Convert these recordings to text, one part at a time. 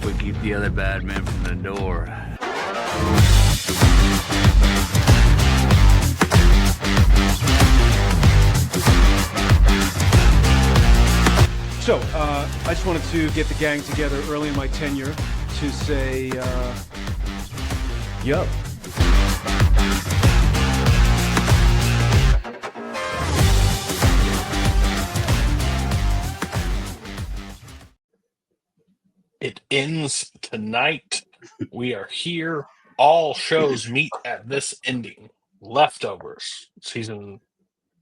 we keep the other bad men from the door. So, I just wanted to get the gang together early in my tenure to say, yo. It ends tonight. We are here. All shows meet at this ending. Leftovers, season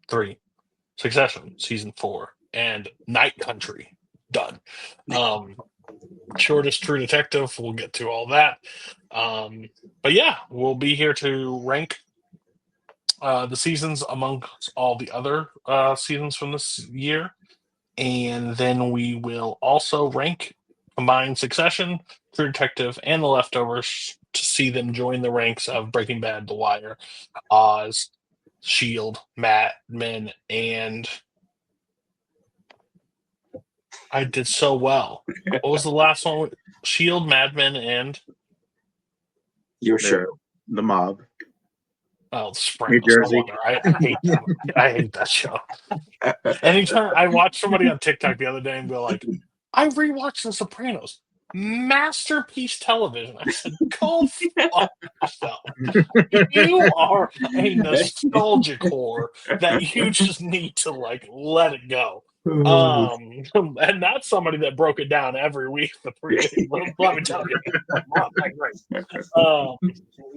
3. Succession, season 4. And Night Country, done. Shortest True Detective, we'll get to all that. But yeah, we'll be here to rank the seasons amongst all the other seasons from this year. And then we will also rank combined Succession, True Detective, and The Leftovers to see them join the ranks of Breaking Bad, The Wire, Oz, Shield, Mad Men, and I did so well. What was the last one? Shield, Mad Men, and Your show, The Mob. Oh, The Sopranos. New Jersey. No wonder. I hate them. I hate that show. Anytime I watched somebody on TikTok the other day and go like, I rewatched The Sopranos. Masterpiece television. I said, go fuck yourself. You are a nostalgic whore that you just need to like let it go. And that's somebody that broke it down every week. Let me tell you,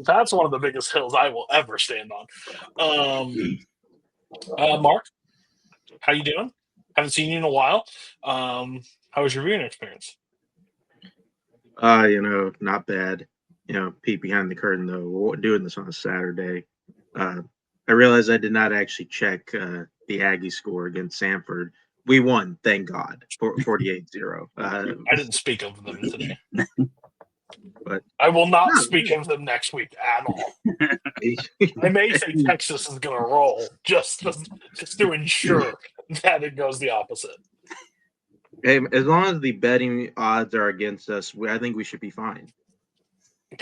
that's one of the biggest hills I will ever stand on. Mark, how you doing? Haven't seen you in a while. How was your viewing experience? Not bad. Peek behind the curtain though. We're doing this on a Saturday. I realized I did not actually check the Aggie score against Samford. We won, thank God, 48-0. I didn't speak of them today. But I will not speak of them next week at all. I may say Texas is going to roll just to ensure that it goes the opposite. Hey, as long as the betting odds are against us, I think we should be fine.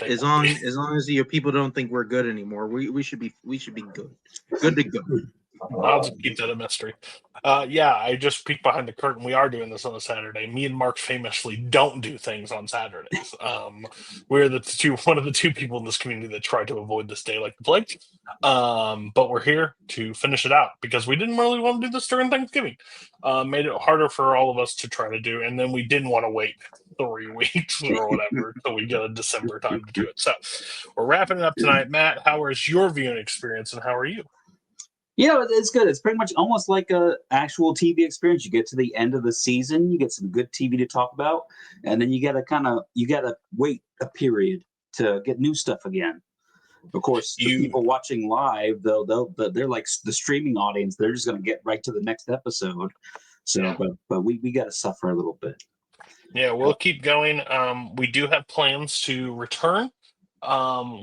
As long as people don't think we're good anymore, we should be good. Good to go. I'll just keep that a mystery. I just peeked behind the curtain. We are doing this on a Saturday. Me and Mark famously don't do things on Saturdays. We're one of the two people in this community that try to avoid this day like the plague. But we're here to finish it out because we didn't really want to do this during Thanksgiving. Made it harder for all of us to try to do, and then we didn't want to wait 3 weeks or whatever until we get a December time to do it. So we're wrapping it up tonight. Matt, how was your viewing experience, and how are you? It's good. It's pretty much almost like a actual TV experience. You get to the end of the season, you get some good TV to talk about, and then you gotta wait a period to get new stuff again. Of course, the people watching live, they're like the streaming audience. They're just gonna get right to the next episode. So, but we gotta suffer a little bit. Yeah, we'll keep going. We do have plans to return.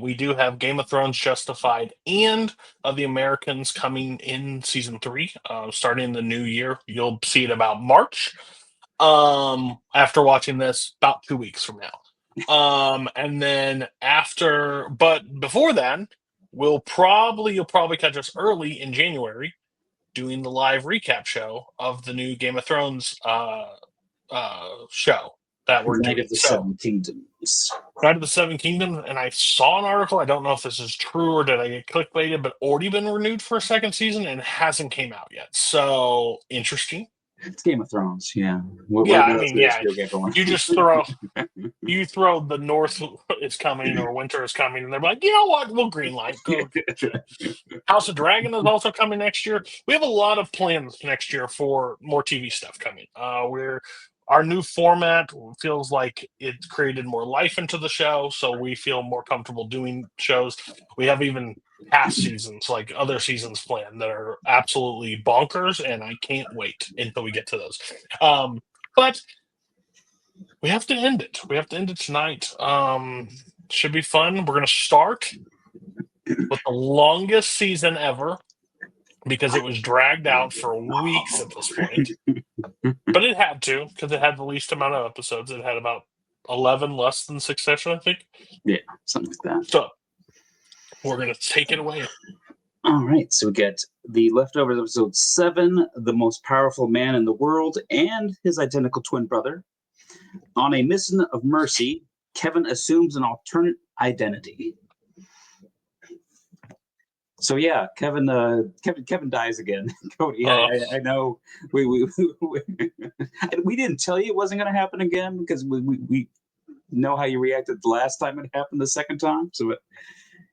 We do have Game of Thrones Justified and of the Americans coming in season 3, starting the new year. You'll see it about March. After watching this, about 2 weeks from now. And then but before then, you'll probably catch us early in January doing the live recap show of the new Game of Thrones show that we're doing. Night of the Seven Kingdoms. Night of the Seven Kingdoms, and I saw an article. I don't know if this is true or did I get clickbaited, but already been renewed for a second season and hasn't came out yet. So interesting. It's Game of Thrones, yeah. You just throw the North is coming or winter is coming, and they're like, you know what? We'll greenlight. Go. House of Dragon is also coming next year. We have a lot of plans next year for more TV stuff coming. Our new format feels like it created more life into the show, so we feel more comfortable doing shows. We have even past seasons, like other seasons planned, that are absolutely bonkers, and I can't wait until we get to those. But we have to end it. We have to end it tonight. Should be fun. We're going to start with the longest season ever, because it was dragged out for weeks at this point. But it had to, because it had the least amount of episodes. It had about 11 less than Succession, I think. Yeah, something like that. So we're gonna take it away. All right, so we get the leftovers episode 7, the most powerful man in the world and his identical twin brother. On a mission of mercy, Kevin assumes an alternate identity. So yeah, Kevin dies again. Cody, I know we didn't tell you it wasn't going to happen again because we know how you reacted the last time it happened the second time. So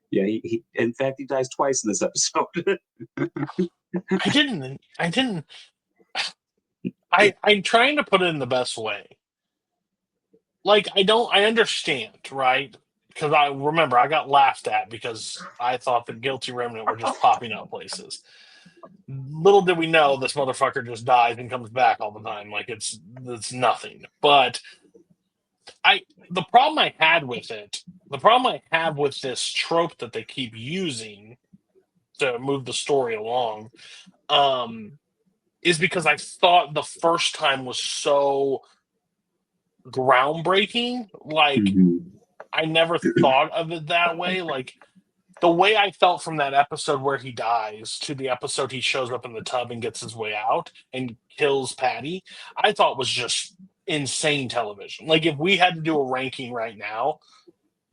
yeah, he in fact he dies twice in this episode. I'm trying to put it in the best way. Like, I understand, right? Because I remember I got laughed at because I thought the guilty remnant were just popping up places. Little did we know this motherfucker just dies and comes back all the time. Like, it's nothing. But the problem I have with this trope that they keep using to move the story along, is because I thought the first time was so groundbreaking. Like, I never thought of it that way. Like, the way I felt from that episode where he dies to the episode he shows up in the tub and gets his way out and kills Patty, I thought was just insane television. Like, if we had to do a ranking right now,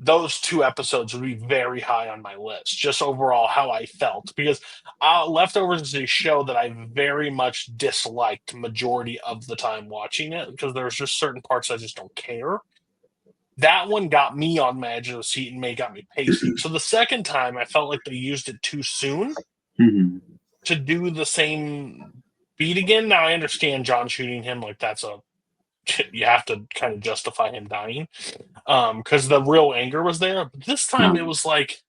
those 2 episodes would be very high on my list, just overall how I felt. Because Leftovers is a show that I very much disliked majority of the time watching it, because there's just certain parts I just don't care. That one got me on my edge of the seat and got me pacing. So the second time, I felt like they used it too soon to do the same beat again. Now, I understand John shooting him, like, you have to kind of justify him dying, because the real anger was there. But this time it was like,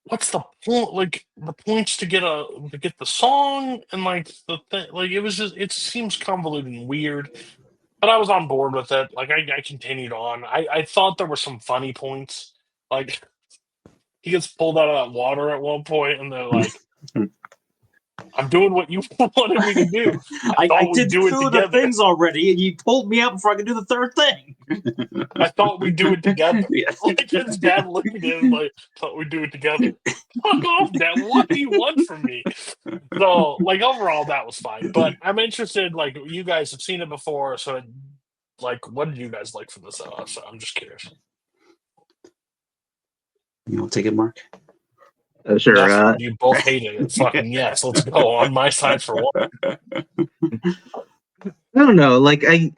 what's the point? Like, the points to get the song, and like the thing, like, it seems convoluted and weird. But I was on board with it. Like, I continued on. I thought there were some funny points. Like, he gets pulled out of that water at one point, and they're like, I'm doing what you wanted me to do. I did 2 of the things already, and you pulled me out before I could do the third thing. I thought we'd do it together. Yeah. Like, his dad looked at him like, thought we'd do it together. Fuck off, Dad. What do you want from me? So, like, overall, that was fine. But I'm interested, like, you guys have seen it before, so, like, what did you guys like from this? So I'm just curious. You want to take it, Mark? Sure. You both hated it. Fucking yes. Let's go on my side for one. I don't know. Like, I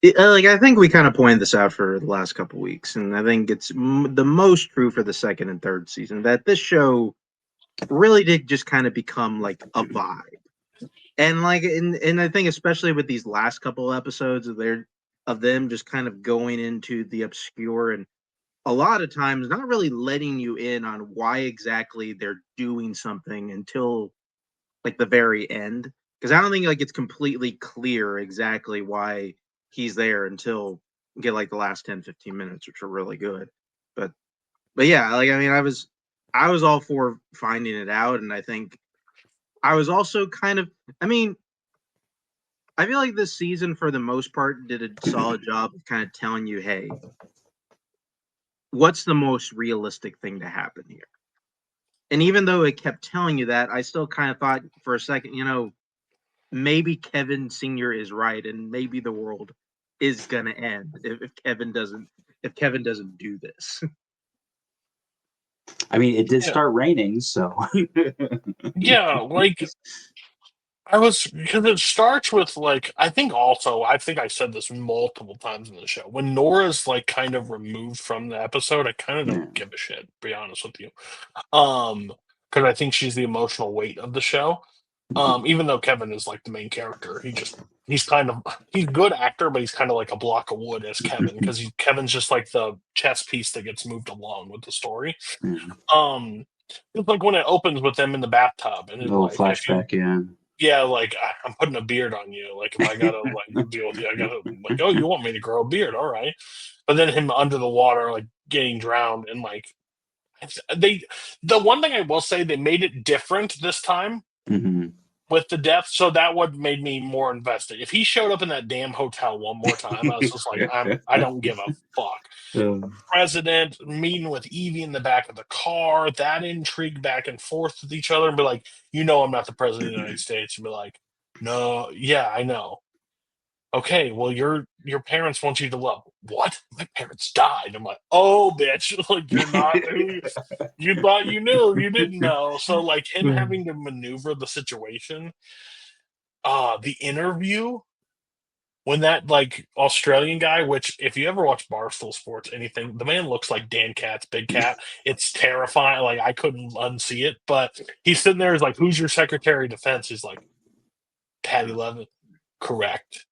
think we kind of pointed this out for the last couple weeks, and I think it's the most true for the second and third season, that this show really did just kind of become like a vibe. And like, and I think especially with these last couple episodes of them just kind of going into the obscure, and a lot of times not really letting you in on why exactly they're doing something until like the very end. Because I don't think like it's completely clear exactly why he's there until you get like the last 10-15 minutes, which are really good. But yeah, like, I mean, I was all for finding it out, and I think I was also kind of, I mean, I feel like this season for the most part did a solid job of kind of telling you, hey, what's the most realistic thing to happen here? And even though it kept telling you that, I still kind of thought for a second, maybe Kevin Sr. is right, and maybe the world is gonna end if Kevin doesn't do this. I mean, it did start raining, so yeah, like, because it starts with, like, I think I said this multiple times in the show. When Nora's like kind of removed from the episode, I kind of don't give a shit, to be honest with you. Because I think she's the emotional weight of the show. Even though Kevin is like the main character, he's a good actor, but he's kind of like a block of wood as Kevin, because Kevin's just like the chess piece that gets moved along with the story. It's like when it opens with them in the bathtub and a little flashback, yeah, like, I'm putting a beard on you. Like, if I gotta like deal with you, I gotta, like, oh, you want me to grow a beard? All right. But then him under the water, like getting drowned, and like the one thing I will say, they made it different this time. with the death, so that would made me more invested. If he showed up in that damn hotel one more time, I was just like, I don't give a fuck. President meeting with Evie in the back of the car, that intrigue back and forth with each other, and be like, I'm not the president of the United States, and be like, no, yeah, I know. Okay, well, your parents want you to love. What? My parents died. I'm like, oh, bitch! Like you're not who you thought you knew. You didn't know. So like him having to maneuver the situation. The interview when that like Australian guy, which if you ever watch Barstool Sports, anything, the man looks like Dan Cat's Big Cat. It's terrifying. Like I couldn't unsee it, but he's sitting there. He's like, "Who's your Secretary of Defense?" He's like, "Patty Levitt." Correct.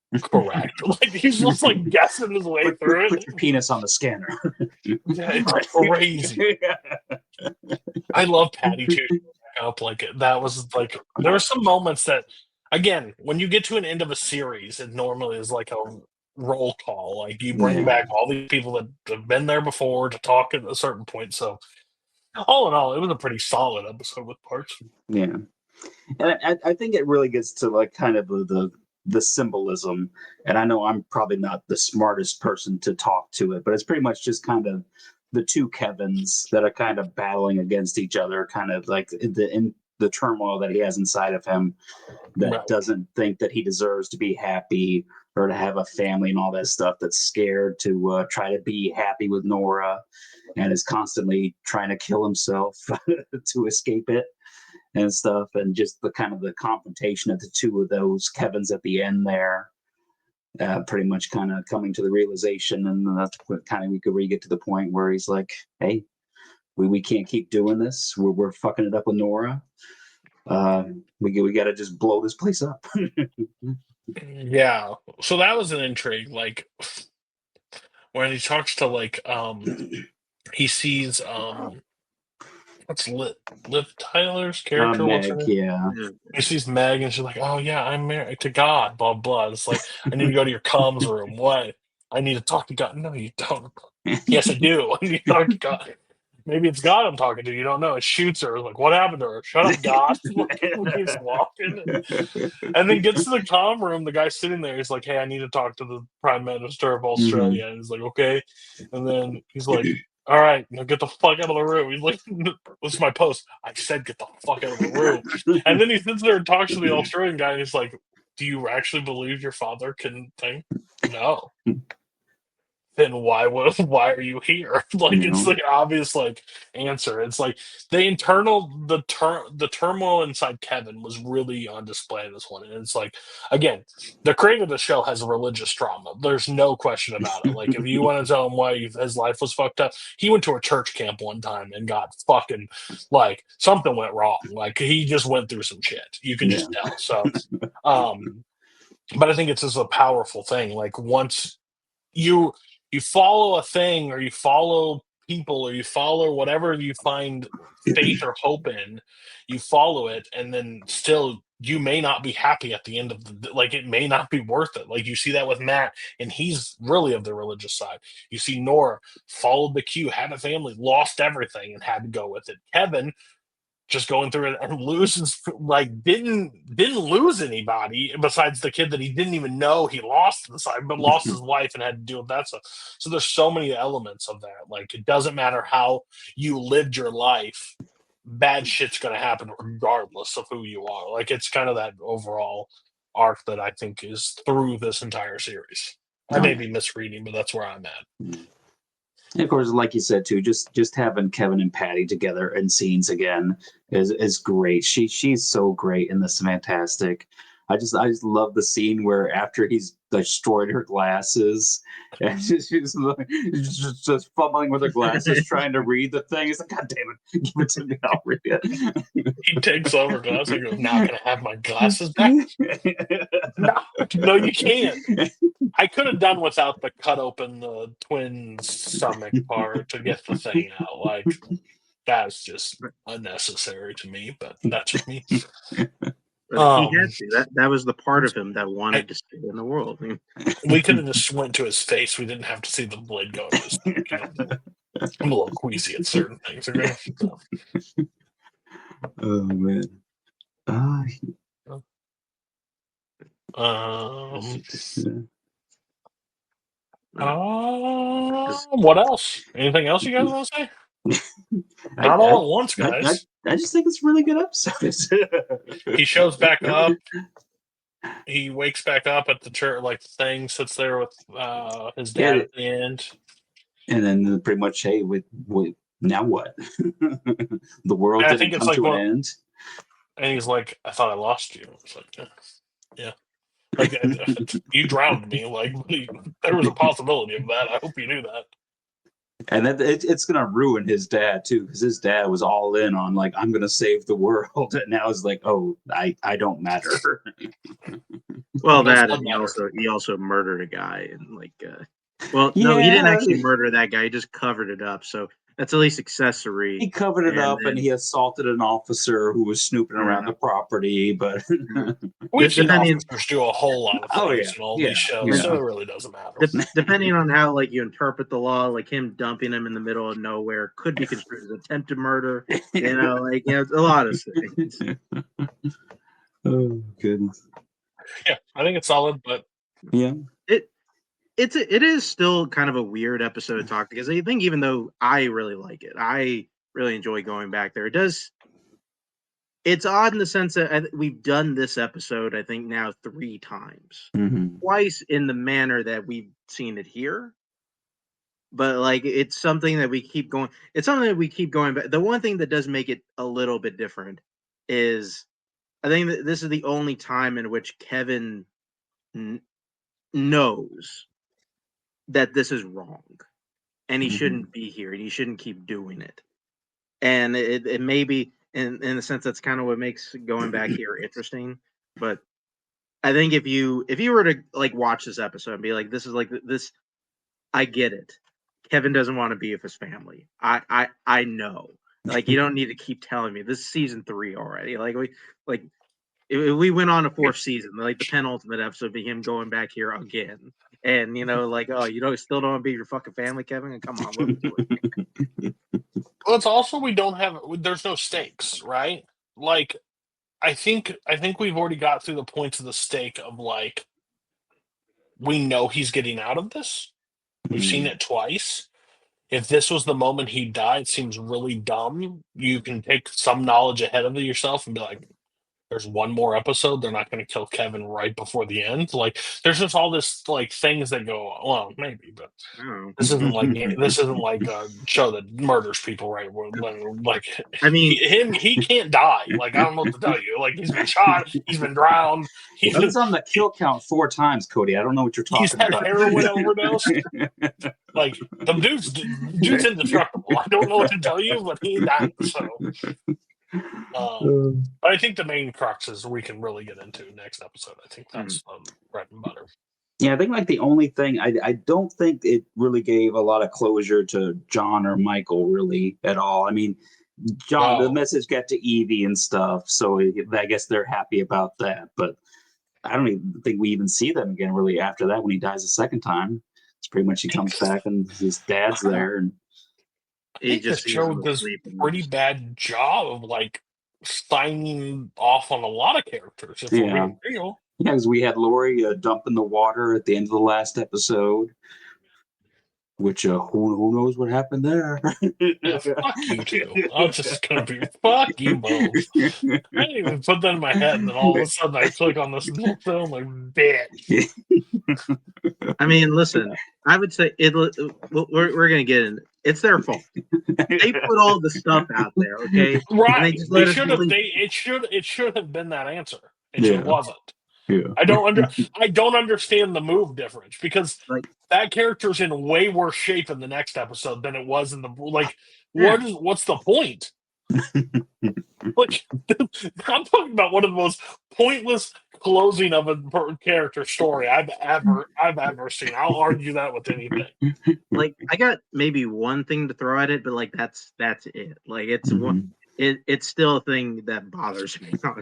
Like he's just like guessing his way through it. Put your penis on the scanner. Yeah, it's crazy. I love Patty too. Up like it. That was like there were some moments that, again, when you get to an end of a series, it normally is like a roll call. Like you bring back all the people that have been there before to talk at a certain point. So all in all, it was a pretty solid episode with parts. Yeah, and I think it really gets to like kind of the symbolism, and I know I'm probably not the smartest person to talk to it, but it's pretty much just kind of the two Kevins that are kind of battling against each other, kind of like in the turmoil that he has inside of him, that doesn't think that he deserves to be happy or to have a family and all that stuff, that's scared to try to be happy with Nora and is constantly trying to kill himself to escape it and stuff, and just the kind of the confrontation of the two of those Kevins at the end there, pretty much kind of coming to the realization, and that's what kind of we get to the point where he's like, "Hey, we can't keep doing this. We're fucking it up with Nora. We got to just blow this place up." Yeah, so that was an intrigue. Like when he talks to like he sees what's Liv Tyler's character? What's her Meg, name? yeah. He sees Meg and she's like, "Oh yeah, I'm married to God." Blah blah. It's like I need to go to your comms room. What? I need to talk to God. No, you don't. Yes, I do. I need to talk to God. Maybe it's God I'm talking to. You don't know. It shoots her. Like, what happened to her? Shut up, God. Keeps walking. And then gets to the comm room. The guy's sitting there. He's like, "Hey, I need to talk to the Prime Minister of Australia." And he's like, "Okay." And then he's like, "All right, now get the fuck out of the room." He's like, "What's my post?" I said, "Get the fuck out of the room." And then he sits there and talks to the Australian guy. And he's like, "Do you actually believe your father can think?" No. Then why are you here? Like it's the obvious like answer. It's like the turmoil inside Kevin was really on display in this one. And it's like, again, the creator of the show has a religious trauma. There's no question about it. Like if you want to tell him why his life was fucked up, he went to a church camp one time and got fucking like something went wrong. Like he just went through some shit. You can just tell. So but I think it's just a powerful thing. Like once you follow a thing, or you follow people, or you follow whatever you find faith or hope in, you follow it, and then still you may not be happy at the end of the, like it may not be worth it. Like you see that with Matt, and he's really of the religious side. You see Nora followed the queue, had a family, lost everything, and had to go with it. Kevin just going through it and loses, like didn't lose anybody besides the kid that he didn't even know he lost inside, but lost his wife and had to deal with that stuff. So there's so many elements of that. Like it doesn't matter how you lived your life, bad shit's going to happen regardless of who you are. Like it's kind of that overall arc that I think is through this entire series. I may be misreading, but that's where I'm at. And of course, like you said too, just having Kevin and Patty together in scenes again is great. She's so great in this, fantastic. I just love the scene where after he's destroyed her glasses, and she's just fumbling with her glasses, trying to read the thing. He's like, "God damn it, give it to me, I'll read it." He takes over glasses and goes, "Not gonna have my glasses back." No, you can't. I could have done without the cut open the twins' stomach part to get the thing out. Like that's just unnecessary to me, but that's just me. But he had to. That was the part of him that wanted to stay in the world. We could have just went to his face. We didn't have to see the blade go to his stomach. I'm a little queasy at certain things. Okay? So. Oh man. What else? Anything else you guys want to say? Not all at once, guys. I just think it's a really good episode. He shows back up. He wakes back up at the church, like thing, sits there with his dad at the end. And then pretty much, hey, with now what? The world didn't come to an end. And he's like, I thought I lost you. It's like, yeah. Like, you drowned me. Like, there was a possibility of that. I hope you knew that. And it's going to ruin his dad, too, because his dad was all in on, like, I'm going to save the world. And now it's like, oh, I don't matter. Well, that and he also murdered a guy. And, like, no, he didn't actually murder that guy. He just covered it up. So that's at least accessory. He covered it up, and he assaulted an officer who was snooping around the property. But we've seen officers do a whole lot of things in all these shows, so it really doesn't matter. Depending on how like you interpret the law, like him dumping him in the middle of nowhere could be construed as attempted murder. A lot of things. Oh goodness. Yeah, I think it's solid, but it is still kind of a weird episode to talk because I think even though I really like it, I really enjoy going back there. It's odd in the sense that we've done this episode, I think now 3 times, twice in the manner that we've seen it here. But like, it's something that we keep going. It's something that we keep going back. The one thing that does make it a little bit different is I think that this is the only time in which Kevin knows that this is wrong and he shouldn't be here and he shouldn't keep doing it. And it may be in a sense that's kind of what makes going back here interesting. But I think if you were to like watch this episode and be like, this is like this, I get it. Kevin doesn't want to be with his family. I know. Like, you don't need to keep telling me. This is season 3 already. If we went on a 4th season, like the penultimate episode be him going back here again. And still don't want to be your fucking family, Kevin? Come on, what are we doing? Well, it's also there's no stakes, right? Like, I think we've already got through the points of the stake of like, we know he's getting out of this. We've seen it twice. If this was the moment he died, it seems really dumb. You can take some knowledge ahead of yourself and be like, there's one more episode. They're not going to kill Kevin right before the end. Like, there's just all this like things that go, well, maybe, but this isn't like a show that murders people, right? Like, I mean, he can't die. Like, I don't know what to tell you. Like, he's been shot, he's been drowned. He's on the kill count 4 times, Cody. I don't know what you're talking about. He's had heroin overdose. Like, the dude's indestructible. I don't know what to tell you, but he died. So. But I think the main cruxes we can really get into next episode. I think that's bread and butter. Yeah, I think like the only thing I don't think it really gave a lot of closure to John or Michael really at all. I mean, John, the message got to Evie and stuff, so I guess they're happy about that. But I don't even think we even see them again really after that when he dies a 2nd time. It's pretty much he comes back and his dad's there and. I think this show does a pretty bad job of like signing off on a lot of characters. If we're being real. Yeah, because we had Lori dump in the water at the end of the last episode, which who knows what happened there. Yeah, fuck you too. I'm just gonna be fuck you both. I didn't even put that in my head, and then all of a sudden I click on this little film like, bitch. I mean, listen, I would say we're gonna get in. It's their fault. They put all the stuff out there, okay? Right. It should have been that answer. It wasn't. Yeah. I don't understand the move difference because that character's in way worse shape in the next episode than it was in the what's the point? Like, I'm talking about one of the most pointless closing of a character story I've ever seen. I'll argue that with anything. Like, I got maybe one thing to throw at it, but like that's it. Like, it's it's still a thing that bothers me. All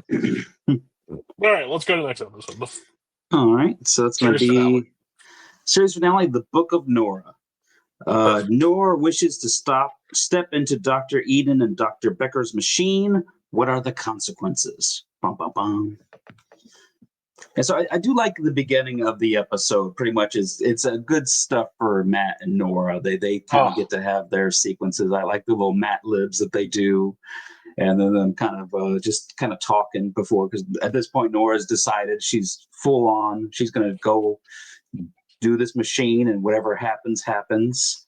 right, let's go to the next episode. All right, so it's going to be series finale, The Book of Nora. Nora wishes to step into Dr. Eden and Dr. Becker's machine. What are the consequences? Bum, bum, bum. And so I do like the beginning of the episode. Pretty much it's a good stuff for Matt and Nora. They kind of get to have their sequences. I like the little Matt libs that they do, and then them kind of just kind of talking before, because at this point Nora's decided she's full on. She's going to go do this machine, and whatever happens. It's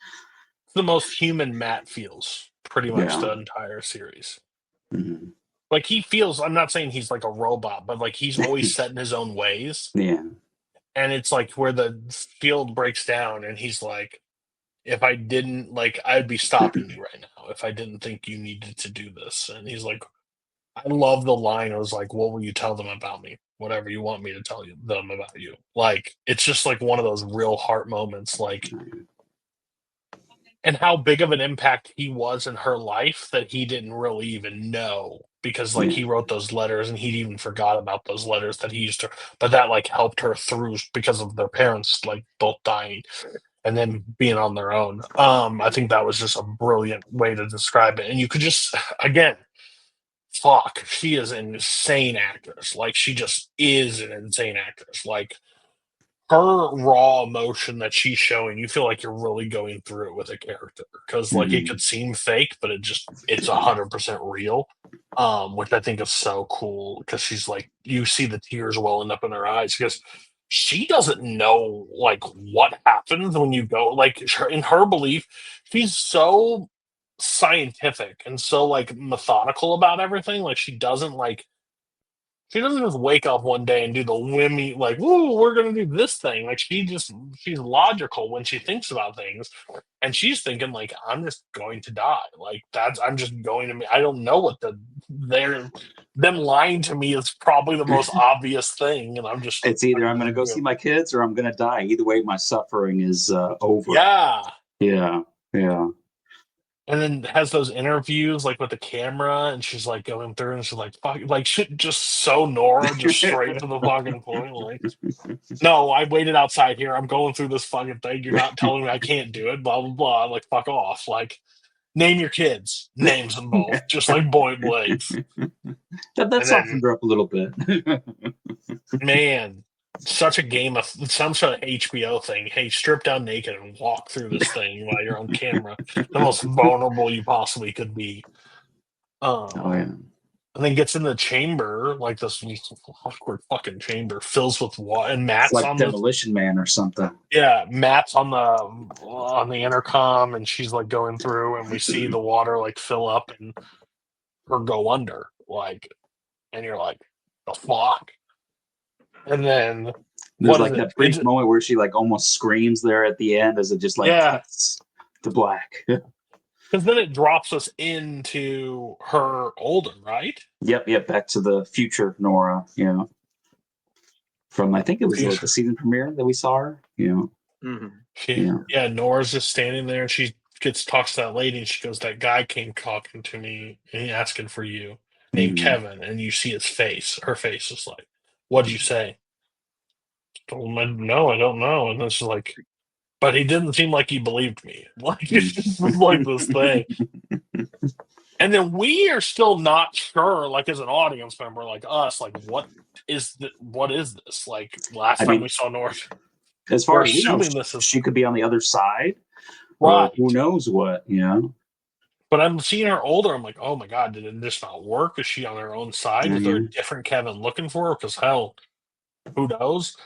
the most human Matt feels pretty much the entire series. Mm-hmm. Like he feels, I'm not saying he's like a robot, but like he's always set in his own ways. Yeah. And it's like where the field breaks down and he's like, if I didn't, like, I'd be stopping you right now if I didn't think you needed to do this. And he's like, I love the line. It was like, what will you tell them about me? Whatever you want me to tell them about you. Like, it's just like one of those real heart moments. Like, and how big of an impact he was in her life that he didn't really even know, because like he wrote those letters and he even forgot about those letters that he used to, but that like helped her through because of their parents like both dying and then being on their own. I think that was just a brilliant way to describe it. And you could just, again, fuck, she is an insane actress. Like she just is an insane actress. Like her raw emotion that she's showing, you feel like you're really going through it with a character, because like it could seem fake, but it's 100% real, which I think is so cool, because she's like, you see the tears welling up in her eyes because she doesn't know like what happens when you go, like in her belief, she's so scientific and so like methodical about everything. Like she doesn't just wake up one day and do the whammy, like, whoa, we're going to do this thing. Like, she's logical when she thinks about things. And she's thinking, like, I'm just going to die. Like, I'm just going to, I don't know what them lying to me is probably the most obvious thing. And it's either I'm going to go see my kids or I'm going to die. Either way, my suffering is over. Yeah. Yeah. Yeah. And then has those interviews like with the camera, and she's like going through, and she's like, "Fuck!" Like shit, just so Nora, just straight to the fucking point. Like, no, I waited outside here. I'm going through this fucking thing. You're not telling me I can't do it. Blah blah blah. Like, fuck off. Like, name your kids. Names them both, just like point blank. That softened her up a little bit. Man, such a game of some sort of HBO thing. Hey, strip down naked and walk through this thing while you're on camera. The most vulnerable you possibly could be. And then gets in the chamber, like this awkward fucking chamber, fills with water, and Matt's like on Demolition Man or something. Yeah, Matt's on the intercom, and she's like going through, and we see the water like fill up and her go under, like, and you're like, the fuck. And then there's like that brief moment where she like almost screams there at the end as it just like cuts to black. Because then it drops us into her older, right? Yep. Back to the future Nora, from I think it was like the season premiere that we saw her. Nora's just standing there, and she talks to that lady, and she goes, "That guy came talking to me, and he asking for you, named Kevin." And you see his face. Her face is like, "What'd you say?" No, I don't know. And then she's like, but he didn't seem like he believed me. Like, it's just like this thing. And then we are still not sure, like as an audience member, like us, like what is this? Like last time we saw North, as far as we know, she could be on the other side, right? Who knows what, But I'm seeing her older. I'm like, oh my god, did this not work? Is she on her own side? Is there a different Kevin looking for her? Because hell, who knows?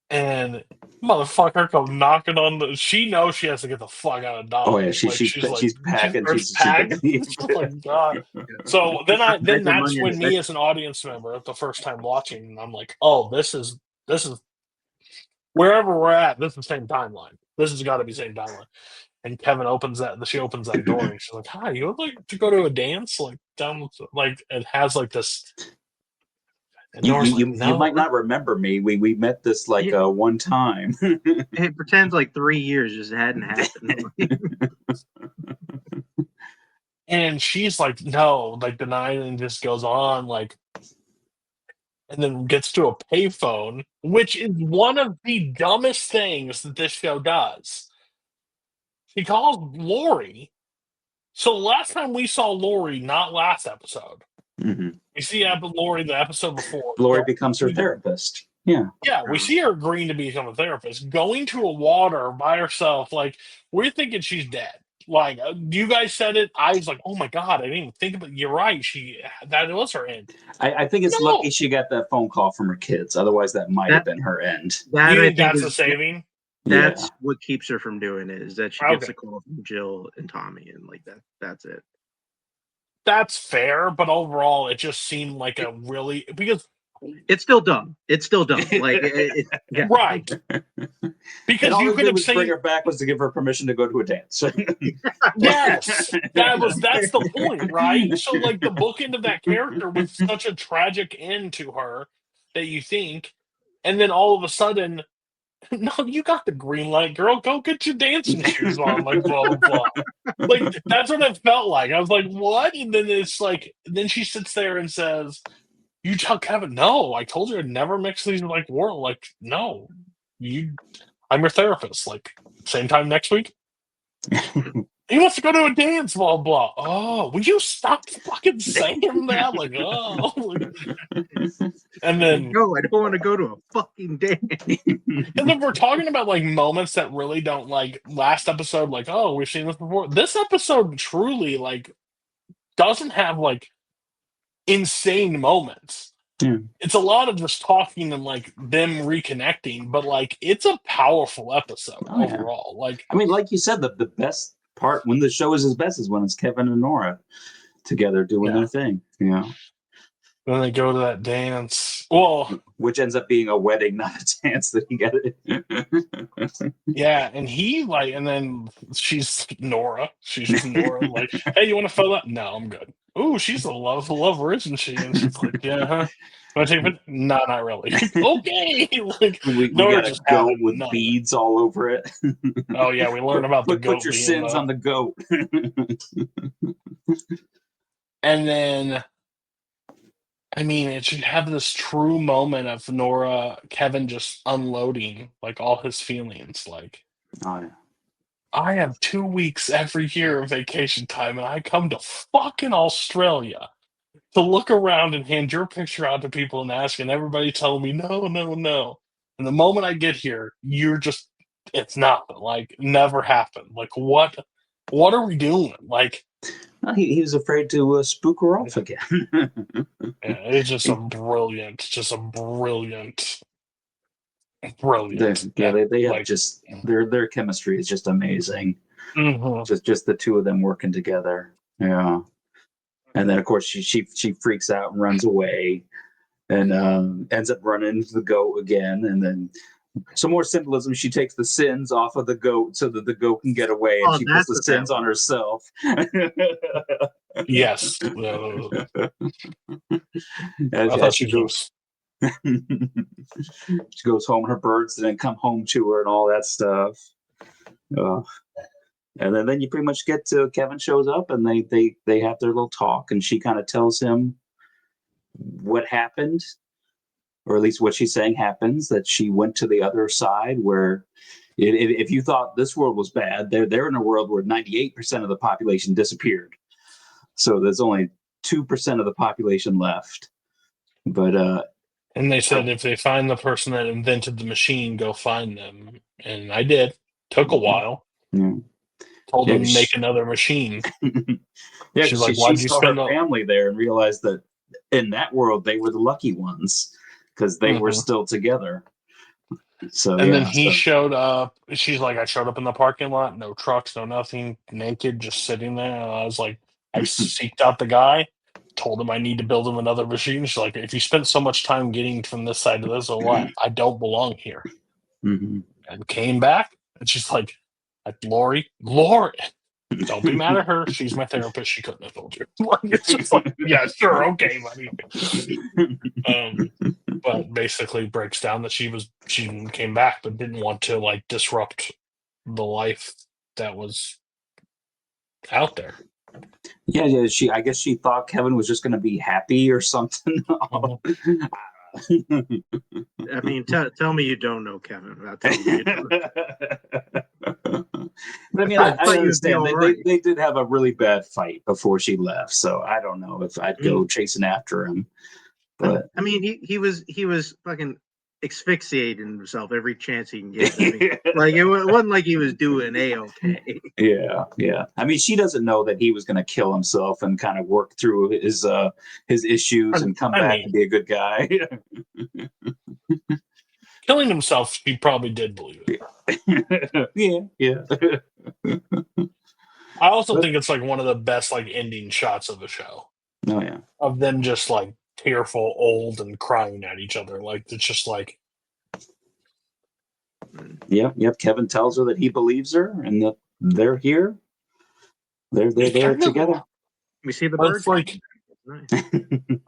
And motherfucker come knocking on she knows she has to get the fuck out of Dodge. Oh yeah, she's packing. She's packing. Oh my god. So then that's when me as an audience member, the first time watching, I'm like, oh, this is wherever we're at. This is the same timeline. This has got to be the same timeline. And Kevin she opens that door, and she's like, "Hi, you would like to go to a dance?" Like down, like it has like this. You might not remember me. We met this like one time. It pretends like 3 years just hadn't happened. And she's like, no, like denying, and just goes on, like, and then gets to a payphone, which is one of the dumbest things that this show does. She calls Lori. So last time we saw Lori, not last episode. We see Lori the episode before. Lori becomes her therapist. Yeah. Yeah, we see her agreeing to become a therapist, going to a water by herself. Like, we're thinking she's dead. Like, you guys said it. I was like, oh my God, I didn't even think about it. You're right. That was her end. I think it's No. lucky she got that phone call from her kids. Otherwise, that might have been her end. That You I think that's is, a saving? That's Yeah. what keeps her from doing it, is that she gets a call from Jill and Tommy, and like that's it. That's fair, but overall, it just seemed like a really, because it's still dumb. It's still dumb. Like, yeah. Right. Because all you they could did have was said, bring her back was to give her permission to go to a dance. yes, that's the point, right? So, like, the bookend of that character was such a tragic end to her that you think, and then all of a sudden, no, you got the green light, girl. Go get your dancing shoes on, like, blah, blah, blah. Like, that's what it felt like. I was like, what? And then it's like, then she sits there and says, you tell Kevin, no, I told you I'd never mix these, like, world. Like, no, I'm your therapist. Like, same time next week. He wants to go to a dance, blah, blah. Oh, would you stop fucking saying that? Like, oh. And then, no, I don't want to go to a fucking dance. and then we're talking about, like, moments that really don't, like, last episode, like, oh, we've seen this before. This episode truly, like, doesn't have, like, insane moments. Yeah. It's a lot of just talking and, like, them reconnecting, but, like, it's a powerful episode overall. Yeah. Like, I mean, like you said, the best part when the show is his best is when it's Kevin and Nora together doing their thing. Yeah. When they go to that dance, well, which ends up being a wedding, not a dance that he got it. Yeah, and he, like, and then she's Nora. She's just Nora. Like, hey, you want to fill up? No, I'm good. Ooh, she's a lover, isn't she? And she's like, yeah, huh? Want to take a picture? No, not really. Okay, like, we Nora got just a goat with beads all over it. Oh yeah, we learned about the goat. Put your sins on the goat. And then, I mean, it should have this true moment of Nora, Kevin just unloading, like, all his feelings. Like, oh, yeah. I have 2 weeks every year of vacation time, and I come to fucking Australia to look around and hand your picture out to people and ask, and everybody telling me, no, no, no. And the moment I get here, it's nothing. Like, never happened. Like, what are we doing? Like, he was afraid to spook her off again. it's just a brilliant. They have just their chemistry is just amazing. Mm-hmm. Just the two of them working together. Yeah. And then of course she freaks out and runs away, and ends up running into the goat again. And then some more symbolism. She takes the sins off of the goat so that the goat can get away, and she puts the sins on herself. Yes. As she goes. She goes home, her birds didn't come home to her and all that stuff. And then you pretty much get to Kevin shows up, and they have their little talk, and she kind of tells him what happened, or at least what she's saying happens, that she went to the other side where if you thought this world was bad, they're in a world where 98% of the population disappeared. So there's only 2% of the population left. But and they said if they find the person that invented the machine, go find them. And I did. Took a while. Yeah. Told them to make another machine. Yeah, she's like, why'd you spend her family there, and realized that in that world they were the lucky ones because they were still together. So and then he showed up. She's like, I showed up in the parking lot, no trucks, no nothing, naked, just sitting there. And I was like, I seeked out the guy, told him I need to build him another machine. She's like, if you spent so much time getting from this side to this, or what? I don't belong here. Mm-hmm. And came back, and she's like, Lori, don't be mad at her. She's my therapist. She couldn't have told you. Like, it's just like, yeah, sure, okay, buddy. But basically breaks down that she came back, but didn't want to, like, disrupt the life that was out there. Yeah. I guess she thought Kevin was just going to be happy or something. I mean, tell me you don't know Kevin. I'll tell you don't know. But I mean, I I thought you'd be understand. all right. They did have a really bad fight before she left, so I don't know if I'd go chasing after him. But I mean, he was fucking asphyxiating himself every chance he can get. I mean, like it wasn't like he was doing a-okay. yeah. I mean, she doesn't know that he was going to kill himself and kind of work through his issues and come back and be a good guy. Killing himself, he probably did believe it. yeah. I also think it's like one of the best like ending shots of the show. Oh yeah. Of them just like tearful, old, and crying at each other. Like it's just like. Yep. Kevin tells her that he believes her and that they're here. They're there together. We see the It's birds. like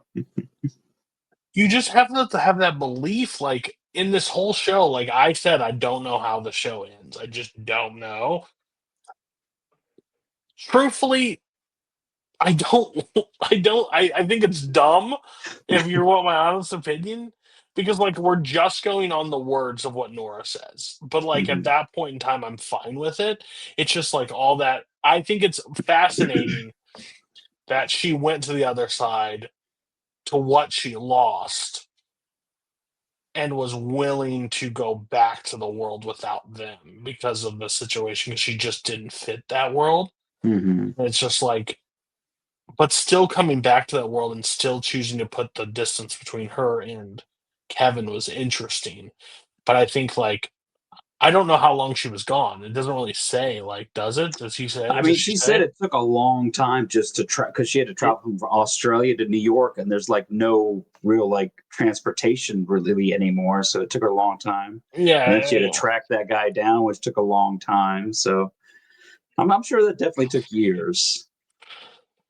you just have to have that belief. Like in this whole show, like I said, I don't know how the show ends. I just don't know. Truthfully, I don't. I think it's dumb. If you want my honest opinion, because like we're just going on the words of what Nora says, but like at that point in time, I'm fine with it. It's just like all that. I think it's fascinating that she went to the other side to what she lost and was willing to go back to the world without them because of the situation. Because she just didn't fit that world. It's just like. But still coming back to that world and still choosing to put the distance between her and Kevin was interesting. But I think, like, I don't know how long she was gone. It doesn't really say, like, does it? Does he say? I mean, she said it took a long time just to try because she had to travel from Australia to New York, and there's like no real like transportation really anymore. So it took her a long time. Yeah, and then she had to track that guy down, which took a long time. So I'm sure that definitely took years.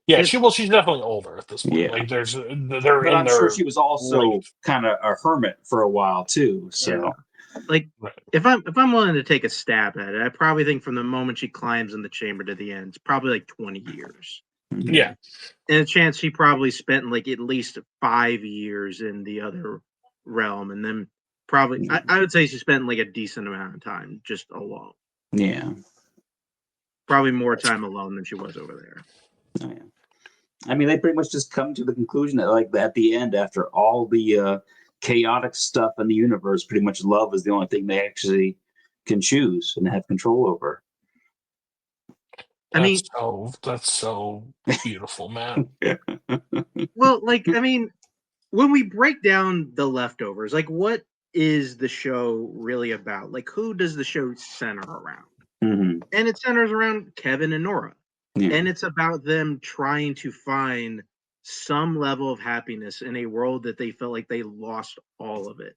Yeah, she's definitely older at this point. Yeah. Like they're but in I'm their sure she was also kind of a hermit for a while too. So like if I'm willing to take a stab at it, I probably think from the moment she climbs in the chamber to the end, it's probably like 20 years. Yeah. And a chance she probably spent like at least 5 years in the other realm, and then probably I would say she spent like a decent amount of time just alone. Yeah. Probably more time alone than she was over there. Oh, yeah. I mean, they pretty much just come to the conclusion that, like, at the end, after all the chaotic stuff in the universe, pretty much love is the only thing they actually can choose and have control over. That's so beautiful, man. Well, like, I mean, when we break down the leftovers, like, what is the show really about? Like, who does the show center around? And it centers around Kevin and Nora. Yeah. And it's about them trying to find some level of happiness in a world that they felt like they lost all of it.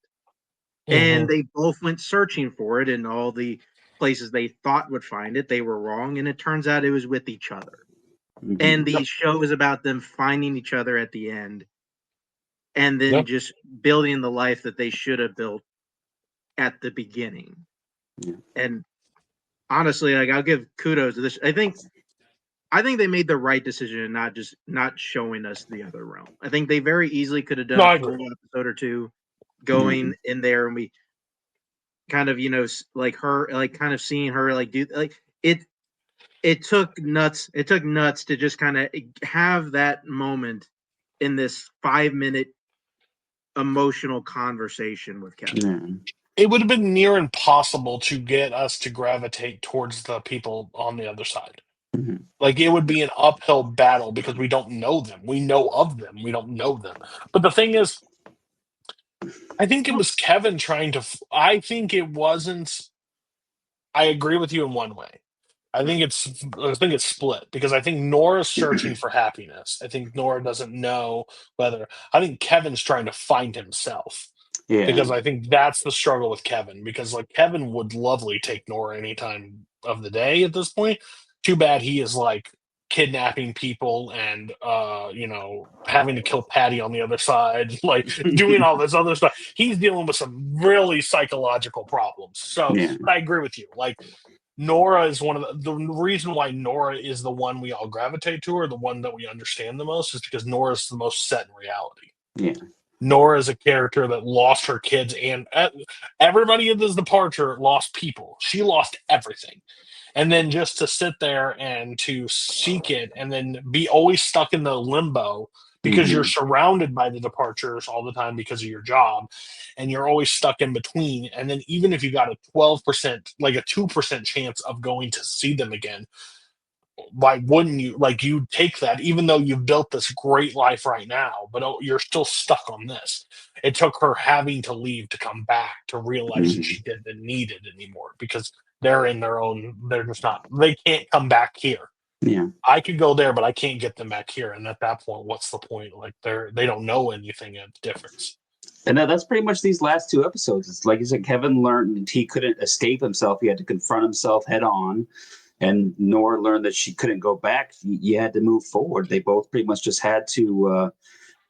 And they both went searching for it in all the places they thought would find it. They were wrong. And it turns out it was with each other. And the show is about them finding each other at the end and then just building the life that they should have built at the beginning. And honestly, like, I'll give kudos to this. I think they made the right decision in not showing us the other realm. I think they very easily could have done a full episode or two going in there, and we kind of, like her, like kind of seeing her like do like it. It took nuts. It took nuts to just kind of have that moment in this 5-minute emotional conversation with Kevin. It would have been near impossible to get us to gravitate towards the people on the other side. Like, it would be an uphill battle because we don't know them. We know of them. We don't know them. But the thing is, I think it was Kevin trying to. I think it wasn't. I agree with you in one way. I think it's split because I think Nora's searching for happiness. I think Nora doesn't know whether. I think Kevin's trying to find himself. Yeah. Because I think that's the struggle with Kevin. Because like Kevin would lovely take Nora any time of the day at this point. Too bad he is like kidnapping people and having to kill Patty on the other side, like doing all this other stuff. He's dealing with some really psychological problems. So I agree with you. Like, Nora is one of the reason why Nora is the one we all gravitate to, or the one that we understand the most, is because Nora is the most set in reality. Yeah. Nora is a character that lost her kids, and everybody in this departure lost people. She lost everything. And then just to sit there and to seek it and then be always stuck in the limbo because you're surrounded by the departures all the time because of your job, and you're always stuck in between. And then even if you got a 12%, like a 2% chance of going to see them again, why wouldn't you? Like, you take that, even though you've built this great life right now, but you're still stuck on this. It took her having to leave to come back to realize that she didn't need it anymore, because they're in their own, they're just not, they can't come back here. Yeah. I could go there, but I can't get them back here. And at that point, what's the point? Like, they don't know anything of difference. And that's pretty much these last 2 episodes. It's like you said, Kevin learned he couldn't escape himself. He had to confront himself head on. And Nora learned that she couldn't go back. You had to move forward. They both pretty much just had to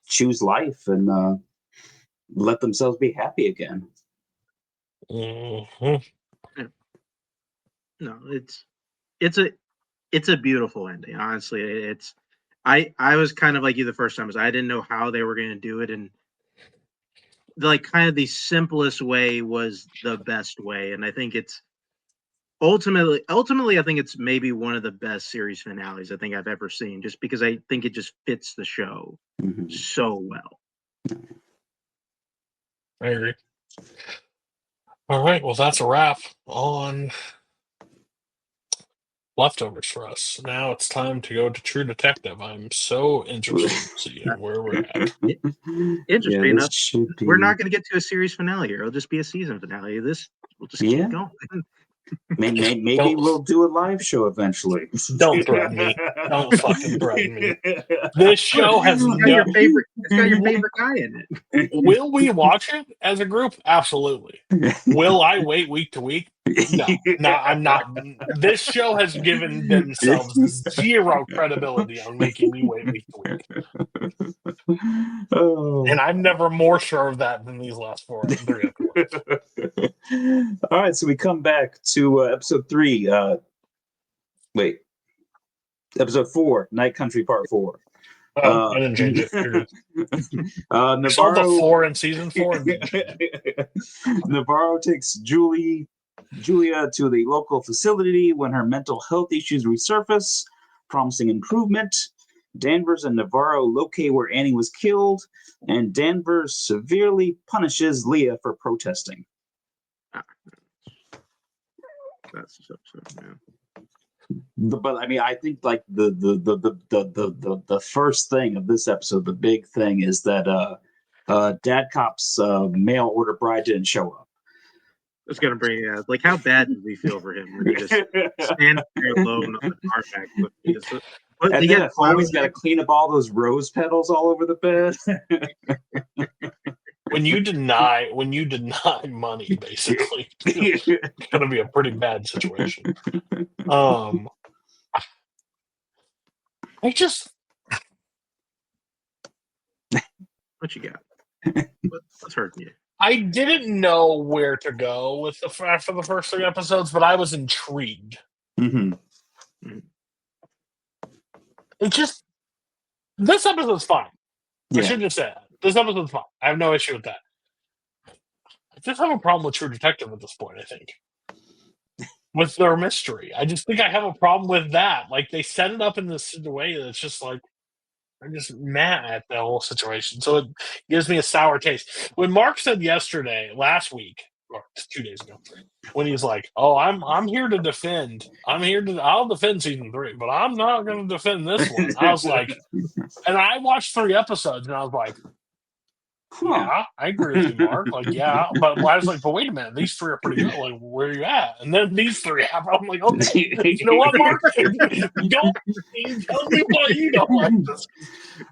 choose life and let themselves be happy again. Mm-hmm. No, it's a beautiful ending. Honestly, I was kind of like you the first time. I didn't know how they were going to do it, and like kind of the simplest way was the best way. And I think it's ultimately, I think it's maybe one of the best series finales I think I've ever seen, just because I think it just fits the show so well. I agree. All right, well, that's a wrap on Leftovers for us. Now it's time to go to True Detective. I'm so interested to see where we're at. Interesting enough, we're not going to get to a series finale here. It'll just be a season finale. We'll just keep going. Maybe we'll do a live show eventually. Don't threaten me. Don't fucking threaten me. This show has it's got your favorite guy in it. Will we watch it as a group? Absolutely. Will I wait week to week? No, I'm not. This show has given themselves 0 credibility on making me wait week to week. And I'm never more sure of that than these last 3 episodes. All right, so we come back to episode 3. Episode 4, Night Country Part 4. I didn't change it. Navarro saw the 4 in season 4. Navarro takes Julia to the local facility when her mental health issues resurface, promising improvement. Danvers and Navarro locate where Annie was killed, and Danvers severely punishes Leah for protesting. That's so man. But I mean, I think like the first thing of this episode, the big thing is that Dad Cop's mail order bride didn't show up. I was gonna bring like, how bad did we feel for him when he just stands there alone on the tarmac? And then Chloe's got to clean up all those rose petals all over the bed. When you deny money, basically, it's going to be a pretty bad situation. What you got? What's hurting you? I didn't know where to go with after the first 3 episodes, but I was intrigued. This episode's fine. I should just say that. This episode's fine. I have no issue with that. I just have a problem with True Detective at this point, I think. With their mystery. I just think I have a problem with that. Like, they set it up in this way that's just like, I'm just mad at the whole situation. So it gives me a sour taste. When Mark said last week, or 2 days ago, when he's like, "Oh, I'm here to defend. I'll defend season 3, but I'm not going to defend this one." I was like, and I watched 3 episodes, and I was like, "Yeah, I agree with you, Mark. Like, yeah," but I was like, "But wait a minute, these 3 are pretty good. Like, where are you at?" And then these 3 happen. I'm like, "Okay, you know what, Mark? Don't tell me why you don't like this."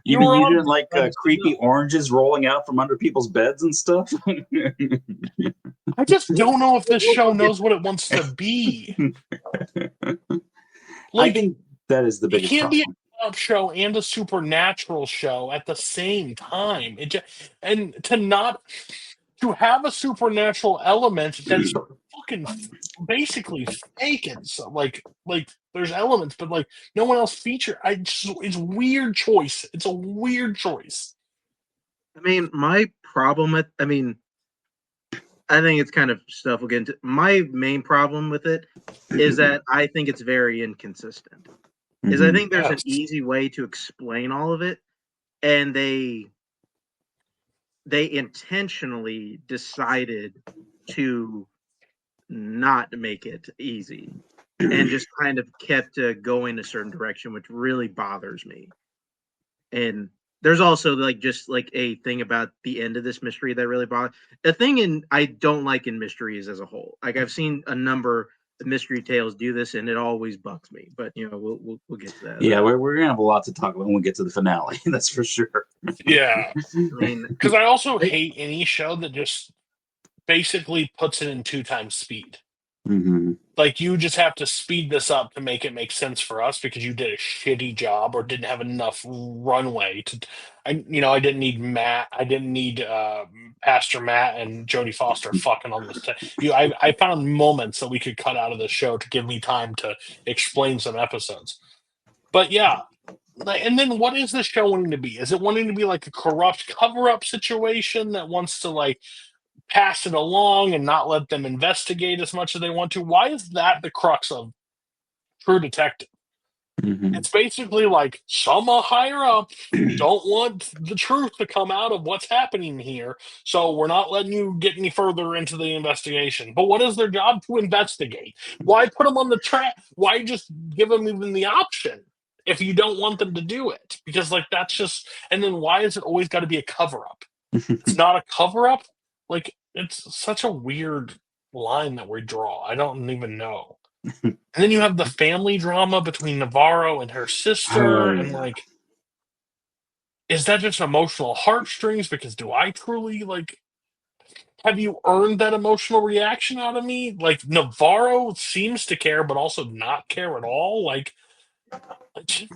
You didn't like creepy oranges rolling out from under people's beds and stuff? I just don't know if this show knows what it wants to be. I think that is the biggest problem. It can't be a cop show and a supernatural show at the same time. To have a supernatural element that's fucking basically fake, and so like there's elements, but like no one else feature. It's weird choice. It's a weird choice. I mean, my problem with, I think it's kind of stuff we'll get into. My main problem with it is that I think it's very inconsistent. Is I think there's an easy way to explain all of it, and they intentionally decided to not make it easy and just kind of kept going a certain direction, which really bothers me. And there's also just a thing about the end of this mystery that really bothers. A thing I don't like in mysteries as a whole. Like I've seen a number of mystery tales do this, and it always bugs me. But we'll get to that. Yeah, we're gonna have a lot to talk about when we get to the finale. That's for sure. Yeah, I mean, because I also hate any show that just basically puts it in 2 times speed. Like you just have to speed this up to make it make sense for us because you did a shitty job or didn't have enough runway to. I didn't need Matt. I didn't need Pastor Matt and Jodie Foster fucking on this. I found moments that we could cut out of the show to give me time to explain some episodes. But yeah, and then what is this show wanting to be? Is it wanting to be like a corrupt cover-up situation that wants to pass it along and not let them investigate as much as they want to? Why is that the crux of True Detective? It's basically like some higher up don't want the truth to come out of what's happening here, so we're not letting you get any further into the investigation. But what is their job? To investigate. Why put them on the track? Why just give them even the option if you don't want them to do it? Because that's just. And then why is it always got to be a cover up? It's not a cover up. It's such a weird line that we draw. I don't even know. And then you have the family drama between Navarro and her sister, and is that just emotional heartstrings? Because do I truly have you earned that emotional reaction out of me? Navarro seems to care, but also not care at all. It's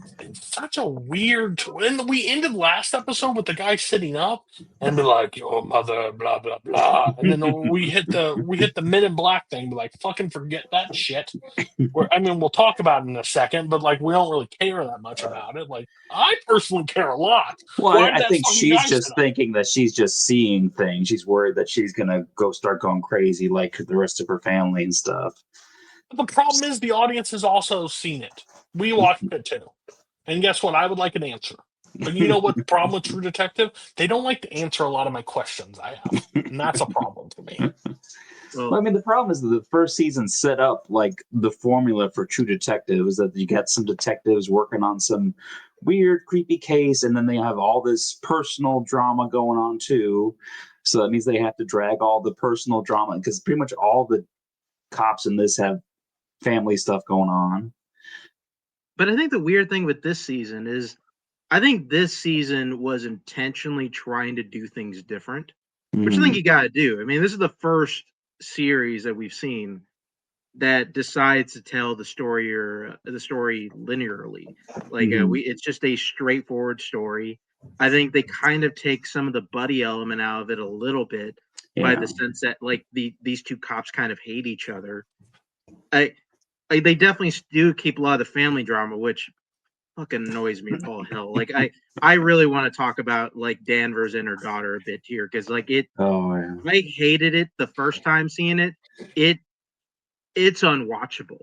such a weird. And we ended last episode with the guy sitting up and be like, "Your mother, blah blah blah," and then we hit the Men in Black thing, be like, "Fucking forget that shit." We'll talk about it in a second, but we don't really care that much about it. I personally care a lot. Well, I think she's just thinking that she's just seeing things. She's worried that she's gonna start going crazy like the rest of her family and stuff. But the problem is the audience has also seen it. We watched it too. And guess what? I would like an answer. But you know what the problem with True Detective? They don't like to answer a lot of my questions I have. And that's a problem for me. Well, the problem is that the first season set up the formula for True Detective is that you got some detectives working on some weird, creepy case, and then they have all this personal drama going on too. So that means they have to drag all the personal drama because pretty much all the cops in this have family stuff going on. But I think the weird thing with this season is I think this season was intentionally trying to do things different, which I think you got to do. This is the first series that we've seen that decides to tell the story linearly. It's just a straightforward story. I think they kind of take some of the buddy element out of it a little bit by the sense that these two cops kind of hate each other. They definitely do keep a lot of the family drama, which fucking annoys me all hell. I really want to talk about Danvers and her daughter a bit here because I hated it the first time seeing it. It's unwatchable.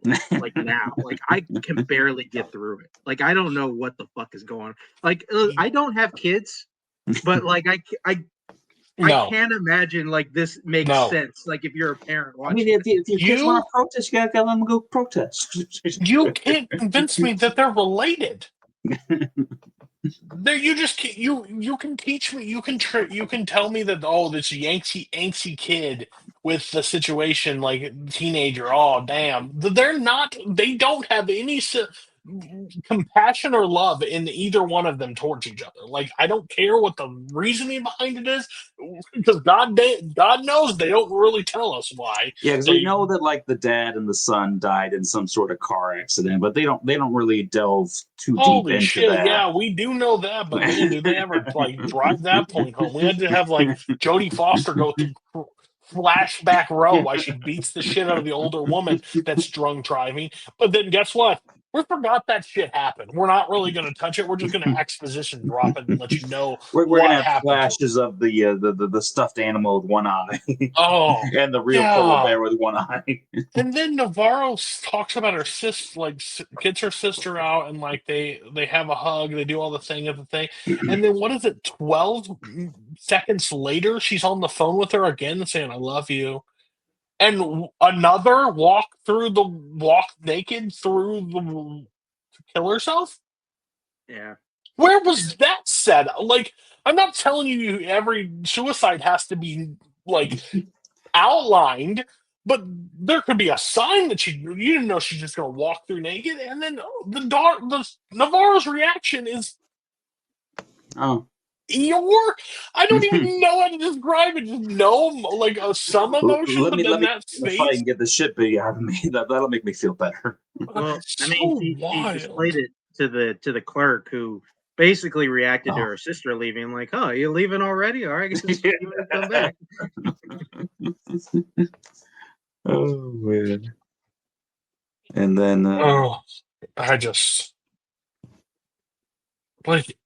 Now, I can barely get through it. I don't know what the fuck is going on. I don't have kids, but I can't imagine this makes sense. If you're a parent watching, if your kids want to protest, you gotta let them go protest. You can't convince me that they're related. You can teach me. You can tell me that this angsty kid with the situation teenager. Oh damn, they're not. They don't have any compassion or love in either one of them towards each other. I don't care what the reasoning behind it is, because God knows they don't really tell us why. Yeah, because we know that the dad and the son died in some sort of car accident, but they don't really delve too deep into that. Yeah, we do know that, but man, do they ever drive that point home? We had to have Jodie Foster go through flashback row while she beats the shit out of the older woman that's drunk driving. But then guess what? we forgot that shit happened. We're not really going to touch it. We're just going to exposition drop it and let you know We're what gonna have happened. flashes of the stuffed animal with one eye, Oh, and the real yeah. polar bear with one eye. And then Navarro talks about her sister, like gets her sister out, and like they have a hug, they do all the thing of the thing, and then what is it? 12 seconds later, she's on the phone with her again, saying "I love you," and another walk naked through the to kill herself. Yeah. Where was that said? Like, I'm not telling you every suicide has to be like outlined, but there could be a sign that you didn't know she's just going to walk through naked, and then the Navarro's reaction is Oh, I don't even know how to describe it. Just know like some emotion, but then that if I face. can get the shit beat out of me, that'll make me feel better. Well, So I mean, she wild. displayed it to the clerk who basically reacted to her sister leaving, like, "Oh, you leaving already? All right, I guess you come back." Oh man! And then I just like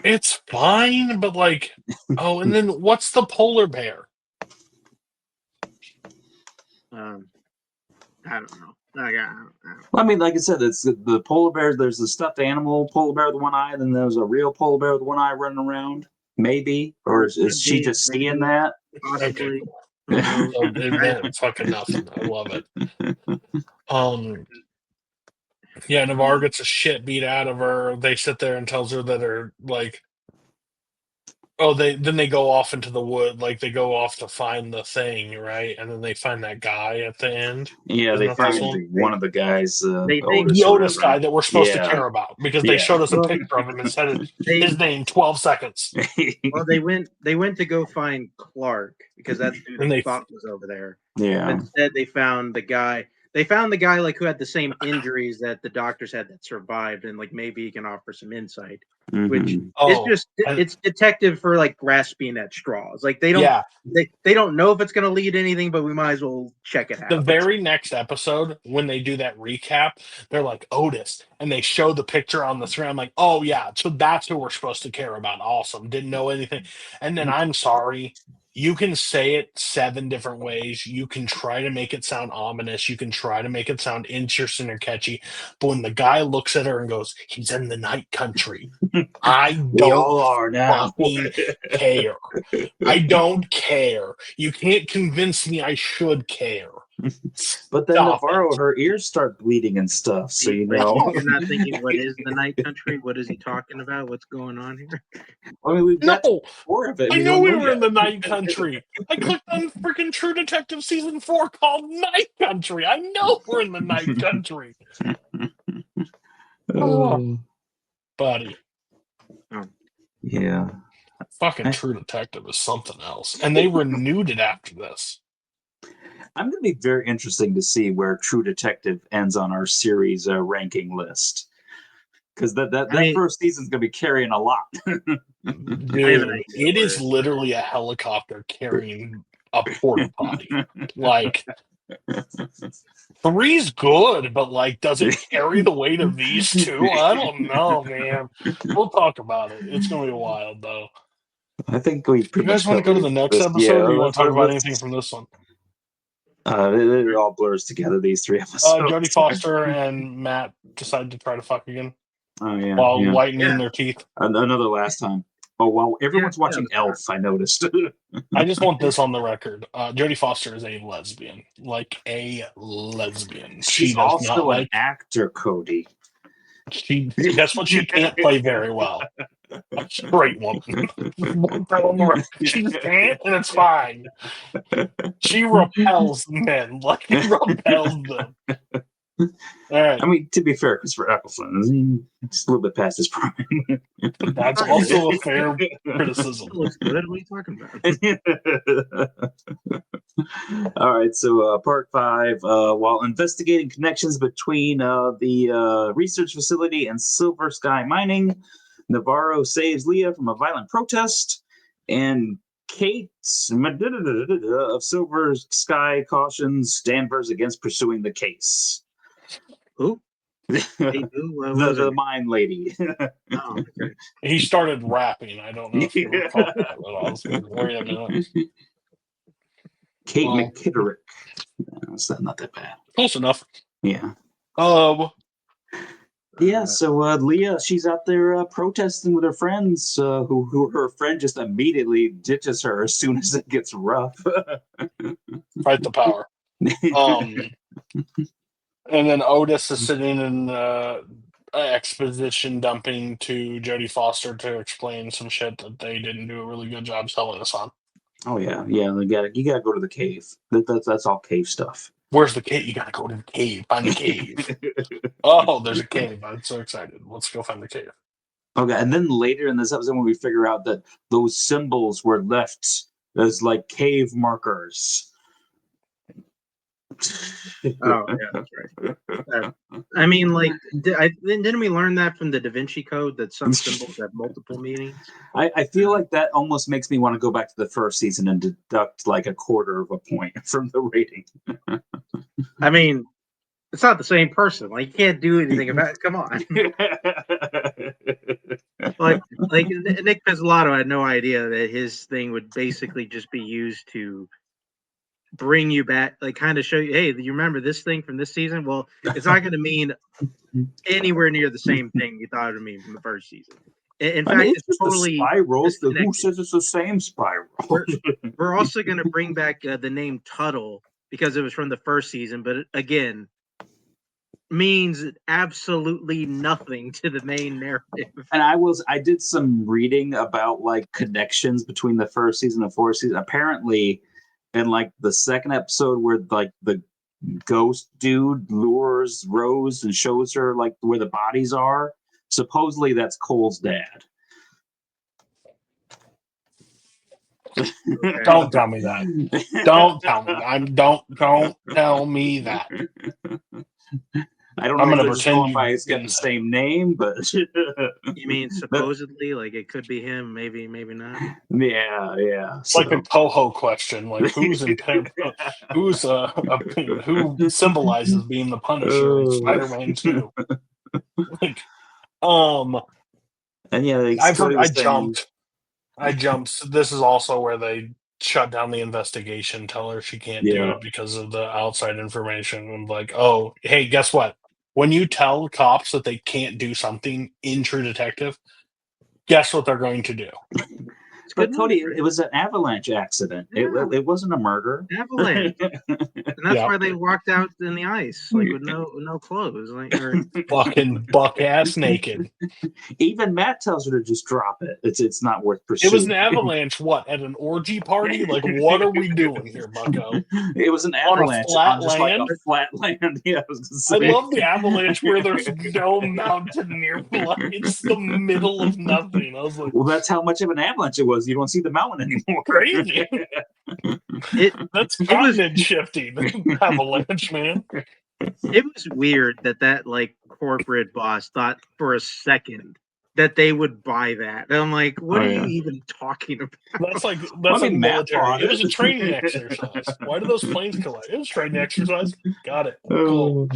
it's fine, but like, oh, and then what's the polar bear? I don't know. I don't know. I mean, like I said, it's the polar bear. There's the stuffed animal polar bear with one eye, and then there's a real polar bear with one eye running around. Maybe, or is she just seeing that? Possibly. Then fucking nothing. I love it. Yeah, Navarre gets a shit beat out of her. They sit there and tells her that her like, oh, they go off into the wood, like they go off to find the thing, right? And then they find that guy at the end. Yeah, Isn't they that find this one? one of the guys, They- The Otis guy that we're supposed to Yeah. care about because they Yeah. showed us a picture of him and said his name 12 seconds. Well, they went to go find Clark because that's who And they they- thought was over there. Yeah. But instead, they found the guy. They found the guy like who had the same injuries that the doctors had that survived, and like maybe he can offer some insight. Which Mhm. it's detective for like grasping at straws. Like they don't Yeah, they don't know if it's going to lead to anything, but we might as well check it out. the very next episode, when they do that recap, they're like Otis, and they show the picture on the screen. I'm like, oh yeah, so that's who we're supposed to care about. Awesome. Didn't know anything. And then I'm sorry, you can say it 7 different ways. You can try to make it sound ominous. You can try to make it sound interesting or catchy. But when the guy looks at her and goes, "He's in the night country," I We all don't are now. fucking care. I don't care. You can't convince me I should care. But then Stop Navarro, it. her ears start bleeding and stuff. So you Like, know. you're not thinking, what is the night country? What is he talking about? What's going on here? I mean, we've got No, 4 of it. I know don't we know were in the yet. night country. I clicked on freaking True Detective season 4 called Night Country. I know we're in the night country. Oh, buddy. Yeah. Fucking True Detective is something else. And they renewed it after this. I'm going to be very interesting to see where True Detective ends on our series ranking list. Because that first season's going to be carrying a lot. Dude, it is literally a helicopter carrying a porta potty. Like, 3's good, but like, does it carry the weight of these 2? I don't know, man. We'll talk about it. It's going to be wild, though. I think we You pretty guys much want to go to the next episode, or you want to talk about anything from this one? It all blurs together, these 3 episodes. Jodie Foster and Matt decide to try to fuck again Oh, yeah. while whitening their teeth. Another last time. Oh, well, everyone's watching Elf, I noticed. I just want this on the record. Jodie Foster is a lesbian. Like a lesbian. She's also an actor, Cody. That's what she can't play very well. A straight woman. She just can't, and it's fine. She repels men. Like, repels them. All right. I mean, to be fair, Christopher Eccleston, he's a little bit past his prime. That's also a fair criticism. Looks good. What are you talking about? All right, so part 5. While investigating connections between the research facility and Silver Sky Mining, Navarro saves Leah from a violent protest, and Kate of Silver Sky cautions Danvers against pursuing the case. Who? Hey, what was the it? mine lady. Oh, okay. He started rapping. I don't know if you recall that, but I was like, wait a minute. Kate Well, McKitterick. That's not that bad. Close enough. Yeah. Yeah, so Leah, she's out there protesting with her friends, who her friend just immediately ditches her as soon as it gets rough. fight the power. And then Otis is sitting in exposition dumping to Jodie Foster to explain some shit that they didn't do a really good job selling us on. Oh yeah. You gotta go to the cave. That's all cave stuff. Where's the cave? You gotta go to the cave. Find the cave. Oh, there's a cave. I'm so excited. Let's go find the cave. Okay, and then later in this episode, when we figure out that those symbols were left as like cave markers. Oh, yeah, that's right. I mean, like, didn't we learn that from the Da Vinci Code that some symbols have multiple meanings? I feel like that almost makes me want to go back to the first season and deduct like a quarter of a point from the rating. I mean, it's not the same person. Like, you can't do anything about it. Come on. like Nick Pizzolatto had no idea that his thing would basically just be used to bring you back, like kind of show you, hey, you remember this thing from this season? Well, it's not going to mean anywhere near the same thing you thought it would mean from the first season. In fact, it's just totally spirals. Who says it's the same spiral? We're also going to bring back the name Tuttle because it was from the first season, but again, means absolutely nothing to the main narrative. And I did some reading about like connections between the first season and fourth season. Apparently, in like the second episode where like the ghost dude lures Rose and shows her like where the bodies are, supposedly that's Cole's dad. Okay. Don't tell me that. Don't tell me. Don't tell me that. I don't know I'm if gonna they're just pretend going you by it's got the didn't. same name, but You mean supposedly? Like it could be him, maybe not. yeah. It's like a Toho question, like who symbolizes being the Punisher in Spider-Man 2? Like, and yeah, I jumped. So this is also where they shut down the investigation, tell her she can't do it because of the outside information. And like, oh, hey, guess what? When you tell cops that they can't do something in True Detective, guess what they're going to do? But Cody, it was an avalanche accident. Yeah. It wasn't a murder. Avalanche, and that's why they walked out in the ice, like with no clothes, like fucking buck ass naked. Even Matt tells her to just drop it. It's not worth pursuing. It was an avalanche. What, at an orgy party? Like, what are we doing here, Bucko? It was an avalanche on just like a flat land. Yeah, I love the avalanche where there's no mountain nearby. It's the middle of nothing. I was like, well, that's how much of an avalanche it was. You don't see the mountain anymore. Crazy. That's continent shifting. Avalanche, man. It was weird that like corporate boss thought for a second that they would buy that. And I'm like, what are you even talking about? That's like military. It was a training exercise. Why do those planes collide? It was training exercise. Got it. Cool.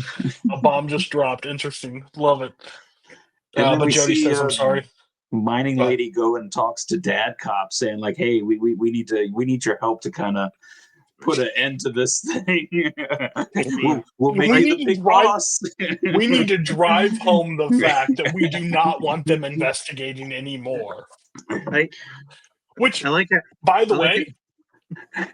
A bomb just dropped. Interesting. Love it. But Jody says, "I'm sorry." Mining lady go and talks to dad cop, saying like, "Hey, we need your help to kind of put an end to this thing. we'll make you the big boss." We need to drive home the fact that we do not want them investigating anymore. Which, I like that. By the way,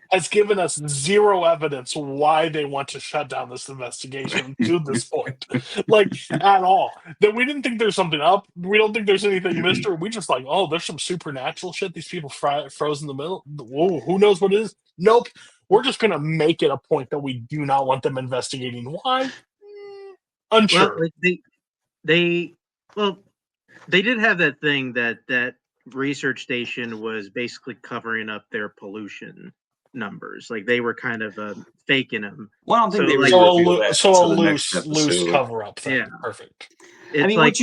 has given us zero evidence why they want to shut down this investigation to this point. Like, at all. That we didn't think there's something up. We don't think there's anything mystery. We just like, oh, there's some supernatural shit. These people froze in the middle. Whoa, who knows what it is? Nope. We're just going to make it a point that we do not want them investigating. Why? Unsure. Well, they did have that thing that research station was basically covering up their pollution numbers. Like they were kind of faking them. Well, I don't think they were a loose cover up thing. Yeah. Perfect. It's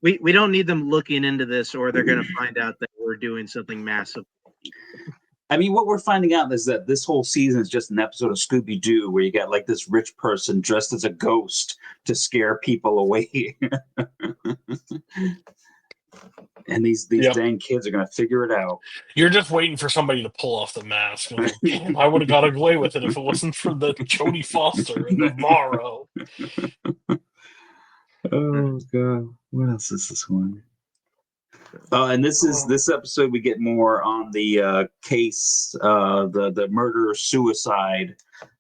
we don't need them looking into this, or they're going to find out that we're doing something massive. I mean, what we're finding out is that this whole season is just an episode of Scooby Doo where you got like this rich person dressed as a ghost to scare people away. And these dang kids are going to figure it out. You're just waiting for somebody to pull off the mask. And like, damn, I would have got away with it if it wasn't for the Jodie Foster and Navarro. Oh god, what else is this one? And this episode we get more on the case, the murder suicide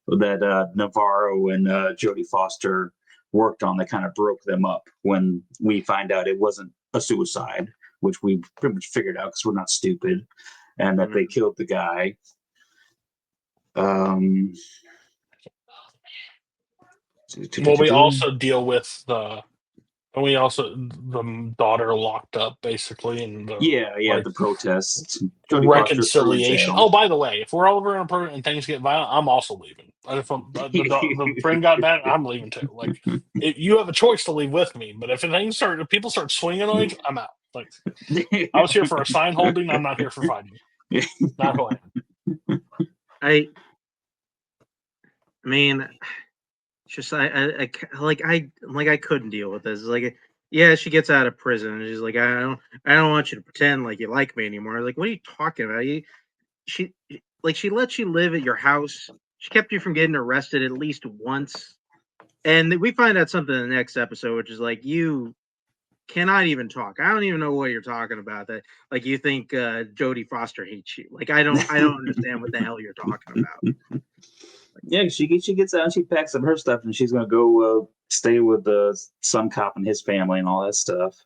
that Navarro and Jodie Foster worked on. That kind of broke them up when we find out it wasn't a suicide, which we pretty much figured out because we're not stupid, and that they killed the guy. Well, we also deal with the daughter locked up basically, and the protests, reconciliation. Oh, by the way, if we're over and things get violent, I'm also leaving. And if the friend got mad, I'm leaving too. Like, you have a choice to leave with me, but if people start swinging on each, I'm out. Like, I was here for a sign holding. I'm not here for fighting. Not who I am. I mean, just I couldn't deal with this. Like, yeah, she gets out of prison and she's like, I don't want you to pretend like you like me anymore. Like, what are you talking about? She lets you live at your house. She kept you from getting arrested at least once. And we find out something in the next episode, which is like, you cannot even talk. I don't even know what you're talking about. That, like, you think Jodie Foster hates you. Like, I don't understand what the hell you're talking about. Yeah, she gets out and she packs up her stuff and she's gonna go stay with some cop and his family and all that stuff.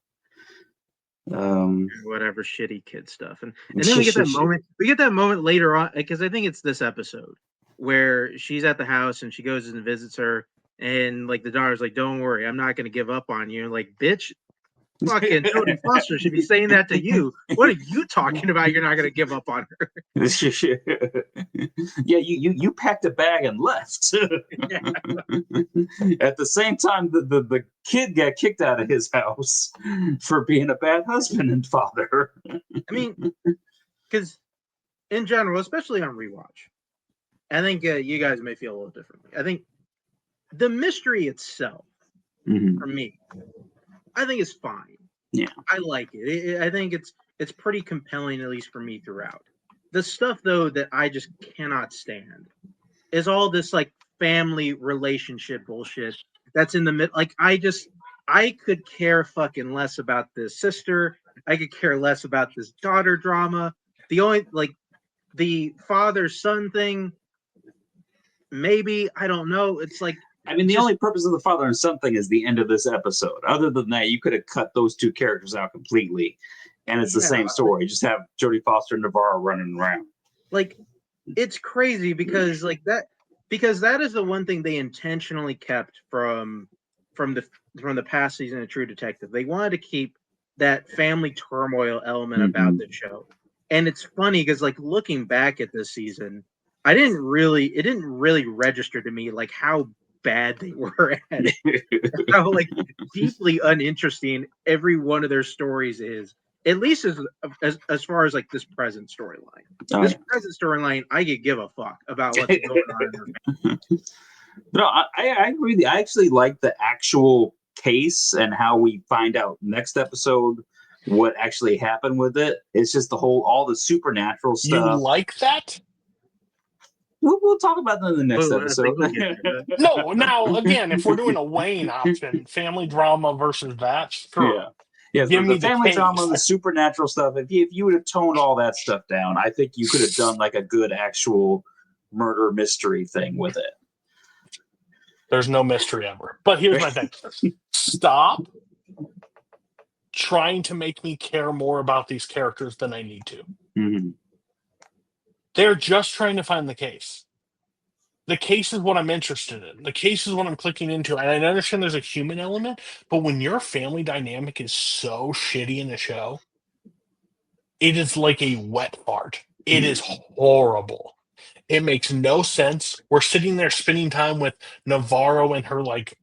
Whatever shitty kid stuff, and then we get that moment. We get that moment later on because I think it's this episode where she's at the house and she goes and visits her, and like the daughter's like, "Don't worry, I'm not gonna give up on you." And like, bitch. Fucking Jodie Foster should be saying that to you. What are you talking about? You're not going to give up on her. Yeah, you packed a bag and left. At the same time, the kid got kicked out of his house for being a bad husband and father. I mean, because in general, especially on rewatch, I think you guys may feel a little differently. I think the mystery itself, for me, I think it's fine. Yeah, I like it. I think it's pretty compelling, at least for me throughout. The stuff though that I just cannot stand is all this like family relationship bullshit that's in the mid. Like, I could care fucking less about this sister. I could care less about this daughter drama. The only like the father son thing. Maybe I don't know. It's like. I mean, the only purpose of the father and son thing is the end of this episode. Other than that, you could have cut those two characters out completely, and it's the same story. Just have Jodie Foster and Navarro running around. Like, it's crazy because that is the one thing they intentionally kept from the past season of True Detective. They wanted to keep that family turmoil element about the show, and it's funny because like looking back at this season, it didn't really register to me like how bad they were at it. How like deeply uninteresting every one of their stories is, at least as far as like this present storyline. This present storyline, I could give a fuck about what's going on. No, I agree with you. I actually like the actual case and how we find out next episode what actually happened with it. It's just all the supernatural stuff. You like that? We'll talk about that in the next episode. No, now again, if we're doing a Wayne option, family drama versus that, sure. Yeah, the family drama, the supernatural stuff. If you would have toned all that stuff down, I think you could have done like a good actual murder mystery thing with it. There's no mystery ever. But here's my thing: stop trying to make me care more about these characters than I need to. Mm-hmm. They're just trying to find the case. The case is what I'm interested in. The case is what I'm clicking into. And I understand there's a human element, but when your family dynamic is so shitty in the show, it is like a wet fart. It is horrible. It makes no sense. We're sitting there spending time with Navarro and her like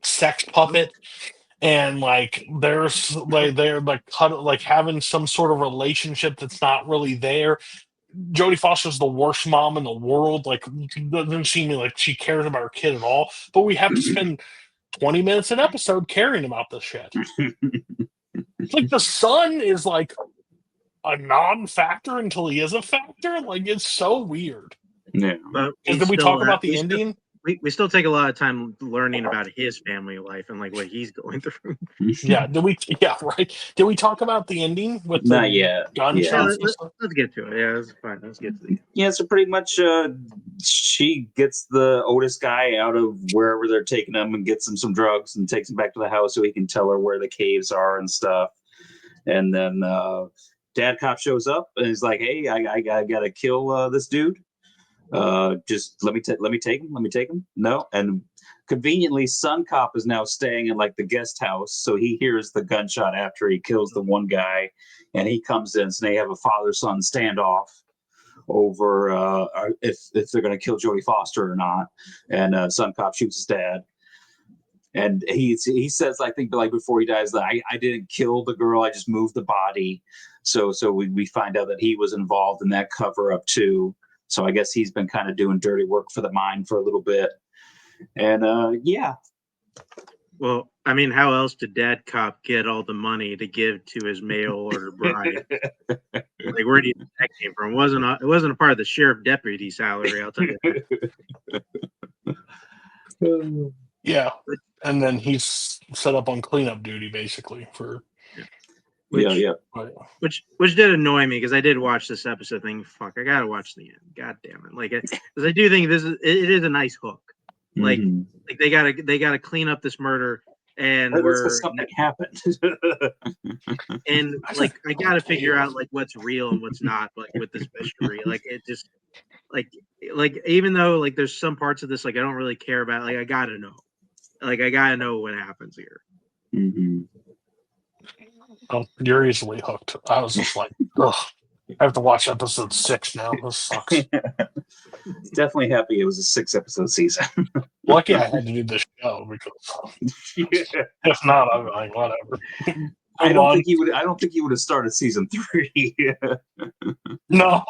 sex puppet. and like there's like they're like having some sort of relationship that's not really there. Jodie Foster's the worst mom in the world. Like, doesn't seem like she cares about her kid at all. But we have to spend 20 minutes an episode caring about this shit. It's like the son is like a non-factor until he is a factor. Like, it's so weird. Yeah. But Did we talk about the ending? We still take a lot of time learning about his family life and like what he's going through. Yeah, yeah, right. Did we talk about the ending with the Not yet. gunshots? Yeah, let's get to it. Yeah, that's fine. Let's get to the Yeah, so pretty much she gets the Otis guy out of wherever they're taking him and gets him some drugs and takes him back to the house so he can tell her where the caves are and stuff. And then Dad Cop shows up and he's like, "Hey, I gotta kill this dude. Just let me take him. No." And conveniently, Son Cop is now staying in like the guest house, so he hears the gunshot after he kills the one guy, and he comes in. So they have a father-son standoff over if they're going to kill Jodie Foster or not. And Son Cop shoots his dad, and he says, I think, like before he dies, that I didn't kill the girl, I just moved the body. So we find out that he was involved in that cover up too. So I guess he's been kind of doing dirty work for the mine for a little bit. And yeah. Well, I mean, how else did Dad Cop get all the money to give to his mail order bride? Like, where do you think that came from? It wasn't a part of the sheriff deputy salary, I'll tell you. Yeah, and then he's set up on cleanup duty basically for. Which did annoy me because I did watch this episode thinking, fuck, I gotta watch the end. God damn it. Like, because I do think it is a nice hook. Like, like they gotta clean up this murder, and something happened. And like I gotta figure out like what's real and what's not, like with this mystery. Like it just like even though like there's some parts of this like I don't really care about, like I gotta know. Like I gotta know what happens here. Mm-hmm. Oh, you're easily hooked. I was just like, ugh. I have to watch episode 6 now. This sucks. Definitely happy it was a 6-episode season. Lucky I had to do this show because if not, I'm like, whatever. I don't think you would have started season 3. No.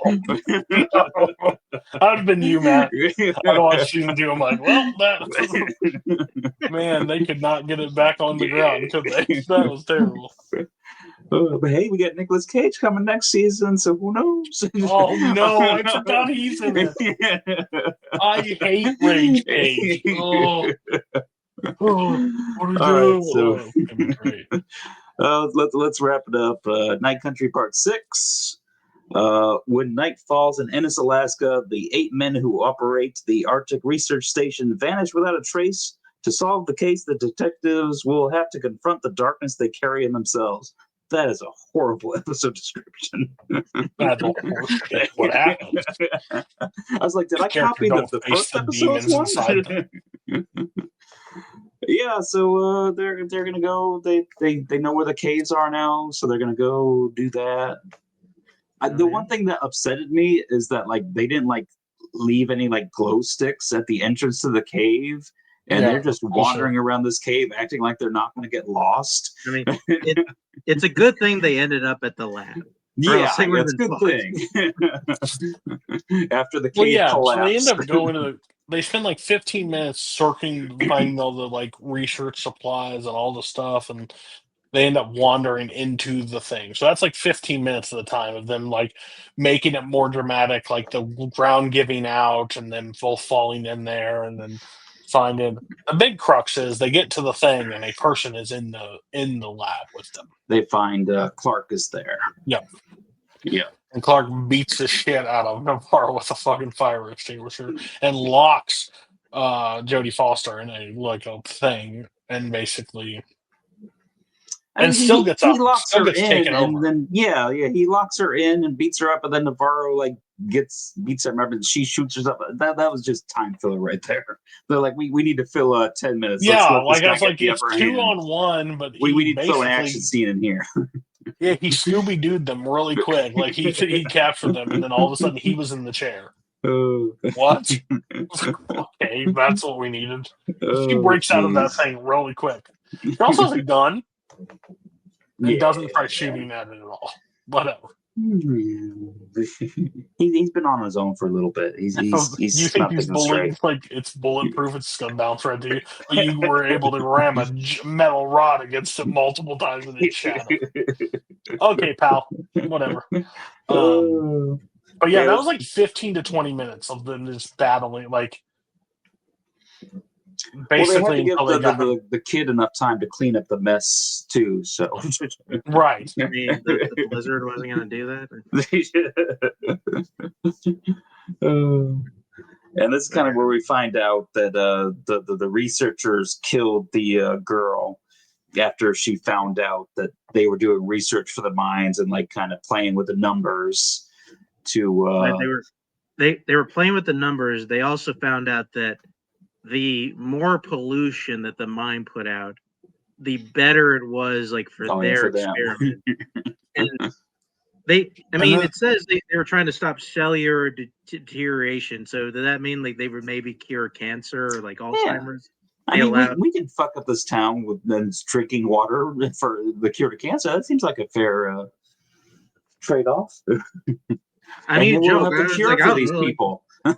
I'd have been you, Matt. I'd watch season 2. I'm like, well, man, they could not get it back on the ground, could they? That was terrible. But hey, we got Nicolas Cage coming next season, so who knows? Oh no, I forgot he's in it. I hate Rage Cage. Oh, what are you doing? Let's wrap it up. Night Country Part 6. When night falls in Ennis, Alaska, the 8 men who operate the Arctic Research Station vanish without a trace. To solve the case, the detectives will have to confront the darkness they carry in themselves. That is a horrible episode description. That's what happened. I was like, did I copy the first episode's one? Yeah, so they're gonna go. They know where the caves are now, so they're gonna go do that. The one thing that upsetted me is that like they didn't like leave any like glow sticks at the entrance to the cave. And they're just wandering around this cave, acting like they're not going to get lost. I mean, it's a good thing they ended up at the lab. Yeah, it's a good thing. After the cave collapsed. So they end up going to they spend like 15 minutes searching, finding all the like research supplies and all the stuff, and they end up wandering into the thing. So that's like 15 minutes of the time of them like making it more dramatic, like the ground giving out and then both falling in there and then finding the big crux is they get to the thing and a person is in the lab with them. They find Clark is there. Yep. Yeah. And Clark beats the shit out of Navarro with a fucking fire extinguisher and locks Jodie Foster in a thing and basically still gets up. He locks her in, and over. then he locks her in and beats her up, and then Navarro like beats her up, and she shoots herself. That was just time filler right there. They're like, we need to fill 10 minutes. Yeah, like I was like, it's 2-on-1, but we need to throw an action scene in here. Yeah, he Scooby Dooed them really quick. Like he captured them, and then all of a sudden he was in the chair. What? Okay, that's what we needed. She breaks out of that thing really quick. He also has a gun. He Yeah. doesn't try shooting at it at all. Whatever. He's been on his own for a little bit. He's You think not he's thinking straight. like it's bulletproof? It's just gonna bounce right to you. But you were able to ram a metal rod against it multiple times and it shattered. Okay, pal. Whatever. But yeah, that was like 15 to 20 minutes of them just battling, like basically well, they had to until they give the kid enough time to clean up the mess too. So right. I mean, the Blizzard wasn't going to do that. And this is kind of where we find out that the researchers killed the girl after she found out that they were doing research for the mines and like kind of playing with the numbers to they were playing with the numbers. They also found out that the more pollution that the mine put out, the better it was, like for their experiment. And it says they were trying to stop cellular deterioration. So does that mean like they would maybe cure cancer or like Alzheimer's? Yeah. We can fuck up this town with then drinking water for the cure to cancer. That seems like a fair trade-off. I mean, we'll have the cure for these people. I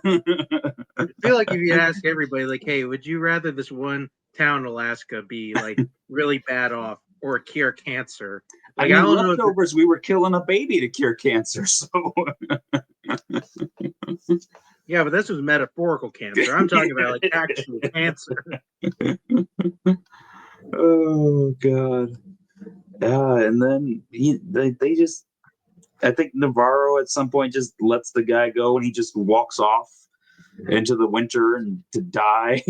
feel like if you ask everybody, like, hey, would you rather this one town in Alaska be like really bad off or cure cancer? Like, I don't know. Leftovers, we were killing a baby to cure cancer. So yeah, but this was metaphorical cancer. I'm talking about like actual cancer. Oh God. And then they just, I think Navarro at some point just lets the guy go and he just walks off into the winter and to die.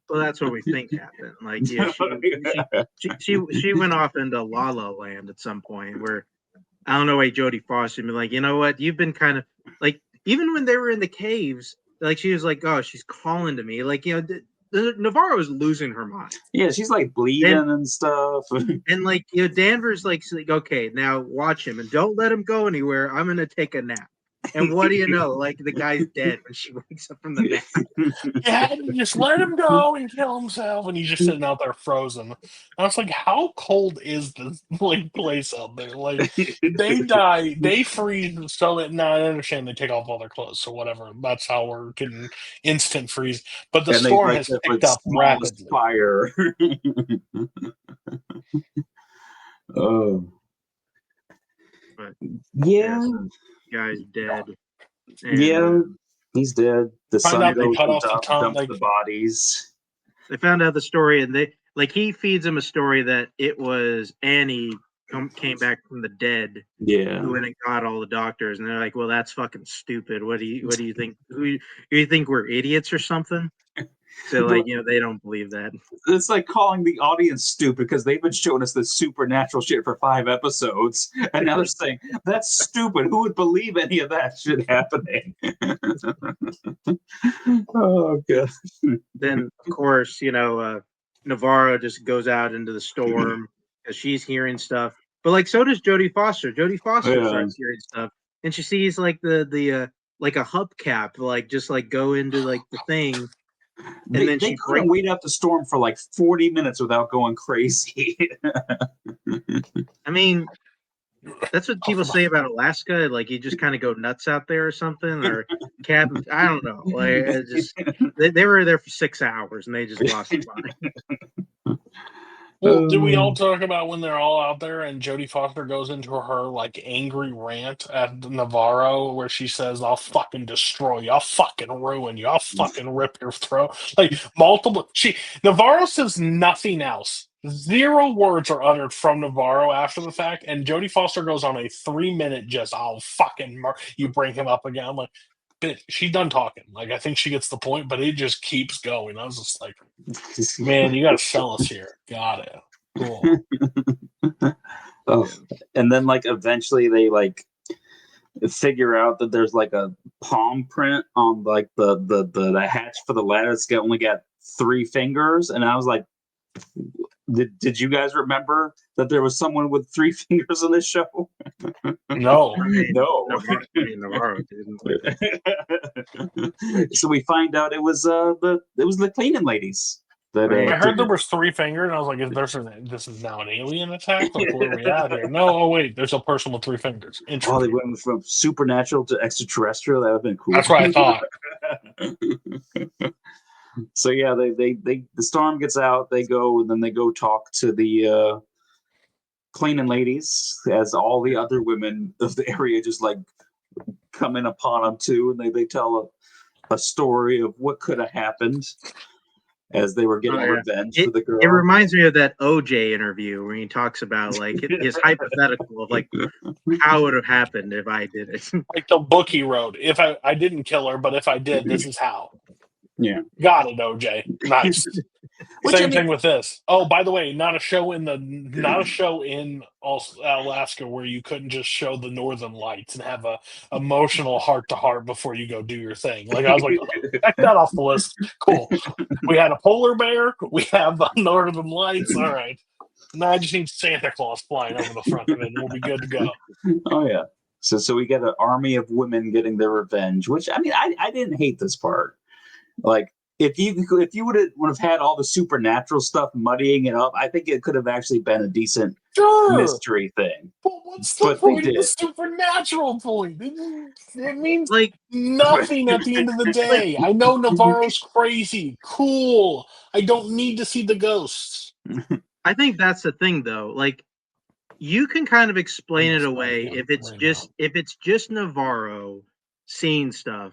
Well, that's what we think happened. Like, yeah, she went off into La La Land at some point where I don't know why Jodie Foster be like, you know what, you've been kind of like, even when they were in the caves, like she was like, oh, she's calling to me, like, you know. Navarro was losing her mind. Yeah, she's like bleeding and stuff. And like, you know, Danvers like, okay, now watch him and don't let him go anywhere. I'm gonna take a nap. And what do you know? Like the guy's dead when she wakes up from the nap. Yeah, just let him go and kill himself, and he's just sitting out there frozen. I was like, how cold is this like place out there? Like they die, they freeze, so that now I understand they take off all their clothes, so whatever. That's how we're getting instant freeze. But the storm has picked up rapidly. Fire. Oh. Yeah. Guy's dead. And yeah, he's dead. The son goes and dumps the bodies. They found out the story, and he feeds him a story that it was Annie came back from the dead. Yeah, who went and got all the doctors, and they're like, "Well, that's fucking stupid. What do you think? Do you think we're idiots or something?" So, like, you know, they don't believe that. It's like calling the audience stupid because they've been showing us this supernatural shit for 5 episodes, and now they're saying that's stupid. Who would believe any of that shit happening? Oh god. Then, of course, you know, Navarro just goes out into the storm because she's hearing stuff, but like so does Jodie Foster. Jodie Foster starts hearing stuff, and she sees like the like a hubcap, like just like go into like the thing. And then they couldn't wait out the storm for like 40 minutes without going crazy. I mean, that's what people say about Alaska. Like you just kind of go nuts out there or something, or cabin. I don't know. Like it's just they were there for 6 hours and they just lost their mind. Well, did we all talk about when they're all out there and Jodie Foster goes into her like angry rant at Navarro where she says, "I'll fucking destroy you, I'll fucking ruin you, I'll fucking rip your throat." Like Navarro says nothing else. 0 words are uttered from Navarro after the fact, and Jodie Foster goes on a 3-minute just, "I'll fucking you bring him up again." I'm like, bitch, she's done talking. Like, I think she gets the point, but it just keeps going. I was just like, man, you got to sell us here. Got it. Cool. Oh, and then like eventually they like figure out that there's like a palm print on like the hatch for the ladder. It's only got 3 fingers, and I was like, did you guys remember that there was someone with 3 fingers on this show? No. No. Navarro didn't. So we find out it was the cleaning ladies. That I heard there was 3 fingers, and I was like, this is now an alien attack? Like, where are we at here? No, oh wait, there's a person with 3 fingers. they Interesting. went from supernatural to extraterrestrial. That would have been cool. That's what I thought. So yeah, the storm gets out. They go, and then they go talk to the cleaning ladies, as all the other women of the area just like come in upon them too, and they tell a story of what could have happened as they were getting revenge for the girl. It reminds me of that OJ interview where he talks about like his hypothetical of like how it would have happened if I did it. Like the book he wrote. If I didn't kill her, but if I did, this is how. Yeah. Got it, OJ. Nice. Same thing with this. Oh, by the way, not a show in Alaska where you couldn't just show the northern lights and have a emotional heart to heart before you go do your thing. Like I was like, check that off the list. Cool. We had a polar bear. We have the northern lights. All right. Now I just need Santa Claus flying over the front of it, and we'll be good to go. Oh yeah. So we get an army of women getting their revenge, which I mean I didn't hate this part. Like if you would have had all the supernatural stuff muddying it up, I think it could have actually been a decent mystery thing. But what's the point of the supernatural point? It means like nothing at the end of the day. I know Navarro's crazy. Cool. I don't need to see the ghosts. I think that's the thing though. Like you can kind of explain it away if it's just Navarro seeing stuff.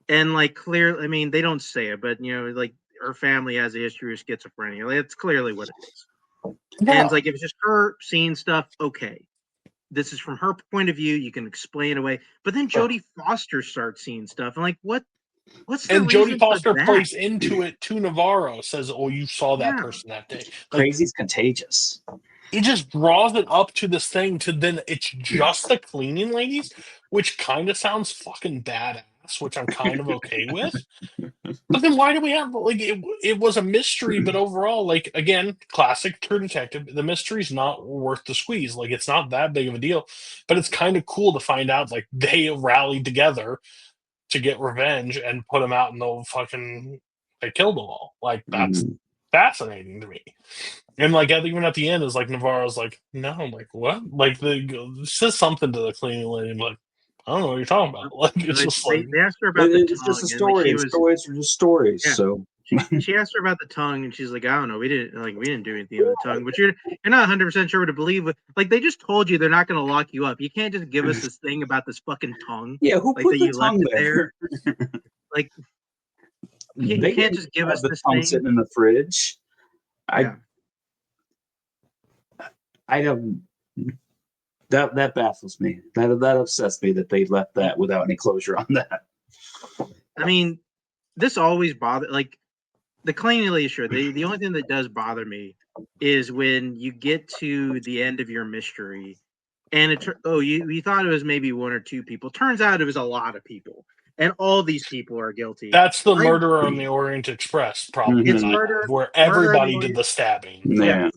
And like clearly, I mean, they don't say it, but you know, like her family has a history of schizophrenia. Like, that's clearly what it is. Yeah. And it's like if it's just her seeing stuff, okay, this is from her point of view. You can explain it away. But then Jodie Foster starts seeing stuff, and like, what's the and reason Jodie Foster for that? plays into it to Navarro. Says, "Oh, you saw that person that day." Like, crazy's contagious. It just draws it up to this thing. To then it's just the cleaning ladies, which kind of sounds fucking badass. Which I'm kind of okay with. But then why do we have like it was a mystery, but overall, like again, classic True Detective, the mystery's not worth the squeeze. Like it's not that big of a deal. But it's kind of cool to find out like they rallied together to get revenge and put them out and they killed them all. Like that's fascinating to me. And like even at the end is like Navarro's like, no, like what? Like says something to the cleaning lady, I'm like, I don't know what you're talking about. Like it's just like they asked her about the tongue. It's just a story. Like stories are just stories. Yeah. So she asked her about the tongue, and she's like, I don't know. We didn't do anything with the tongue. But you're not 100% sure what to believe. Like they just told you they're not going to lock you up. You can't just give us this thing about this fucking tongue. Yeah, who like, put that the you tongue left there? Like you can't just give us this thing sitting in the fridge. I don't. That baffles me. That upsets me that they left that without any closure on that. I mean, this always bothers. Like the cleaning lady, sure. The only thing that does bother me is when you get to the end of your mystery, and you thought it was maybe 1 or 2 people. Turns out it was a lot of people, and all these people are guilty. That's the Murderer on the Orient Express problem. It's murder where everybody did the stabbing. Yeah.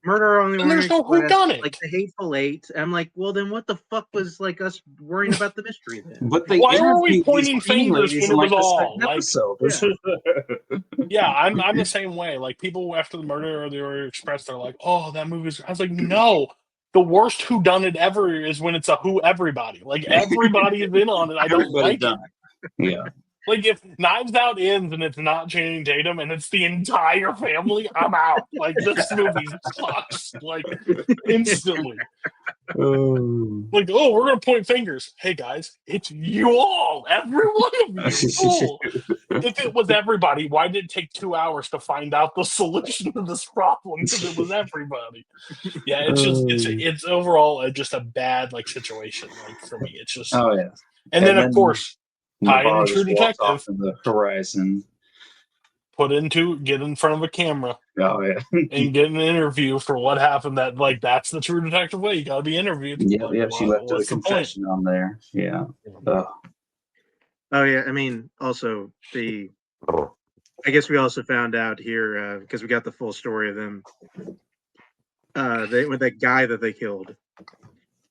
Murder on the Orient Express. There's no whodunit. Like the Hateful Eight. I'm like, well, then what the fuck was like us worrying about the mystery then? But why are we pointing fingers when it was all like? Yeah, I'm the same way. Like people after the Murder of the Orient Express, they're like, "Oh, that movie's." I was like, "No, the worst whodunit ever is when it's a who everybody. Like everybody is in on it. I don't like it." Yeah. Like if Knives Out ends and it's not Channing Tatum and it's the entire family, I'm out. Like this movie sucks. Like instantly. Like, oh, we're gonna point fingers. Hey guys, it's you all, every one of you. Cool. If it was everybody, why did it take 2 hours to find out the solution to this problem? Because it was everybody. Yeah, it's just it's overall just a bad like situation. Like for me, it's just and then of course. Tied in True Detective. In the horizon. Get in front of a camera. Oh yeah. And get an interview for what happened. That's the True Detective way. You gotta be interviewed. Yeah, she left a confession on there. Yeah. Oh yeah, I mean, also I guess we also found out here because we got the full story of them. With that guy that they killed,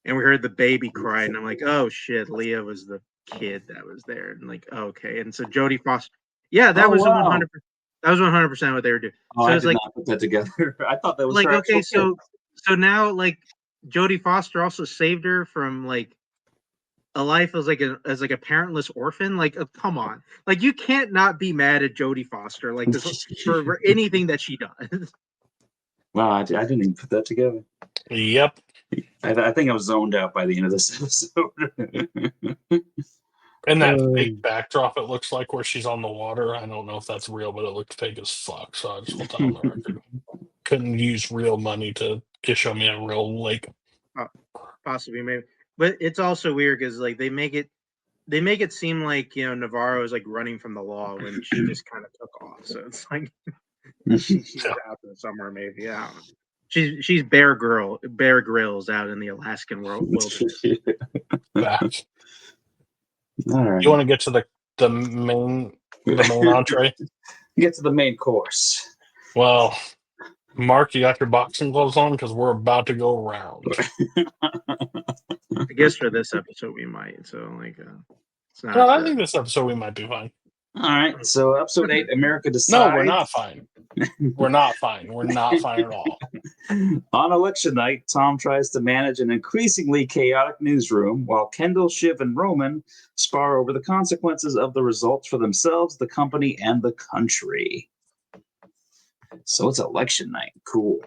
and we heard the baby cry, and I'm like, oh shit, Leah was the kid that was there, and like, okay, and so Jodie Foster, that was 100%. That was 100% what they were doing. Oh, So I it's did like, not put that together. I thought that was like her okay, actual so now like Jodie Foster also saved her from like a life as like a parentless orphan. Like, come on, like you can't not be mad at Jodie Foster like this kid. for anything that she does. Wow, I didn't even put that together. Yep. I think I was zoned out by the end of this episode. And that fake backdrop, it looks like, where she's on the water. I don't know if that's real, but it looked fake as fuck. So I just want that on the record. Couldn't use real money to show me a real lake. Possibly, maybe, but it's also weird because like they make it seem like Navarro is like running from the law when she just kind of took off. So it's like she's out there somewhere, maybe. I don't know. She's Bear Grylls out in the Alaskan wilderness. Back. All right. You want to get to the main entree? Get to the main course. Well, Mark, you got your boxing gloves on because we're about to go around. I guess for this episode we might. So like, it's not. No, I think this episode we might be fine. All right. So episode 8, America Decides. No, we're not fine. We're not fine. We're not fine at all. On election night, Tom tries to manage an increasingly chaotic newsroom while Kendall, Shiv, and Roman spar over the consequences of the results for themselves, the company, and the country. So it's election night. Cool.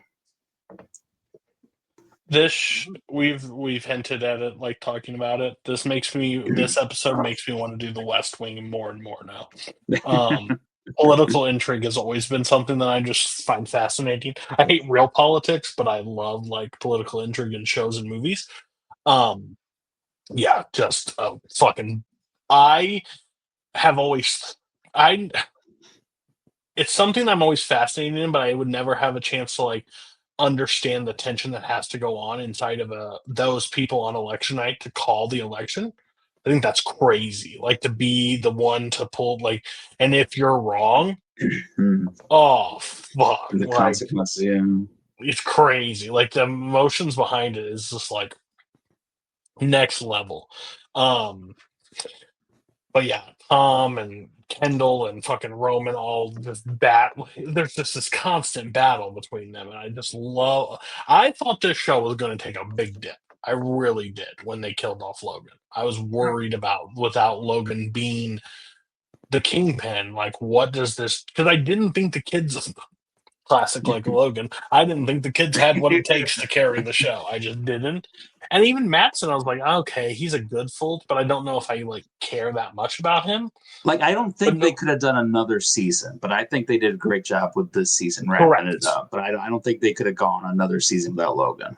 This we've hinted at it, like talking about it. This episode makes me want to do the West Wing more and more now. Political intrigue has always been something that I just find fascinating. I hate real politics, but I love like political intrigue in shows and movies. Yeah, just fucking. It's something I'm always fascinated in, but I would never have a chance to like understand the tension that has to go on inside of those people on election night to call the election. I think that's crazy. Like to be the one to pull and if you're wrong, oh fuck, The consequences, yeah. It's crazy. Like the emotions behind it is just like next level. But yeah, Tom and Kendall and fucking Roman all just there's just this constant battle between them, and I just love. I thought this show was going to take a big dip. I really did when they killed off Logan. I was worried about without Logan being the kingpin. Like, what does this? Because I didn't think the kids. Classic like Logan. I didn't think the kids had what it takes to carry the show. I just didn't. And even Mattson, I was like, okay, he's a good Folt, but I don't know if I like care that much about him. Like, I don't think they could have done another season, but I think they did a great job with this season wrapping it up. But I don't think they could have gone another season without Logan.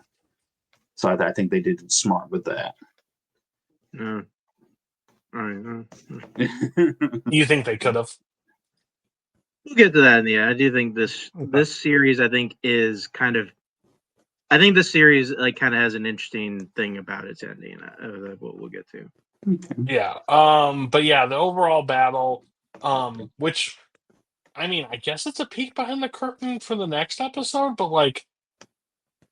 So I think they did smart with that. All right. You think they could have? We'll get to that in the end. I do think this series, I think this series like kind of has an interesting thing about its ending that we'll get to. Yeah. But yeah, the overall battle, which I mean, I guess it's a peek behind the curtain for the next episode, but like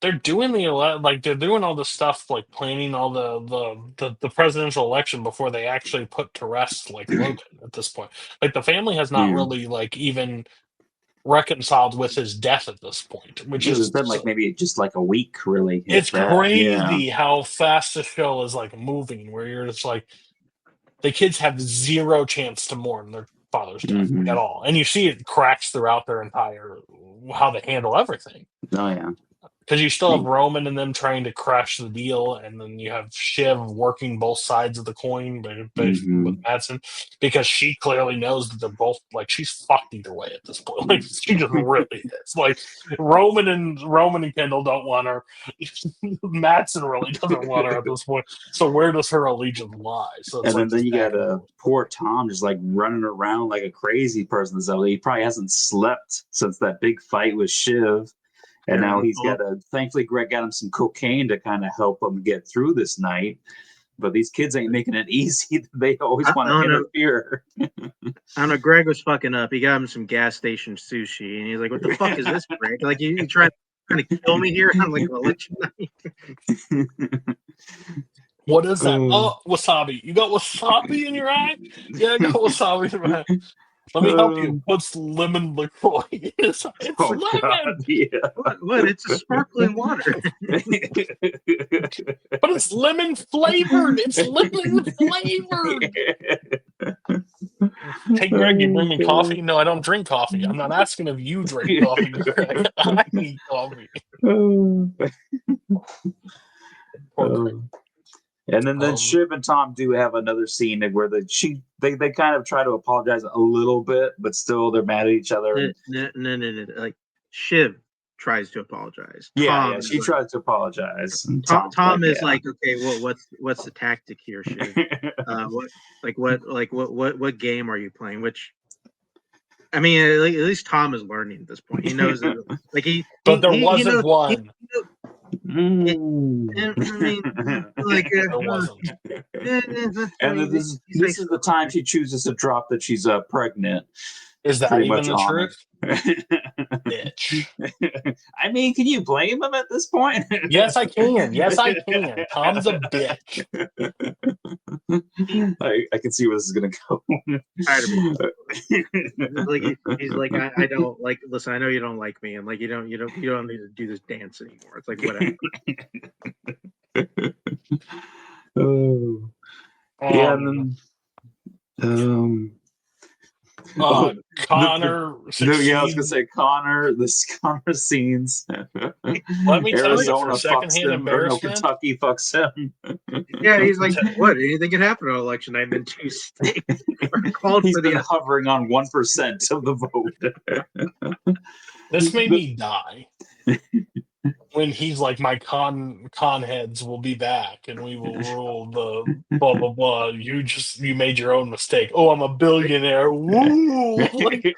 they're doing they're doing all the stuff, like planning all the presidential election before they actually put to rest like Logan at this point. Like the family has not really like even reconciled with his death at this point, which has been like maybe just like a week, really. It's crazy how fast the show is like moving, where you're just like the kids have zero chance to mourn their father's death at all, and you see it cracks throughout their entire how they handle everything. Oh yeah. Because you still have Roman and them trying to crash the deal, and then you have Shiv working both sides of the coin with Mattson, because she clearly knows that they're both like she's fucked either way at this point. Like she just really is. Like Roman and Kendall don't want her. Mattson really doesn't want her at this point. So where does her allegiance lie? So it's and then you got poor Tom just like running around like a crazy person. So he probably hasn't slept since that big fight with Shiv. And now he's thankfully Greg got him some cocaine to kind of help him get through this night. But these kids ain't making it easy. They always want to interfere. I don't know. Greg was fucking up. He got him some gas station sushi. And he's like, what the fuck is this, Greg? Like, you trying to kill me here? I'm like, election night. What is that? Oh, wasabi. You got wasabi in your eye? Yeah, I got wasabi in my eye. Let me help you. What's lemon LaCroix? It's lemon. God, yeah. What? It's a sparkling water. But it's lemon flavored. It's lemon flavored. Hey, Greg, you bring me coffee? No, I don't drink coffee. I'm not asking if you drink coffee, Greg. I need coffee. Poor Greg. And then Shiv and Tom do have another scene where they kind of try to apologize a little bit, but still they're mad at each other. No. Like Shiv tries to apologize. Yeah, she tries to apologize. And Tom is like, okay, well, what's the tactic here, Shiv? What game are you playing? Which, I mean, at least Tom is learning at this point. He knows that, like but there wasn't one. I mean, like, There wasn't. And this is the time she chooses to drop that she's pregnant. Is that even the truth? Bitch. I mean, can you blame him at this point? Yes, I can. Yes, I can. Tom's a bitch. I can see where this is gonna go. He's like, I don't like. Listen, I know you don't like me, and like you don't need to do this dance anymore. It's like whatever. Oh, yeah, and then Connor. I was gonna say Connor. The Connor scenes. Let me tell you, Arizona for secondhand embarrassment, Kentucky fucks him. Yeah, he's like, what? Anything can happen on election night in 2 states. He's been hovering on 1% of the vote. This made me die. When he's like, my con heads will be back and we will rule the blah blah blah. You made your own mistake. Oh, I'm a billionaire. Woo! Like,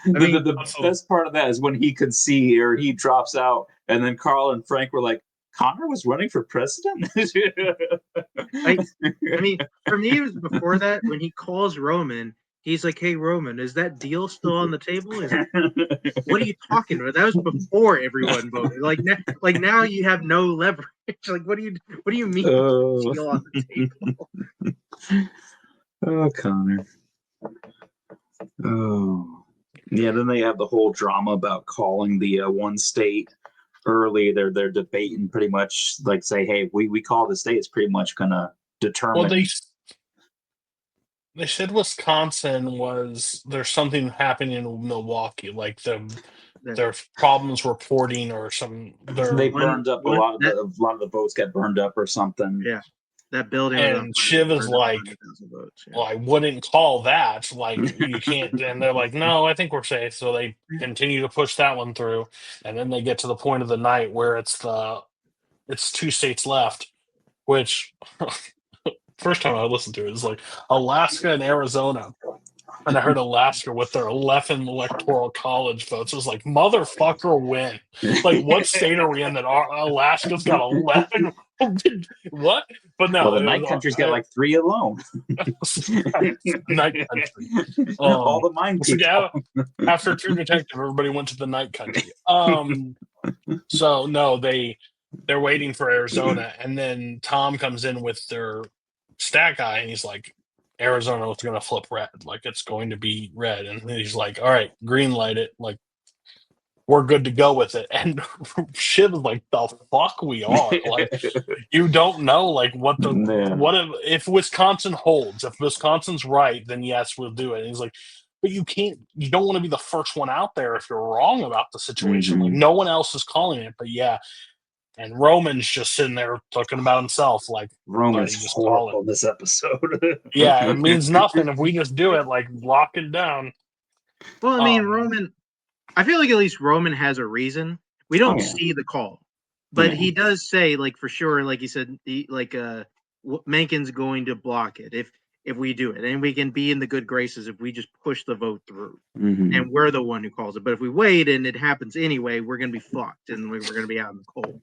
the best part of that is when he could see, or he drops out, and then Carl and Frank were like, Connor was running for president? I mean, for me, it was before that when he calls Roman. He's like, hey, Roman, is that deal still on the table? He's like, what are you talking about? That was before everyone voted. Like now you have no leverage. Like, what do you mean deal on the table? Oh, Connor. Oh. Yeah, then they have the whole drama about calling the one state early. They're debating pretty much, like, say, hey, if we call the state, it's pretty much gonna determine. Well, they said Wisconsin there's something happening in Milwaukee, like their problems reporting or some. They burned up a lot of the votes got burned up or something. Yeah, that building. And Shiv is like, well, I wouldn't call that. Like, you can't. And they're like, no, I think we're safe. So they continue to push that one through, and then they get to the point of the night where it's 2 states left, which. First time I listened to it was like Alaska and Arizona. And I heard Alaska with their 11 electoral college votes. It was like, motherfucker, win. Like, what state are we in that Alaska's got 11? What? But no. Well, the night country's got like 3 alone. Night country. All the mine people. After True Detective, everybody went to the night country. So, no, they're waiting for Arizona. And then Tom comes in with their stat guy, and he's like, Arizona is going to flip red. Like, it's going to be red. And he's like, all right, green light it. Like, we're good to go with it. And Shiv is like, the fuck we are. Like, you don't know, like, what if Wisconsin holds. If Wisconsin's right, then yes, we'll do it. And he's like, but you don't want to be the first one out there if you're wrong about the situation. Mm-hmm. Like, no one else is calling it. But yeah. And Roman's just sitting there talking about himself, like, Roman's just horrible this episode. Yeah, it means nothing if we just do it, like, lock it down. Well, I mean, Roman, I feel like at least Roman has a reason. We don't see the call, but he does say, like, for sure, like he said, Menken's going to block it if we do it, and we can be in the good graces if we just push the vote through, and we're the one who calls it. But if we wait and it happens anyway, we're going to be fucked, and we're going to be out in the cold.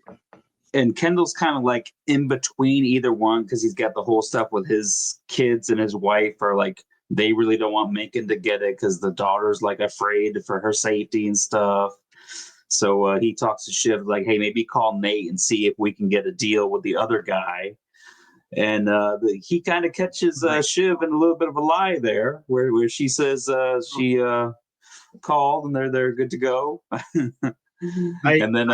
And Kendall's kind of like in between either one, because he's got the whole stuff with his kids and his wife are like, they really don't want Menken to get it because the daughter's like afraid for her safety and stuff. So he talks to Shiv like, hey, maybe call Nate and see if we can get a deal with the other guy. And he kind of catches Shiv in a little bit of a lie there, where she says she called and they're good to go. And then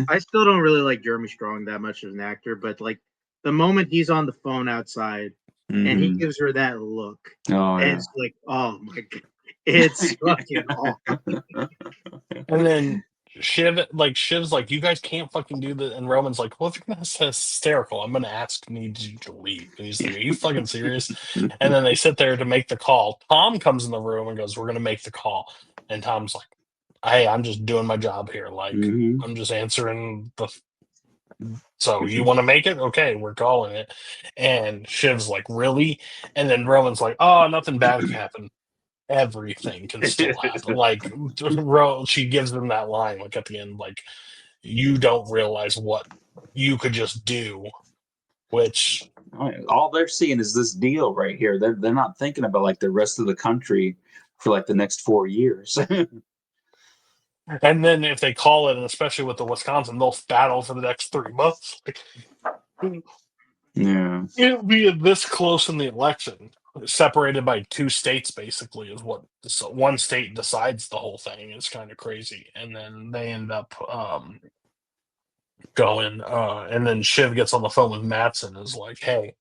I still don't really like Jeremy Strong that much as an actor, but like the moment he's on the phone outside and he gives her that look, it's like, oh my god, it's fucking awful. And then Shiv's like, you guys can't fucking do this. And Roman's like, well, if you're gonna say hysterical, I'm gonna need you to leave. And he's like, are you fucking serious? And then they sit there to make the call. Tom comes in the room and goes, we're gonna make the call. And Tom's like, hey, I'm just doing my job here. Like, I'm just answering the. So you want to make it? Okay, we're calling it. And Shiv's like, really? And then Roman's like, oh, nothing bad can happen. Everything can still happen. Like, she gives them that line, like at the end, like, you don't realize what you could just do, which all they're seeing is this deal right here. They're not thinking about like the rest of the country for like the next 4 years. And then if they call it, and especially with the Wisconsin, they'll battle for the next 3 months. Yeah, it'll be this close in the election, separated by 2 states. Basically, is what one state decides the whole thing. It's kind of crazy, and then they end up going. And then Shiv gets on the phone with Mattson, is like, "Hey,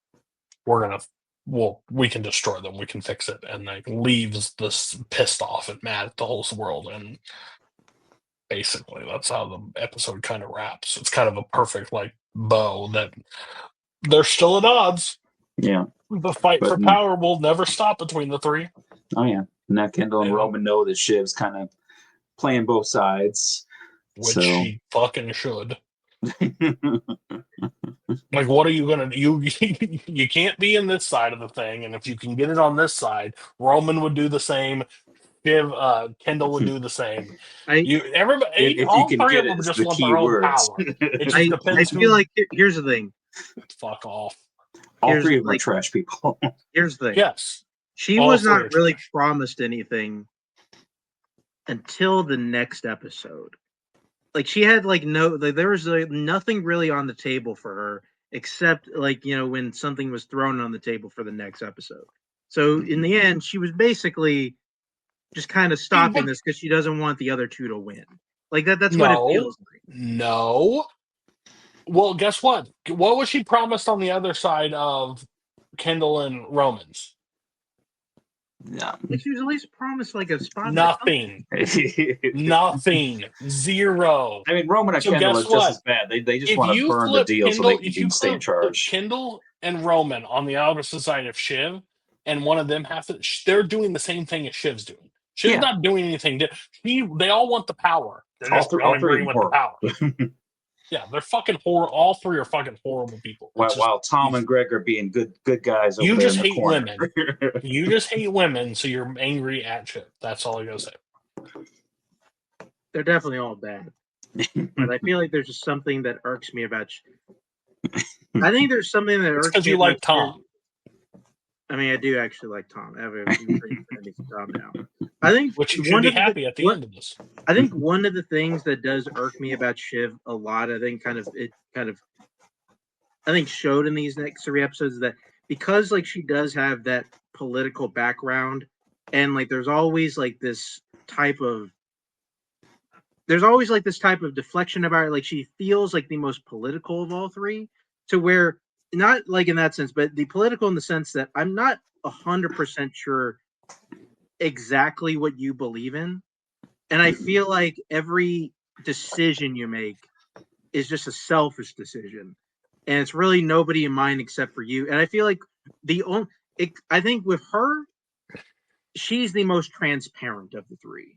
we can destroy them. We can fix it," and like leaves this pissed off at Matt at the whole world. And basically, that's how the episode kind of wraps. It's kind of a perfect like bow that they're still at odds. Yeah. The fight for power will never stop between the 3. Oh, yeah. Now Kendall and Roman know that Shiv's kind of playing both sides. Which she fucking should. Like, what are you going to do? You can't be in this side of the thing, and if you can get it on this side, Roman would do the same. Kendall would do the same. Everybody, all 3 of them just want their own power. It just depends. I feel like here's the thing. Fuck off. All 3 of them are trash people. Here's the thing. Yes. She was not really promised anything until the next episode. Like she had there was nothing really on the table for her except when something was thrown on the table for the next episode. So in the end, she was basically just kind of stopping this because she doesn't want the other 2 to win. Like that's what it feels like. No. Well, guess what? What was she promised on the other side of Kendall and Roman's? Yeah. She was at least promised like a spot. Nothing. Nothing. 0. I mean, Roman and Kendall is just as bad. They just want to burn the deal so they can stay in charge. Kendall and Roman on the opposite side of Shiv, and one of them they're doing the same thing as Shiv's doing. Shiv's not doing anything. They all want the power. They're just agreeing with the power. Yeah, they're fucking all 3 are fucking horrible people. While Tom and Greg are being good guys. You just hate women. You just hate women, so you're angry at shit. That's all I gotta say. They're definitely all bad, but I feel like there's just something that irks me about. I think there's something that irks me because you like Tom. I mean, I do actually like Tom. I have a pretty friendly Tom now. I think which you should be happy at the end of this. I think one of the things that does irk me about Shiv a lot, I think showed in these next 3 episodes, is that because like she does have that political background, and like there's always this type of deflection about her. Like she feels like the most political of all 3, to where. Not like in that sense, but the political in the sense that I'm not 100% sure exactly what you believe in. And I feel like every decision you make is just a selfish decision. And it's really nobody in mind except for you. And I feel like I think with her, she's the most transparent of the 3.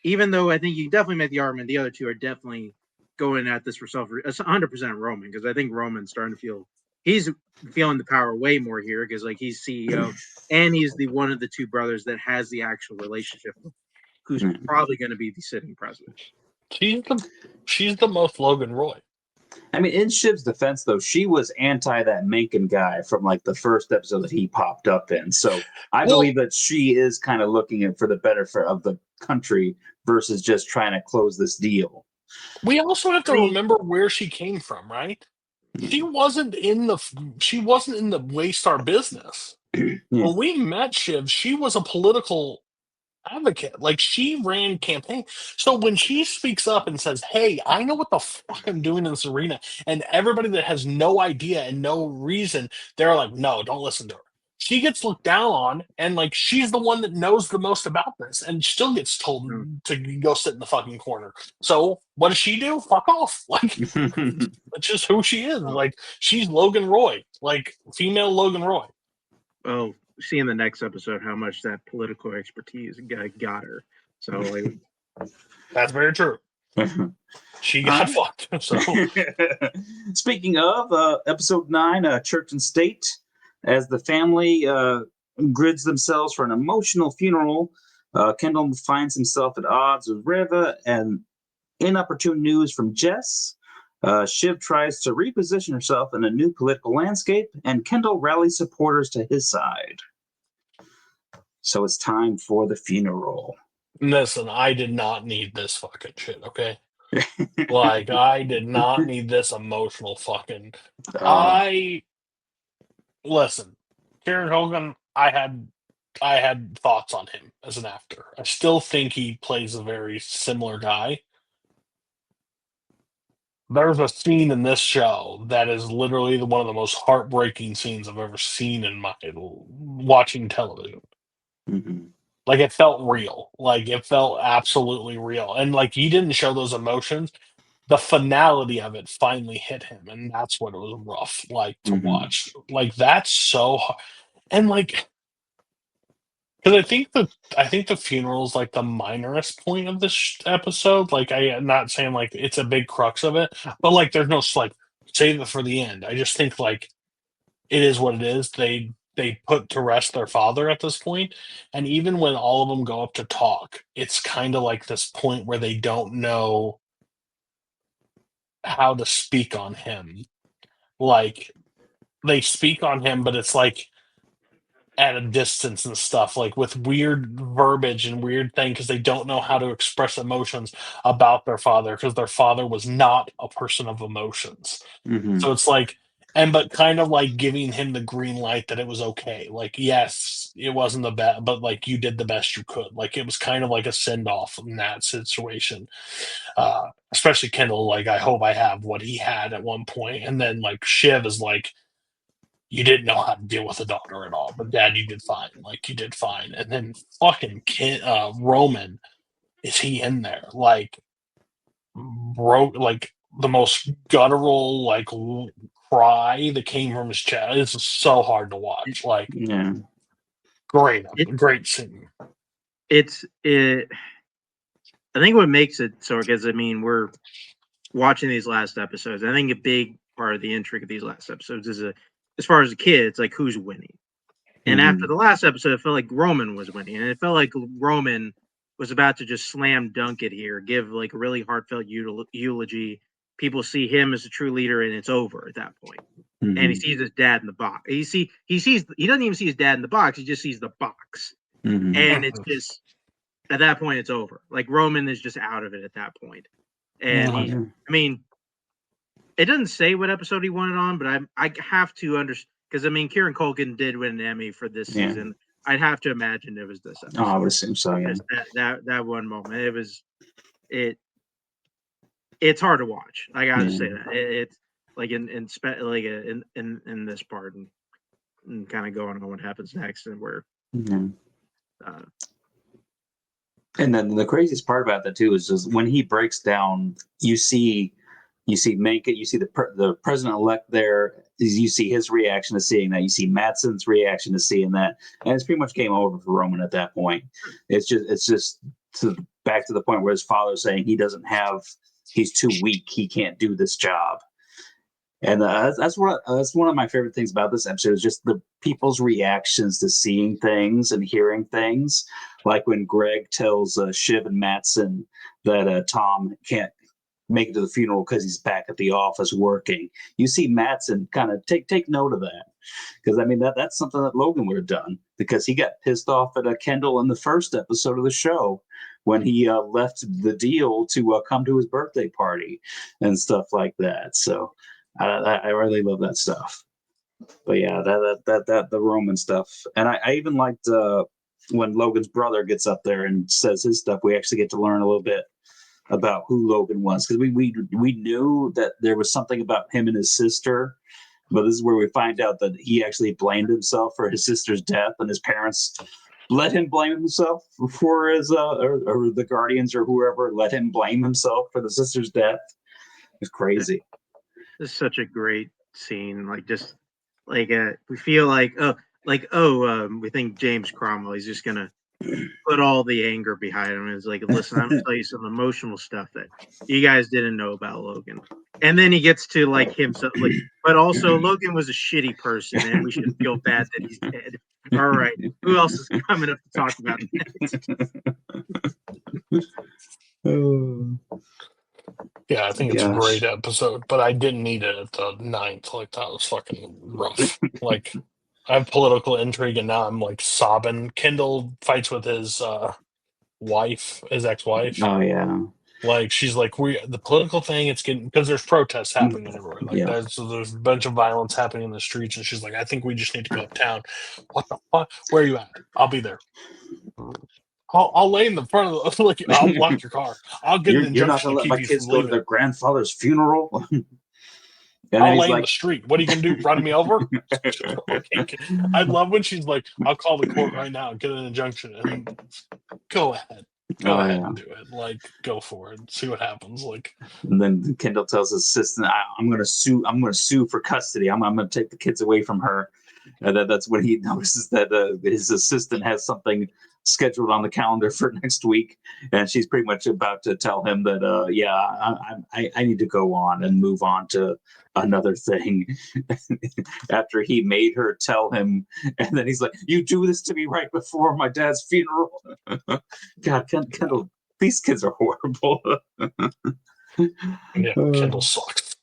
Even though I think you definitely make the argument the other 2 are definitely going at this for self. It's 100% Roman, because I think Roman's starting to feel. He's feeling the power way more here because he's CEO and he's the one of the 2 brothers that has the actual relationship, who's probably going to be the sitting president. She's the most Logan Roy. I mean, in Shiv's defense, though, she was anti that Mencken guy from like the first episode that he popped up in. So I believe that she is kind of looking for the better of the country versus just trying to close this deal. We also have to remember where she came from, right? she wasn't in the Waystar business. Yeah. When we met Shiv, she was a political advocate. Like, she ran campaign. So when she speaks up and says, "Hey, I know what the fuck I'm doing in this arena," and everybody that has no idea and no reason, they're like, "No, don't listen to her." She gets looked down on, and like, she's the one that knows the most about this, and still gets told to go sit in the fucking corner. So what does she do? Fuck off! Like, that's just who she is. Like, she's Logan Roy, like female Logan Roy. Oh, see in the next episode how much that political expertise got her. So like, That's very true. She got fucked. So, speaking of episode 9, Church and State, as the family grids themselves for an emotional funeral, Kendall finds himself at odds with Reva, and inopportune news from Jess. Shiv tries to reposition herself in a new political landscape, and Kendall rallies supporters to his side. So it's time for the funeral. listen, I did not need this fucking shit, okay? Like, I did not need this emotional fucking. Listen, Kieran Hogan, I had thoughts on him as an actor. I still think he plays a very similar guy. There's a scene in this show that is literally one of the most heartbreaking scenes I've ever seen in my watching television. Mm-hmm. Like, it felt real. Like, it felt absolutely real. And like, he didn't show those emotions. The finality of it finally hit him, and that's what it was rough, like, to watch. Like, that's so hard. And like, because I think the funeral is like the minorest point of this episode. Like, I'm not saying like it's a big crux of it, but like, there's no like save it for the end. I just think like it is what it is. They put to rest their father at this point, and even when all of them go up to talk, it's kind of like this point where they don't know how to speak on him. Like, they speak on him, but it's like at a distance and stuff, like with weird verbiage and weird thing, because they don't know how to express emotions about their father, because their father was not a person of emotions. So it's like, but kind of like giving him the green light that it was okay. Like, yes, it wasn't the best, but like, you did the best you could. Like, it was kind of like a send off in that situation. Especially Kendall, like, I hope I have what he had at one point. And then like, Shiv is like, you didn't know how to deal with a daughter at all, but Dad, you did fine. Like, you did fine. And then fucking Roman, is he in there? Like, broke, like the most guttural, like, cry that came from his chest. It's so hard to watch. Like, Yeah. great scene. I think what makes it so, because I mean, we're watching these last episodes. I think a big part of the intrigue of these last episodes is as far as a kid, it's like, who's winning. And after the last episode, it felt like Roman was winning, and it felt like Roman was about to just slam dunk it here, give like a really heartfelt eulogy. People see him as a true leader, and it's over at that point. And he sees his dad in the box. He doesn't even see his dad in the box. He just sees the box, and it's just at that point it's over. Like, Roman is just out of it at that point. And I mean, it doesn't say what episode he won it on, but I have to understand, because I mean, Kieran Culkin did win an Emmy for this season. I'd have to imagine it was this episode. Oh, I would assume so. Yeah. That one moment, it's hard to watch. I gotta say that it's like in this part, and kind of going on what happens next, and where. And then the craziest part about that too is just when he breaks down, you see Mankind, you see the president-elect there, you see his reaction to seeing that, you see Madsen's reaction to seeing that, and it's pretty much game over for Roman at that point. It's just back to the point where his father's saying he's too weak, he can't do this job. And that's one of my favorite things about this episode, is just the people's reactions to seeing things and hearing things. Like when Greg tells Shiv and Madsen that Tom can't make it to the funeral because he's back at the office working. You see Madsen kind of take note of that, because I mean that's something that Logan would have done, because he got pissed off at Kendall in the first episode of the show when he left the deal to come to his birthday party and stuff like that. So I really love that stuff. But yeah, that the Roman stuff, and I even liked when Logan's brother gets up there and says his stuff. We actually get to learn a little bit about who Logan was, because we knew that there was something about him and his sister, but this is where we find out that he actually blamed himself for his sister's death, and his parents let him blame himself for his or the Guardians or whoever let him blame himself for the sister's death. It's crazy. This is such a great scene. Like just like we feel like we think James Cromwell. He's just gonna put all the anger behind him. It's like, listen, I'm gonna tell you some emotional stuff that you guys didn't know about Logan. And then he gets to like himself, like, but also Logan was a shitty person, and we should feel bad that he's dead. All right, who else is coming up to talk about Oh. Yeah, I think it's a great episode, but I didn't need it at the 9th. Like, that was fucking rough. Like, I have political intrigue, and now I'm like sobbing. Kendall fights with his wife, his ex-wife. Oh yeah. Like, she's like, the political thing, it's getting, because there's protests happening everywhere. Like, there's a bunch of violence happening in the streets, and she's like, I think we just need to go uptown. What the fuck? Where are you at? I'll be there. I'll lay in the front of the, like, I'll block your car. I'll get an injunction. You're not gonna let my kids go to their grandfather's funeral. And I'll lay in the street. What are you gonna do? Run me over? I love when she's like, I'll call the court right now and get an injunction. And go ahead. Go ahead and do it. Like, go for it. See what happens. Like, and then Kendall tells his assistant, I'm gonna sue for custody. I'm gonna take the kids away from her. And that's when he notices that his assistant has something scheduled on the calendar for next week, and she's pretty much about to tell him that I need to go on and move on to another thing. After he made her tell him, and then he's like, you do this to me right before my dad's funeral. God, Kendall, these kids are horrible. yeah, Kendall sucks.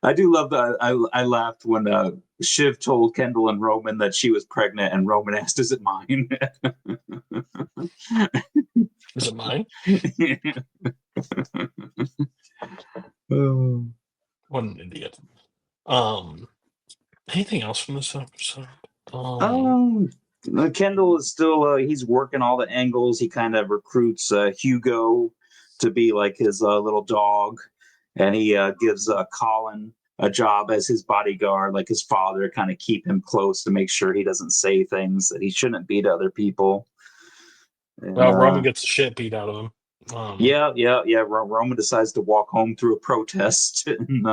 I do love that. I laughed when Shiv told Kendall and Roman that she was pregnant, and Roman asked, "Is it mine?" Is it mine? What an idiot. Anything else from this episode? Kendall is still he's working all the angles. He kind of recruits Hugo to be like his little dog, and he gives Colin a job as his bodyguard, like his father, kind of keep him close to make sure he doesn't say things that he shouldn't be to other people. And, Roman gets the shit beat out of him. Yeah. Roman decides to walk home through a protest. And,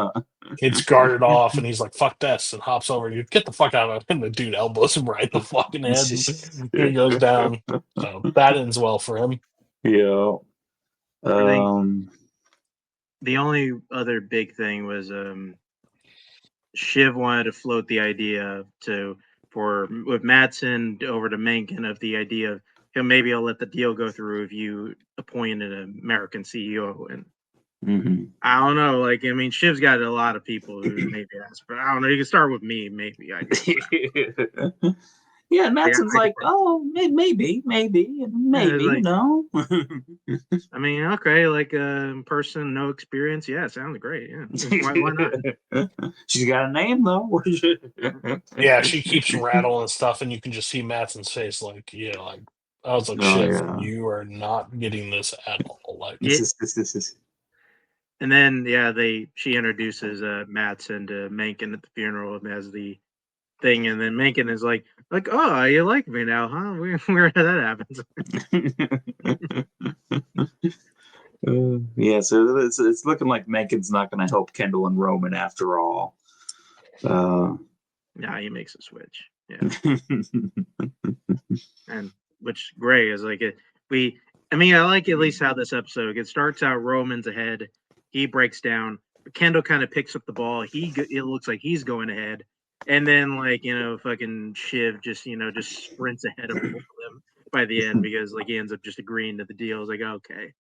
it's guarded off, and he's like, "Fuck this," and hops over. You get the fuck out of it, and the dude elbows him right in the fucking head. And he goes down. So that ends well for him. Yeah. The only other big thing was Shiv wanted to float the idea with Madsen over to Mencken of the idea of, maybe I'll let the deal go through if you appoint an American CEO. And I don't know, like, I mean, Shiv's got a lot of people who maybe ask, but I don't know. You can start with me, maybe. I guess. Yeah, Madsen's like, maybe, no. I mean, okay, like a person, no experience. Yeah, sounds great. Yeah, why not? She's got a name though. Yeah, she keeps rattling and stuff, and you can just see Madsen's face, like, yeah, like, I was like, Shiv, you are not getting this at all. Like, and then she introduces Madsen to Mencken at the funeral and has the thing, and then Mencken is like, oh, you like me now, huh? Where that happens. Yeah, so it's looking like Mencken's not going to help Kendall and Roman after all. Yeah, he makes a switch. Yeah, and which Gray is like I like at least how this episode. It starts out Roman's ahead, he breaks down. Kendall kind of picks up the ball. It looks like he's going ahead. And then, fucking Shiv just sprints ahead of both of them by the end because, he ends up just agreeing to the deal. It's like, okay.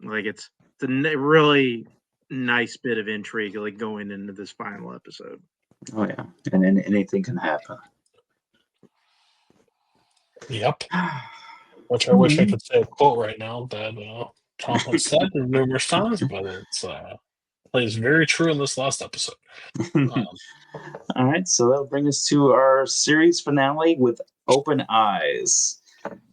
It's a really nice bit of intrigue, going into this final episode. Oh, yeah. And then anything can happen. Yep. Which I wish I could say a quote right now that Tomlin said numerous times, but it's plays very true in this last episode. All right, so that'll bring us to our series finale with Open Eyes.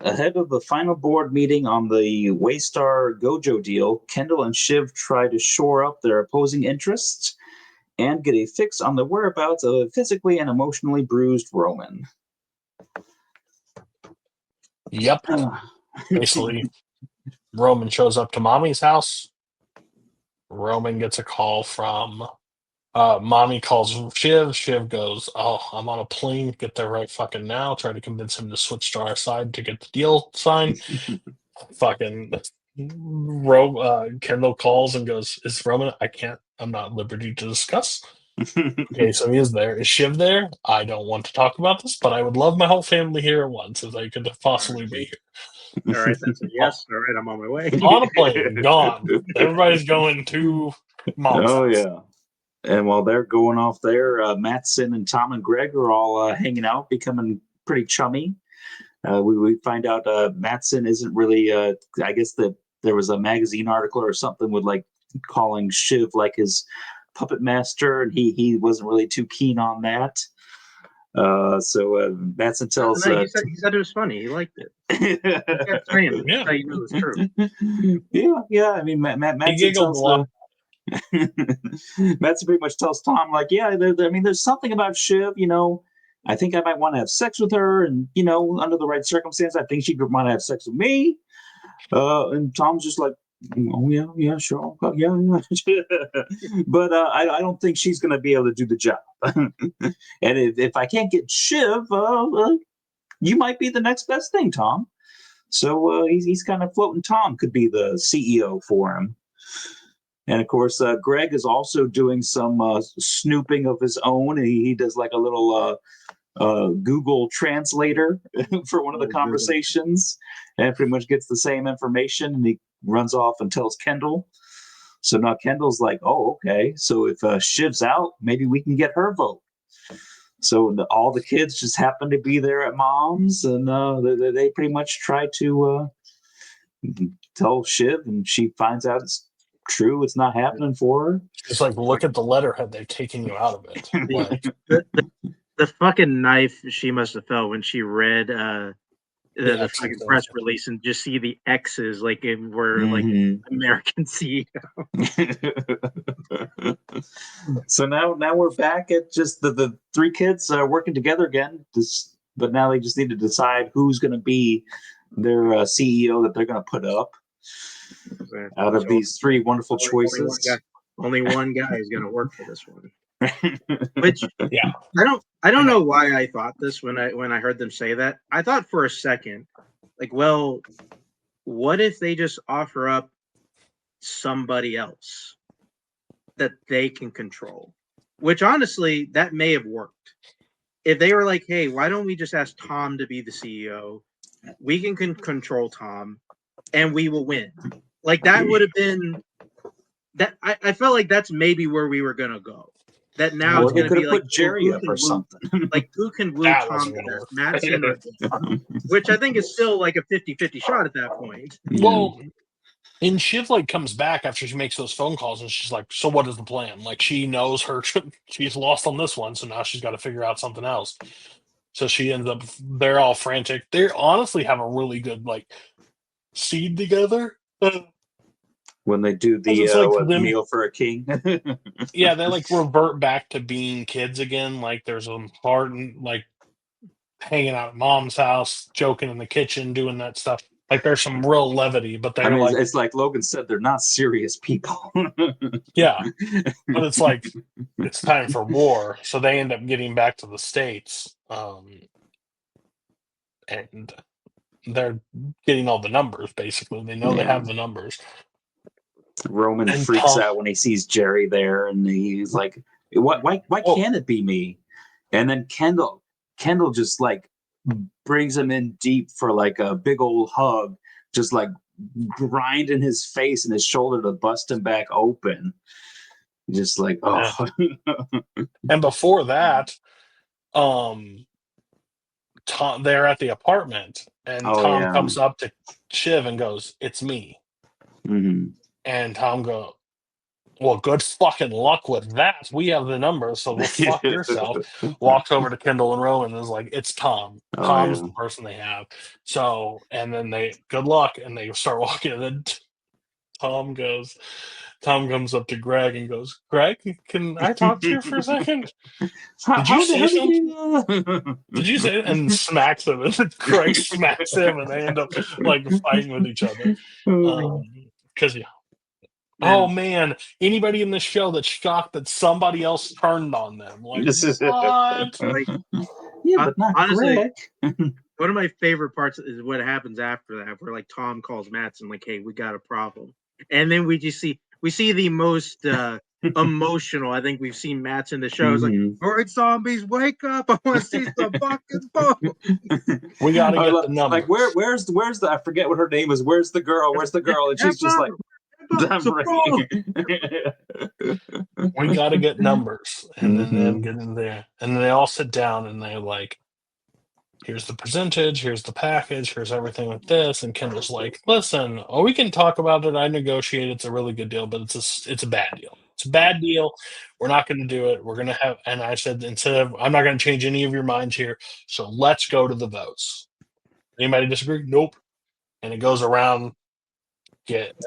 Ahead of the final board meeting on the Waystar Gojo deal, Kendall and Shiv try to shore up their opposing interests and get a fix on the whereabouts of a physically and emotionally bruised Roman. Yep. Basically, Roman shows up to Mommy's house. Roman gets a call from Mommy calls Shiv. Shiv goes, "Oh, I'm on a plane. Get there right fucking now." Try to convince him to switch to our side to get the deal signed. Fucking Kendall calls and goes, "Is Roman? I'm not at liberty to discuss." Okay, so he is there. Is Shiv there? I don't want to talk about this, but I would love my whole family here at once as I could possibly be here. All right, that's a yes. All right, I'm on my way. On a plane, gone. Everybody's going to Mom's house. Yeah. And while they're going off there, Mattson and Tom and Greg are all hanging out, becoming pretty chummy. We find out Mattson isn't really, I guess there was a magazine article or something with like calling Shiv like his puppet master, and he wasn't really too keen on that. So Mattson tells... he said it was funny. He liked it. Yeah. How you know it's true. Yeah. I mean, Mattson tells... Mattson pretty much tells Tom, like, yeah, there's something about Shiv, I think I might want to have sex with her, and, under the right circumstance, I think she could want to have sex with me. And Tom's just like, oh, yeah, sure. Yeah. But I don't think she's going to be able to do the job. And if I can't get Shiv, you might be the next best thing, Tom. So he's kind of floating Tom could be the CEO for him. And of course, Greg is also doing some snooping of his own. He does like a little Google translator for one of the conversations, and pretty much gets the same information. And he runs off and tells Kendall. So now Kendall's like, "Oh, okay. So if Shiv's out, maybe we can get her vote." So all the kids just happen to be there at Mom's, and they pretty much try to tell Shiv, and she finds out it's true. It's not happening for her. It's like, look at the letterhead. They've taken you out of it. Like, the fucking knife she must have felt when she read the fucking press release and just see the X's like it were like American CEO. So now we're back at just the three kids working together again. But now they just need to decide who's going to be their CEO that they're going to put up out of these three wonderful choices. Only one guy is going to work for this one. Which I don't know why I thought this when I heard them say that. I thought for a second, like, well, what if they just offer up somebody else that they can control? Which honestly, that may have worked. If they were like, hey, why don't we just ask Tom to be the CEO? We can control Tom, and we will win. Like, that would have been that. I felt like that's maybe where we were gonna go. That now it's going to be like Jerry up or something. Like, who can woo Tom Mattson, which I think is still like a 50-50 shot at that point. Well, and Shiv like comes back after she makes those phone calls, and she's like, "So what is the plan?" Like, she knows she's lost on this one, so now she's got to figure out something else. So she ends up. They're all frantic. They honestly have a really good like scene together. When they do the meal for a king. Yeah, they like revert back to being kids again. Like, there's a part like hanging out at Mom's house, joking in the kitchen, doing that stuff. Like, there's some real levity, but they're it's like Logan said, they're not serious people. Yeah, but it's like it's time for war, so they end up getting back to the States, and they're getting all the numbers. Basically, they know they have the numbers. Roman freaks out when he sees Jerry there, and he's like, "Why can't it be me?" And then Kendall just like brings him in deep for like a big old hug, just like grinding his face and his shoulder to bust him back open. Just like, oh. And before that, Tom, they're at the apartment, and Tom comes up to Shiv and goes, "It's me." Mm-hmm. And Tom goes, well, good fucking luck with that. We have the numbers, so go fuck yourself. Walks over to Kendall and Rowan and is like, it's Tom. Oh, Tom's yeah. the person they have. So, and then good luck, and they start walking, and then Tom comes up to Greg and goes, Greg, can I talk to you for a second? Did you say something? Did you say? And smacks him, and Greg smacks him, and they end up like fighting with each other. Because oh man, anybody in this show that's shocked that somebody else turned on them? Like what? Like, Yeah, but not honestly, Greg. one of my favorite parts is what happens after that, where like Tom calls Mattson like, "Hey, we got a problem," and then we see the most emotional I think we've seen Mattson in the show. It's like, "All right, zombies, wake up! I want to see some fucking bone." We got to get the number. Like where's the I forget what her name is. Where's the girl? Where's the girl? And she's just like. We got to get numbers, and then them get in there, and then they all sit down, and they're like, "Here's the percentage, here's the package, here's everything with this." And Kendall's like, "Listen, we can talk about it. I negotiate. It's a really good deal, but it's a bad deal. It's a bad deal. We're not going to do it. We're going to have." And I said, I'm not going to change any of your minds here. So let's go to the votes. Anybody disagree? Nope. And it goes around. It gets.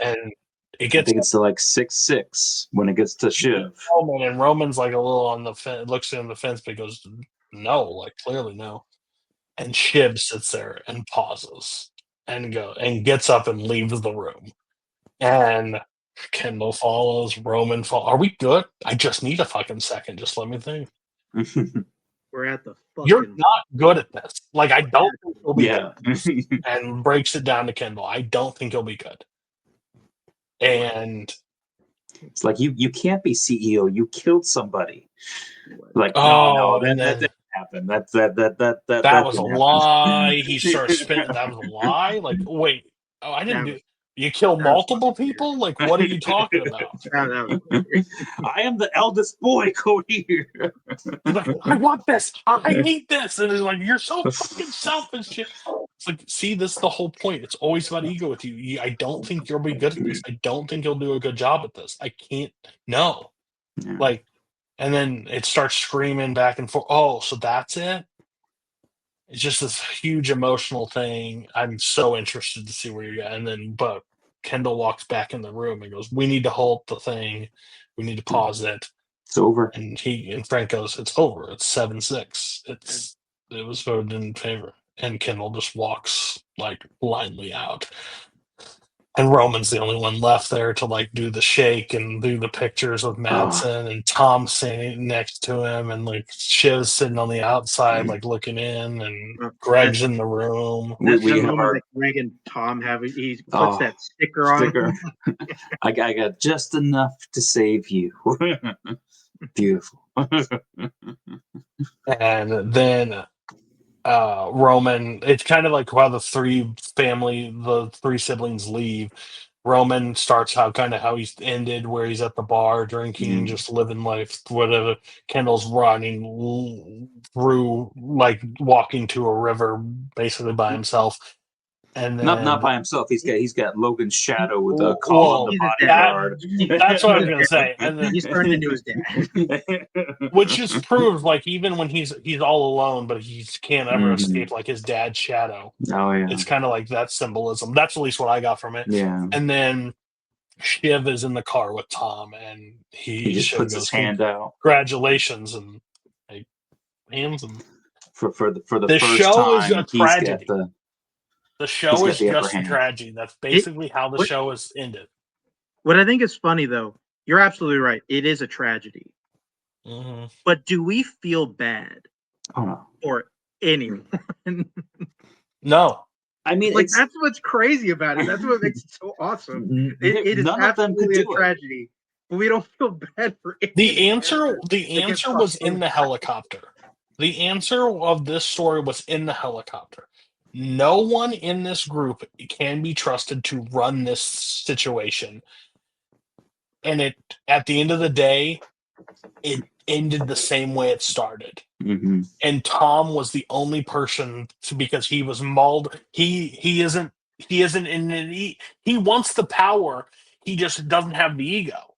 I think it's to like 6-6 when it gets to Shiv. Roman, and Roman's like a little on the fence, looks on the fence, but he goes, "No, like clearly no." And Shiv sits there and pauses and gets up and leaves the room. And Kendall follows. Roman follows. Are we good? I just need a fucking second. Just let me think. We're at the fucking. You're not good at this. Like I don't think he'll be good. And breaks it down to Kendall. I don't think he'll be good. And it's like you can't be CEO. You killed somebody. Like that didn't happen. That was a lie. He starts spinning. That was a lie. Like wait, I didn't do. You kill multiple people? Like what are you talking about? I am the eldest boy, Cody. Like, I want this. I need this. And it's like you're so fucking selfish. Shit. It's like, see, this is the whole point. It's always about ego with you. I don't think you'll be good at this. I don't think you'll do a good job at this. I can't. No. Yeah. Like, and then it starts screaming back and forth. Oh, so that's it? It's just this huge emotional thing. I'm so interested to see where you're at. And then, but Kendall walks back in the room and goes, "We need to halt the thing. We need to pause it. It's over." And Frank goes, "It's over. It's 7-6. It was voted in favor." And Kendall just walks like blindly out. And Roman's the only one left there to like do the shake and do the pictures of Mattson and Tom sitting next to him, and like Shiv's sitting on the outside like looking in, and Greg's in the room. We have Greg and Tom have he puts that sticker on. I got just enough to save you. Beautiful. And then Roman, it's kind of like how the three siblings leave. Roman starts how he's ended, where he's at the bar drinking, just living life, whatever. Kendall's running through, like walking to a river, basically by himself. And then, not by himself. He's got Logan's shadow with a call on the bodyguard. That's what I was gonna say. And then he's turned into his dad, which is proved like even when he's all alone, but he can't ever escape like his dad's shadow. Oh yeah, it's kind of like that symbolism. That's at least what I got from it. Yeah. And then Shiv is in the car with Tom, and he just puts his hand out. Congratulations, and like hands him. For the the first show time, is a tragedy. The show is just a tragedy. That's basically how the show is ended. What I think is funny, though, you're absolutely right. It is a tragedy. Mm-hmm. But do we feel bad for anyone? No. I mean, like that's what's crazy about it. That's what makes it so awesome. It is absolutely a tragedy, but we don't feel bad for anyone. The answer was in the helicopter. The answer of this story was in the helicopter. No one in this group can be trusted to run this situation. And at the end of the day, it ended the same way it started. Mm-hmm. And Tom was the only person because he was mauled. He isn't in he wants the power. He just doesn't have the ego.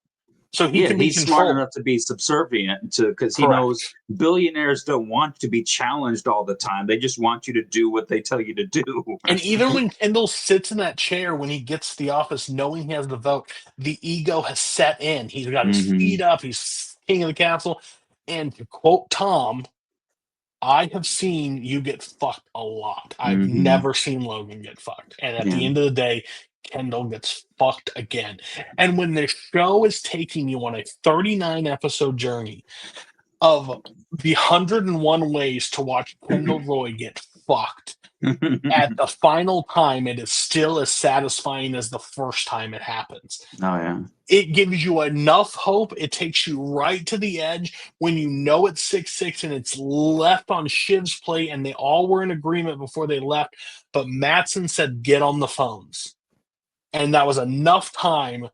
So he can be he's controlled. smart enough to be subservient to, because he knows billionaires don't want to be challenged all the time. They just want you to do what they tell you to do. And even when Kendall sits in that chair when he gets to the office, knowing he has the vote, the ego has set in. He's got his feet up. He's king of the castle. And to quote Tom, I have seen you get fucked a lot. I've never seen Logan get fucked. And at the end of the day, Kendall gets fucked again. And when the show is taking you on a 39-episode journey of the 101 ways to watch Kendall Roy get fucked, at the final time, it is still as satisfying as the first time it happens. Oh, yeah. It gives you enough hope. It takes you right to the edge when you know it's 6-6 and it's left on Shiv's plate, and they all were in agreement before they left. But Mattson said, get on the phones. And that was enough time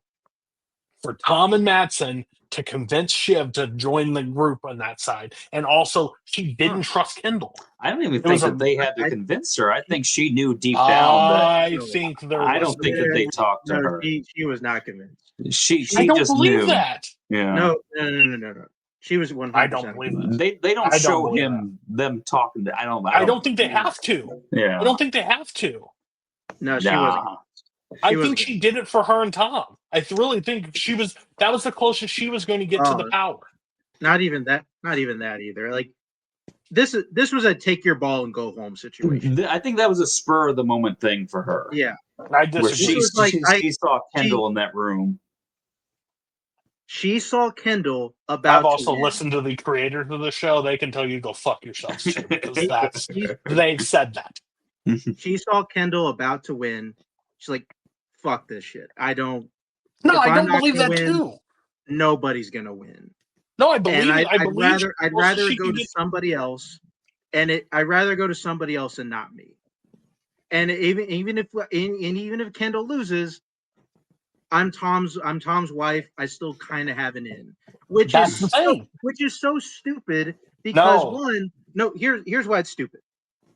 for Tom and Mattson to convince Shiv to join the group on that side. And also, she didn't trust Kendall. I don't even think that they had to convince her. I think she knew deep down that. I don't think that they talked to her. She was not convinced. She I don't just believe knew. that. Yeah. No. She was 100%. I don't believe that. They don't show them talking. I don't think they have to. Yeah. I don't think they have to. No, she wasn't. I think she did it for her and Tom. I really think that was the closest she was going to get to the power. Not even that either. Like this was a take your ball and go home situation. I think that was a spur of the moment thing for her. Yeah. I disagree. She saw Kendall in that room. She saw Kendall about I've also listened to the creators of the show. They can tell you to go fuck yourselves too, because they've said that. She saw Kendall about to win. She's like, fuck this shit. I don't believe that too. Nobody's gonna win. No, I believe. I'd rather go to somebody else, and I'd rather go to somebody else and not me. And even if Kendall loses, I'm Tom's wife. I still kind of have an in, which is so stupid because here's why it's stupid.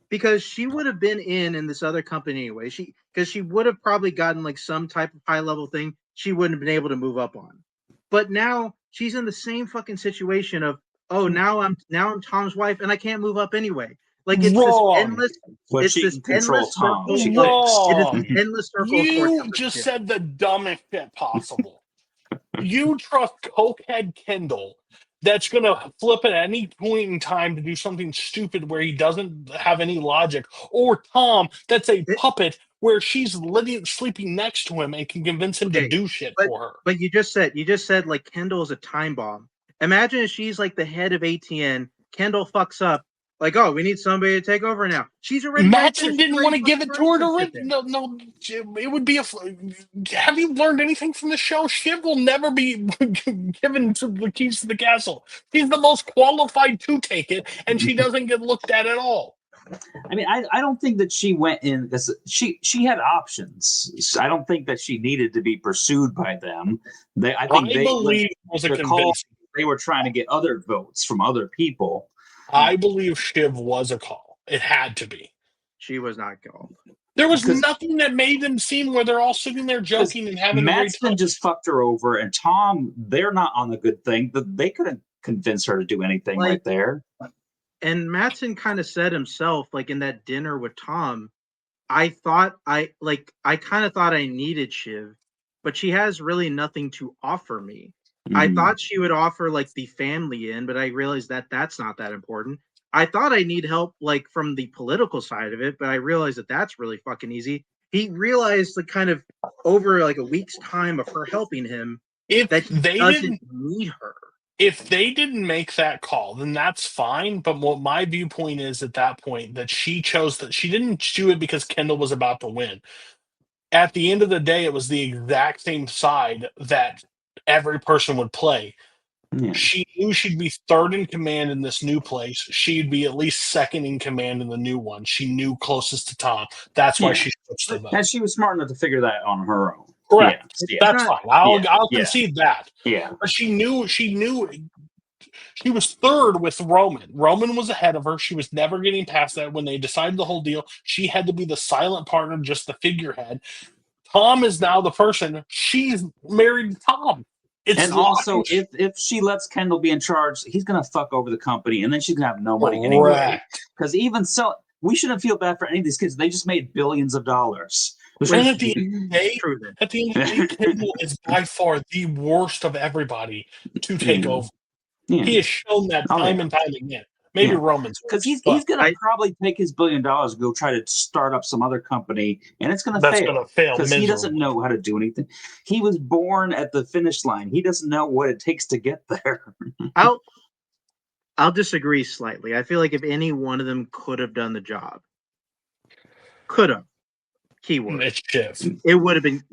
Because she would have been in this other company anyway. Because she would have probably gotten like some type of high level thing she wouldn't have been able to move up on. But now she's in the same fucking situation of, oh, now I'm Tom's wife and I can't move up anyway. Like it's this endless. Well, it's this endless Tom. circle. It is an endless circle. You just said the dumbest shit possible. You trust cokehead Kendall that's going to flip at any point in time to do something stupid where he doesn't have any logic, or Tom that's a puppet where she's sleeping next to him and can convince him to do shit for her. But you just said like Kendall is a time bomb. Imagine if she's like the head of ATN. Kendall fucks up. Like, oh, we need somebody to take over now. She's already. Mattson didn't want to give it to her to no. It would be have you learned anything from the show? Shiv will never be given the keys to the castle. She's the most qualified to take it, and she doesn't get looked at all. I mean, I don't think that she went in because she had options. I don't think that she needed to be pursued by them. They were trying to get other votes from other people. I believe Shiv was a call. It had to be. She was not called. There was nothing that made them seem where they're all sitting there joking and having a great time. Mattson just fucked her over, and Tom, they're not on the good thing. They couldn't convince her to do anything right there. And Mattson kind of said himself, like in that dinner with Tom, I kind of thought I needed Shiv, but she has really nothing to offer me. I thought she would offer like the family in, but I realized that that's not that important. I thought I need help like from the political side of it, but I realized that that's really fucking easy. He realized like kind of over like a week's time of her helping him that he doesn't need her. If they didn't make that call, then that's fine. But what my viewpoint is at that point, that she chose that she didn't do it because Kendall was about to win. At the end of the day, it was the exact same side that every person would play. Yeah. She knew she'd be third in command in this new place. She'd be at least second in command in the new one. She knew closest to Tom. That's why she switched the vote. And she was smart enough to figure that on her own. Correct. That's fine. I'll concede that. Yeah. But she knew she was third with Roman. Roman was ahead of her. She was never getting past that. When they decided the whole deal, she had to be the silent partner, just the figurehead. Tom is now the person. She's married to Tom. And also, if she lets Kendall be in charge, he's going to fuck over the company, and then she's going to have no money anyway. Because even so, we shouldn't feel bad for any of these kids. They just made billions of dollars. And at the end of the day, Kendall is by far the worst of everybody to take over. Yeah. He has shown that time and time again. Maybe Roman's because he's going to probably take his $1 billion and go try to start up some other company, and it's going to fail. That's going to fail because he doesn't know how to do anything. He was born at the finish line. He doesn't know what it takes to get there. I'll disagree slightly. I feel like if any one of them could have done the job, keyword, it would have been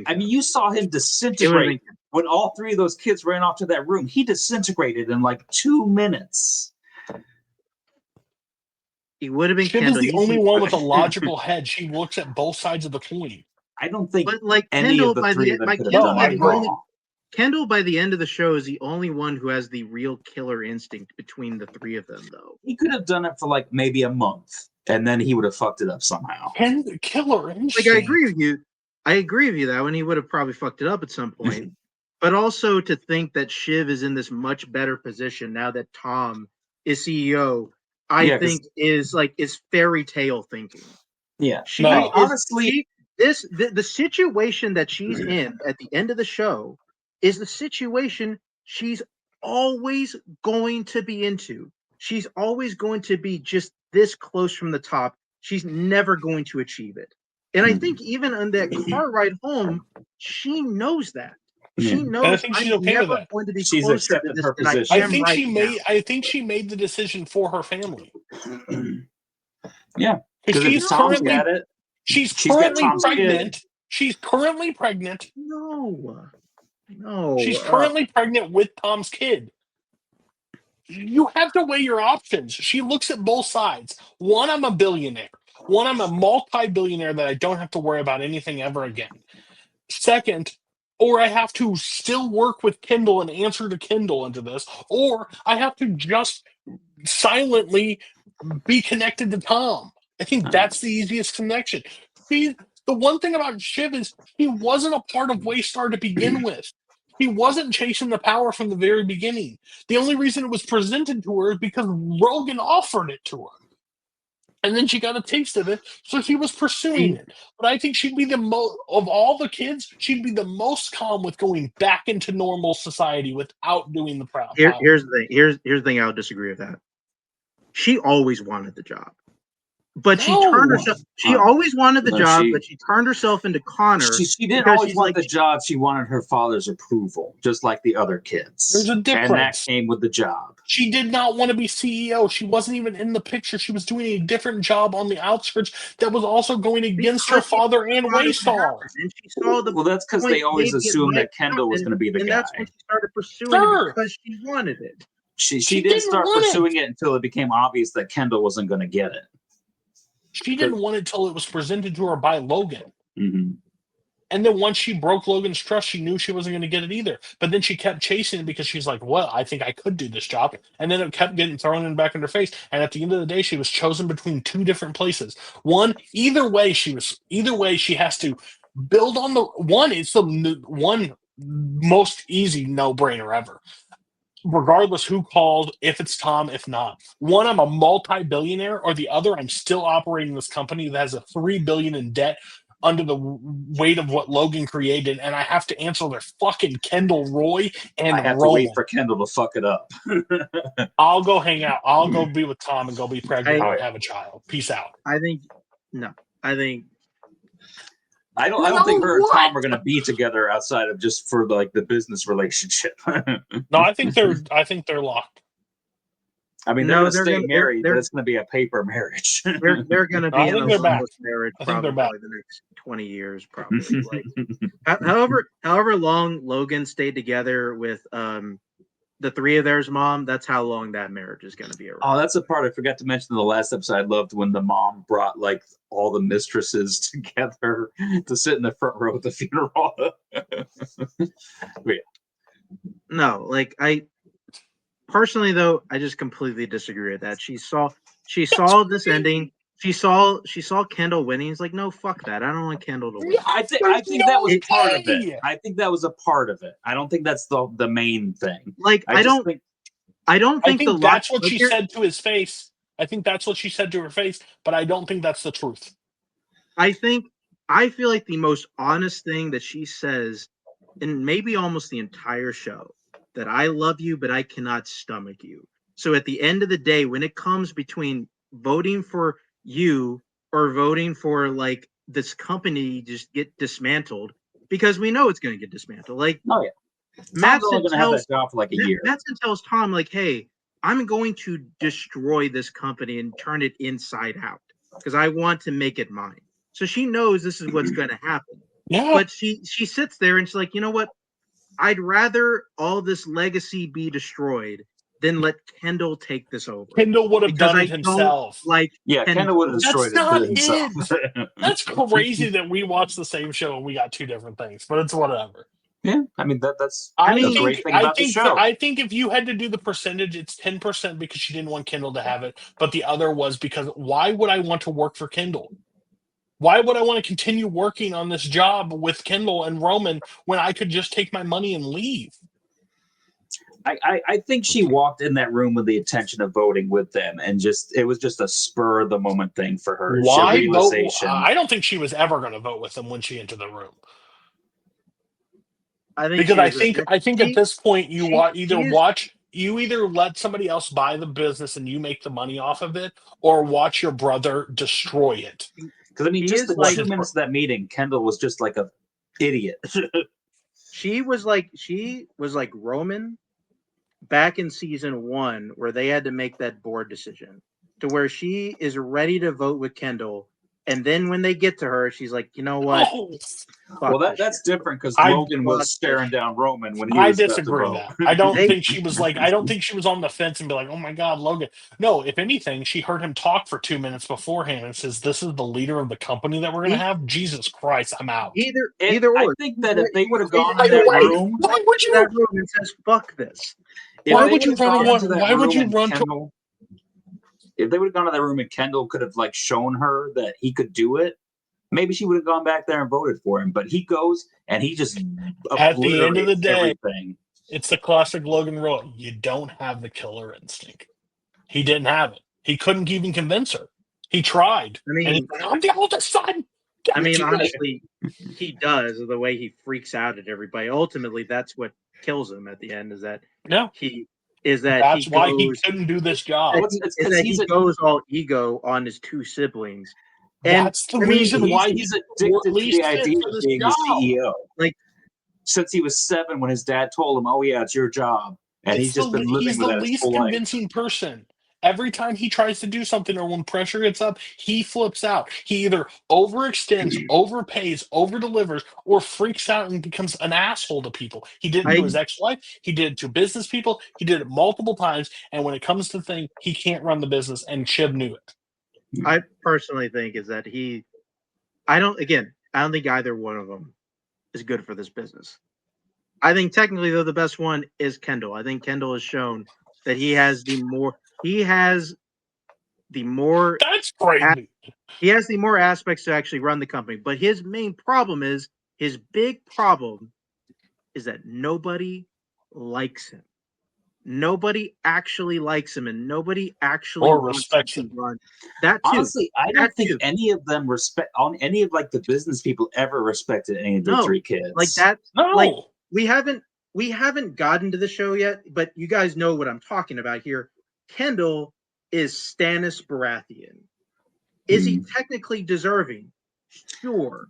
I mean, you saw him disintegrate when all three of those kids ran off to that room. He disintegrated in like 2 minutes. He would have been. Shiv is the only one with a logical head. She looks at both sides of the coin. I don't think any of the three of them could have done it. Kendall, by the end of the show, is the only one who has the real killer instinct between the three of them, though. He could have done it for like maybe a month, and then he would have fucked it up somehow. Killer instinct. Like, I agree with you that when he would have probably fucked it up at some point. But also to think that Shiv is in this much better position now that Tom is CEO, I think is fairy tale thinking. Yeah. Honestly, the situation that she's in at the end of the show is the situation she's always going to be into. She's always going to be just this close from the top. She's never going to achieve it. And I think even on that car ride home, she knows that. She knows I think she's okay with that. Going to be she's closer accepted to this her than position. I think she made the decision for her family. Yeah. Because she's currently pregnant. She's currently pregnant. No. She's currently pregnant with Tom's kid. You have to weigh your options. She looks at both sides. One, I'm a billionaire. One, I'm a multi-billionaire that I don't have to worry about anything ever again. Second, or I have to still work with Kendall and answer to Kendall into this, or I have to just silently be connected to Tom. I think that's the easiest connection. The one thing about Shiv is he wasn't a part of Waystar to begin with. He wasn't chasing the power from the very beginning. The only reason it was presented to her is because Rogan offered it to her. And then she got a taste of it, so she was pursuing it. But I think she'd be the most, of all the kids, she'd be the most calm with going back into normal society without doing the proud. Here's the thing. Here's the thing. I would disagree with that. She always wanted the job, but she turned herself. She always wanted the job, but she turned herself into Connor. She didn't always want the job. She wanted her father's approval, just like the other kids. There's a difference, and that came with the job. She did not want to be CEO. She wasn't even in the picture. She was doing a different job on the outskirts that was also going against her father and Waystar. Well, that's because they always assumed that Kendall was going to be the guy. And that's when she started pursuing it because she wanted it. She didn't start pursuing it until it became obvious that Kendall wasn't going to get it. She didn't want it until it was presented to her by Logan. Mm-hmm. And then once she broke Logan's trust, she knew she wasn't going to get it either. But then she kept chasing it because she's like, well, I think I could do this job. And then it kept getting thrown in back in her face. And at the end of the day, she was chosen between two different places. Either way, she has to build on the one. It's the one most easy no-brainer ever. Regardless who called, if it's Tom, if not. One, I'm a multi-billionaire, or the other, I'm still operating this company that has a $3 billion in debt under the weight of what Logan created, and I have to answer their fucking Kendall Roy and I have Roman. to wait for Kendall to fuck it up. I'll go hang out. I'll go be with Tom and go be pregnant and have a child. Peace out. I don't think her and Tom are going to be together outside of just for like the business relationship. No, I think they're locked. I mean, they're going to stay married, but it's going to be a paper marriage. They're going to be in a marriage probably the next 20 years, probably. However long Logan stayed together with the three of theirs mom, that's how long that marriage is going to be around. Oh, that's the part I forgot to mention in the last episode. I loved when the mom brought like all the mistresses together to sit in the front row at the funeral. Yeah. No, like personally though, I just completely disagree with that. She saw this ending. she saw Kendall winning. He's like, no, fuck that. I don't want Kendall to win. I think that was part of way. it. I think that was a part of it. I don't think that's the main thing. Like I don't think think that's what she said to his face. I think that's what she said to her face, but I don't think that's the truth. I feel like the most honest thing that she says, in maybe almost the entire show, that I love you, but I cannot stomach you. So at the end of the day, when it comes between voting for you or voting for like this company just get dismantled, because we know it's going to get dismantled. Like, oh yeah, Mattson only going to have that job for like a year. Mattson tells Tom, like, hey, I'm going to destroy this company and turn it inside out because I want to make it mine. So she knows this is what's going to happen. Yeah. But she sits there and she's like, you know what? I'd rather all this legacy be destroyed than let Kendall take this over. Kendall would have done it himself. Kendall would have destroyed it himself. That's crazy that we watched the same show and we got two different things, but it's whatever. Yeah, I mean that's the great thing about the show. I think if you had to do the percentage, it's 10% because she didn't want Kendall to have it, but the other was because why would I want to work for Kendall? Why would I want to continue working on this job with Kendall and Roman when I could just take my money and leave? I think she walked in that room with the intention of voting with them, and it was just a spur of the moment thing for her. Why vote? I don't think she was ever going to vote with them when she entered the room. I think at this point you either let somebody else buy the business and you make the money off of it, or watch your brother destroy it. Because I mean, just the 2 minutes of that meeting, Kendall was just like a idiot. She was like Roman back in season 1, where they had to make that board decision, to where she is ready to vote with Kendall. And then when they get to her, she's like, you know what? Well, that's different because Logan was staring down Roman when he was disagree with that. I don't think she was like, I don't think she was on the fence and be like, oh my God, Logan. No, if anything, she heard him talk for 2 minutes beforehand and says, this is the leader of the company that we're going to have. Jesus Christ, I'm out. Either or. I think that if they would have gone in that room, why would you? That room and says, fuck this. Why would you run Kendall? If they would have gone to that room and Kendall could have like shown her that he could do it, maybe she would have gone back there and voted for him. But he goes and he just at the end of the day, everything. It's the classic Logan rule. You don't have the killer instinct. He didn't have it. He couldn't even convince her. He tried. I mean, and he's like, I'm the oldest son. I mean, honestly, he does, the way he freaks out at everybody. Ultimately, that's what kills him at the end. That's why he couldn't do this job. He goes all ego on his two siblings. And that's the reason why he's addicted to the idea of being the CEO. Like, since he was 7, when his dad told him, "Oh yeah, it's your job," and he's just been living with that. He's the least convincing person. Every time he tries to do something or when pressure gets up, he flips out. He either overextends, overpays, overdelivers, or freaks out and becomes an asshole to people. He did it to his ex-wife. He did it to business people. He did it multiple times. And when it comes to the thing, he can't run the business, and Chib knew it. I personally think is that I don't think either one of them is good for this business. I think technically, though, the best one is Kendall. I think Kendall has shown that he has the more That's crazy. He has the more aspects to actually run the company. But his big problem is that nobody likes him. Nobody actually likes him, and nobody actually respects him. That too. Honestly, I don't think any of them any of like the business people ever respected any of the 3 kids. Like that. No. Like we haven't gotten to the show yet, but you guys know what I'm talking about here. Kendall is Stannis Baratheon. Is he technically deserving? Sure.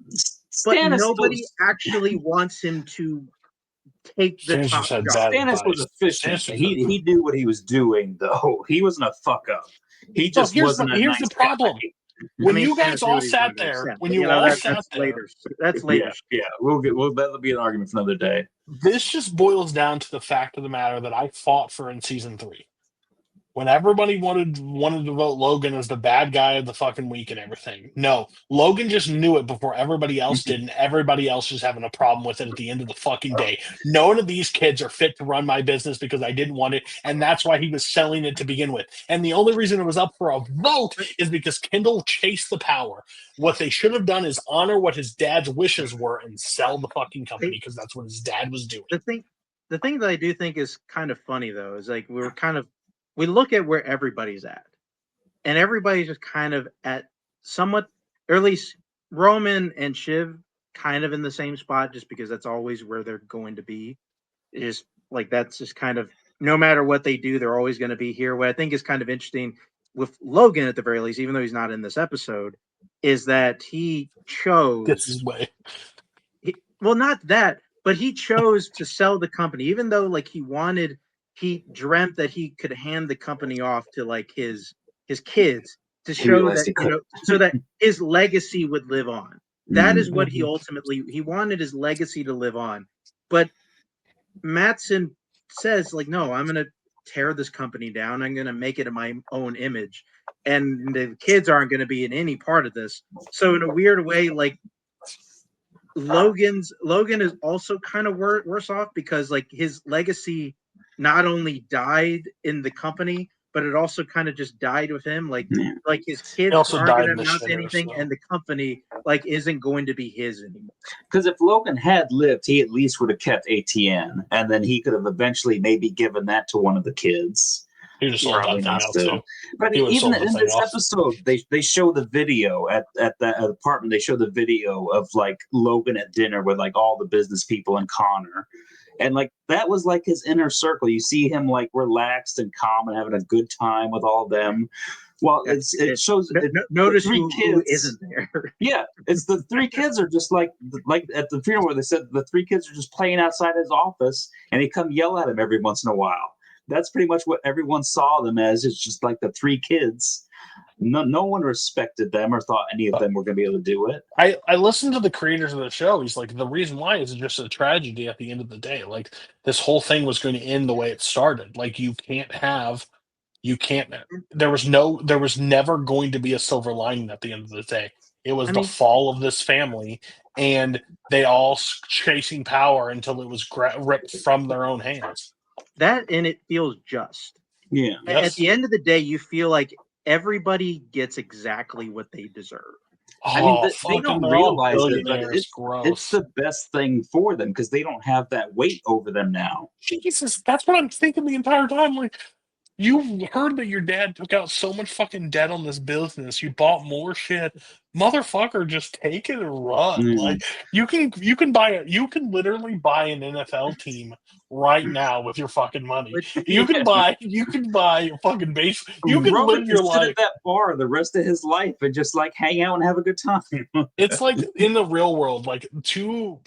But nobody actually wants him to take the top job. Stannis was efficient. He knew what he was doing, though. He wasn't a fuck up. He just wasn't a nice the problem. Guy. When you guys all sat there, that's later. That's later. Yeah, that'll be an argument for another day. This just boils down to the fact of the matter that I fought for in season 3. when everybody wanted to vote Logan as the bad guy of the fucking week and everything. No, Logan just knew it before everybody else did, and everybody else was having a problem with it at the end of the fucking day. None of these kids are fit to run my business because I didn't want it, and that's why he was selling it to begin with. And the only reason it was up for a vote is because Kendall chased the power. What they should have done is honor what his dad's wishes were and sell the fucking company because that's what his dad was doing. The thing that I do think is kind of funny though is like we look at where everybody's at, and everybody's just kind of at somewhat, or at least Roman and Shiv kind of in the same spot, just because that's always where they're going to be. It's just like that's just kind of no matter what they do, they're always going to be here. What I think is kind of interesting with Logan, at the very least, even though he's not in this episode, is that he chose Gets his way. Well, not that, but he chose to sell the company, even though like he dreamt that he could hand the company off to like his kids to show that so that his legacy would live on. That is what he wanted his legacy to live on. But Mattson says like, no, I'm going to tear this company down. I'm going to make it in my own image, and the kids aren't going to be in any part of this. So in a weird way, like Logan is also kind of worse off because like his legacy not only died in the company, but it also kind of just died with him. Like his kids aren't going to amount to anything, and the company like isn't going to be his anymore. Because if Logan had lived, he at least would have kept ATN, and then he could have eventually maybe given that to one of the kids. He just sold that thing out too. But even in this episode, they show the video at that apartment. They show the video of like Logan at dinner with like all the business people and Connor. And like that was like his inner circle. You see him like relaxed and calm and having a good time with all of them. Well, it shows. Notice who isn't there. Yeah, it's the three kids are just like at the funeral where they said the three kids are just playing outside his office, and he come yell at him every once in a while. That's pretty much what everyone saw them as. It's just like the three kids. No one respected them or thought any of them were going to be able to do it. I listened to the creators of the show. He's like, the reason why is just a tragedy at the end of the day. Like this whole thing was going to end the way it started. Like there was never going to be a silver lining at the end of the day. It was the fall of this family, and they all chasing power until it was ripped from their own hands. That, and it feels just. Yeah. At the end of the day, you feel like everybody gets exactly what they deserve. I mean, they don't realize it, but it's the best thing for them because they don't have that weight over them now. Jesus, that's what I'm thinking the entire time. Like, you heard that your dad took out so much fucking debt on this business. You bought more shit. Motherfucker, just take it and run. Like you can literally buy an NFL team right now with your fucking money. You can buy a fucking base. You can live your life at that bar the rest of his life and just like hang out and have a good time. It's like in the real world, like two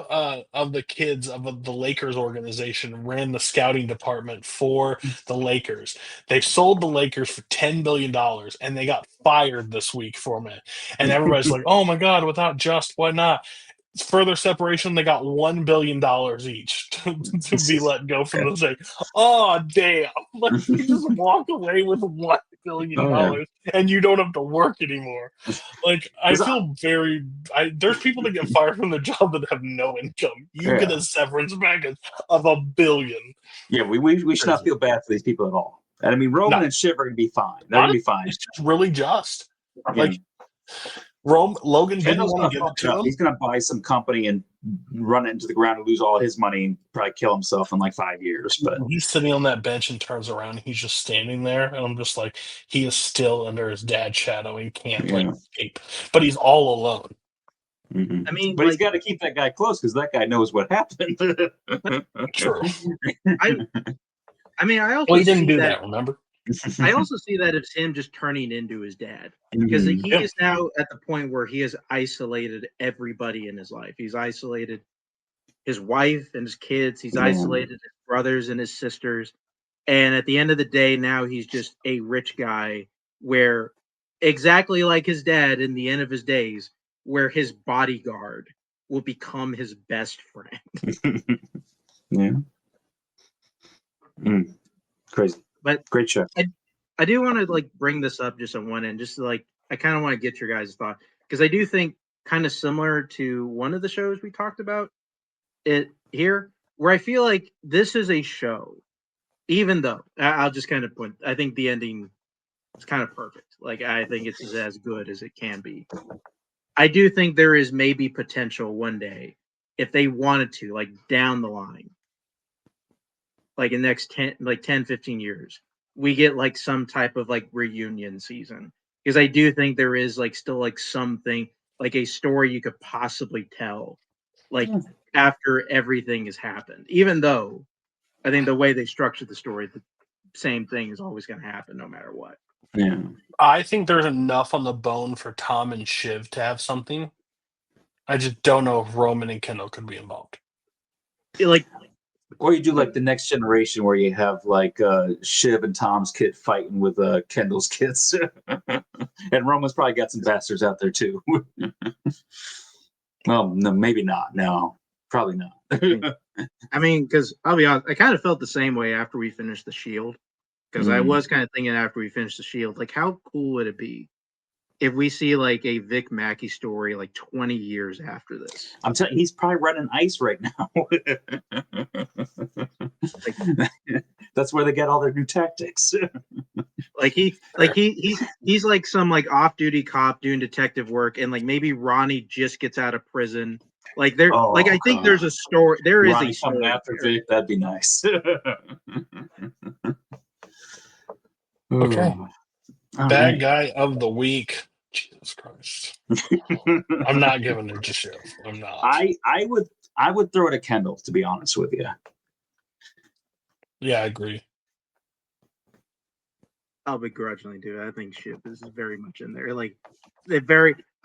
of the kids of the Lakers organization ran the scouting department for the Lakers. They sold the Lakers for $10 billion and they got fired this week from it. And everybody's like, oh my God, without just, why not? Further separation, they got $1 billion each to be let go from the thing. Oh, damn. Like, you just walk away with $1 billion and you don't have to work anymore. Like, I feel there's people that get fired from the job that have no income. You get a severance package of $1 billion. Yeah, we should not feel bad for these people at all. And I mean, Roman and Shiv are going to be fine. They're going to be fine. It's just really just. Like, Logan didn't want to give it to him. He's going to buy some company and run it into the ground and lose all his money and probably kill himself in like 5 years. But he's sitting on that bench and turns around and he's just standing there. And I'm just like, he is still under his dad's shadow. He can't escape. But he's all alone. Mm-hmm. I mean, but he's got to keep that guy close because that guy knows what happened. True. I also he didn't do that. Remember? I also see that as him just turning into his dad because he is now at the point where he has isolated everybody in his life. He's isolated his wife and his kids. He's isolated his brothers and his sisters. And at the end of the day, now he's just a rich guy where exactly like his dad in the end of his days, where his bodyguard will become his best friend. Yeah. Crazy. But Great show. I do want to like bring this up just on one end, just to, like I kind of want to get your guys' thought because I do think kind of similar to one of the shows we talked about it here, where I feel like this is a show, even though I'll just kind of point. I think the ending is kind of perfect. Like I think it's as good as it can be. I do think there is maybe potential one day if they wanted to, like down the line, like in the next 10, 15 years, we get like some type of like reunion season. Because I do think there is like still like something, like a story you could possibly tell, like after everything has happened. Even though I think the way they structure the story, the same thing is always going to happen no matter what. Yeah. I think there's enough on the bone for Tom and Shiv to have something. I just don't know if Roman and Kendall could be involved. Like, or you do like the next generation where you have like Shiv and Tom's kid fighting with Kendall's kids. And Roman's probably got some bastards out there too. Well, no, maybe not. No, probably not. I mean, because I'll be honest, I kind of felt the same way after we finished The Shield. Because I was kind of thinking after we finished The Shield, like how cool would it be if we see like a Vic Mackey story like 20 years after this? I'm telling you, he's probably running ice right now. That's where they get all their new tactics. he's like some like off-duty cop doing detective work, and like maybe Ronnie just gets out of prison. Like there, I think there's a story. There is Ronnie a story coming after Vic. That'd be nice. Okay. All Bad right. guy of the week. Jesus Christ. I'm not giving it to Shiv. I'm not. I would throw it at Kendall, to be honest with you. Yeah, I agree. I'll begrudgingly do it. I think Shiv is very much in there. Like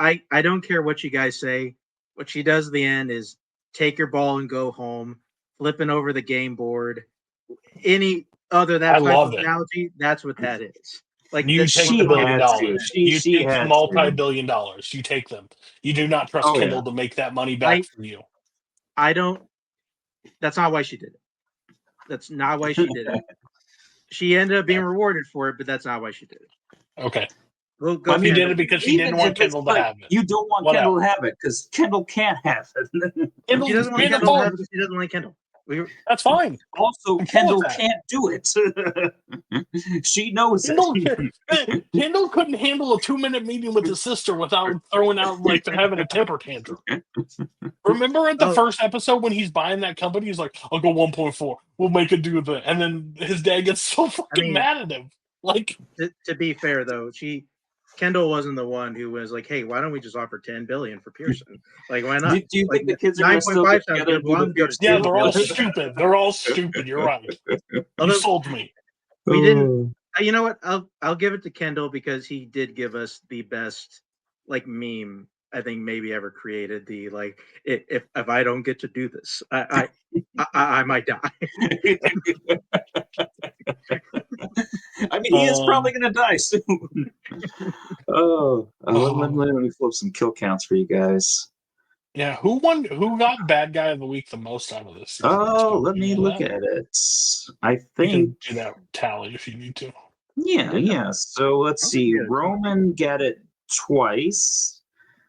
I don't care what you guys say. What she does at the end is take your ball and go home, flipping over the game board. Any other that type of analogy, that's what that is. Like you take the $1 billion. You take the multi-billion dollars. You take them. You do not trust Kendall to make that money back for you. I don't. That's not why she did it. That's not why she did it. She ended up being rewarded for it, but that's not why she did it. Okay. Well, she did it because she didn't want Kendall to have it. You don't want Kendall to have it because Kendall can't have it. She doesn't want Kendall to have it because she doesn't like Kendall. That's fine. Also, Kendall can't do it. She knows it. Kendall couldn't handle a 2-minute meeting with his sister without throwing out like having a temper tantrum. Remember at the first episode when he's buying that company, he's like, "I'll go 1.4. We'll make it do that." And then his dad gets so fucking mad at him. Like, to be fair though, Kendall wasn't the one who was like, "Hey, why don't we just offer $10 billion for Pearson? Like, why not?" Do you think the kids are 9.5 sounds good? Yeah, they're all stupid. They're all stupid. You're right. You sold me. We didn't. You know what? I'll give it to Kendall because he did give us the best like meme I think maybe ever created. The like, if I don't get to do this, I might die. I mean, he is probably going to die soon. Let me flip some kill counts for you guys. Yeah, who won? Who got bad guy of the week the most out of this season? Let me look at it. I think you can do that tally if you need to. Yeah. So let's see. Roman got it twice.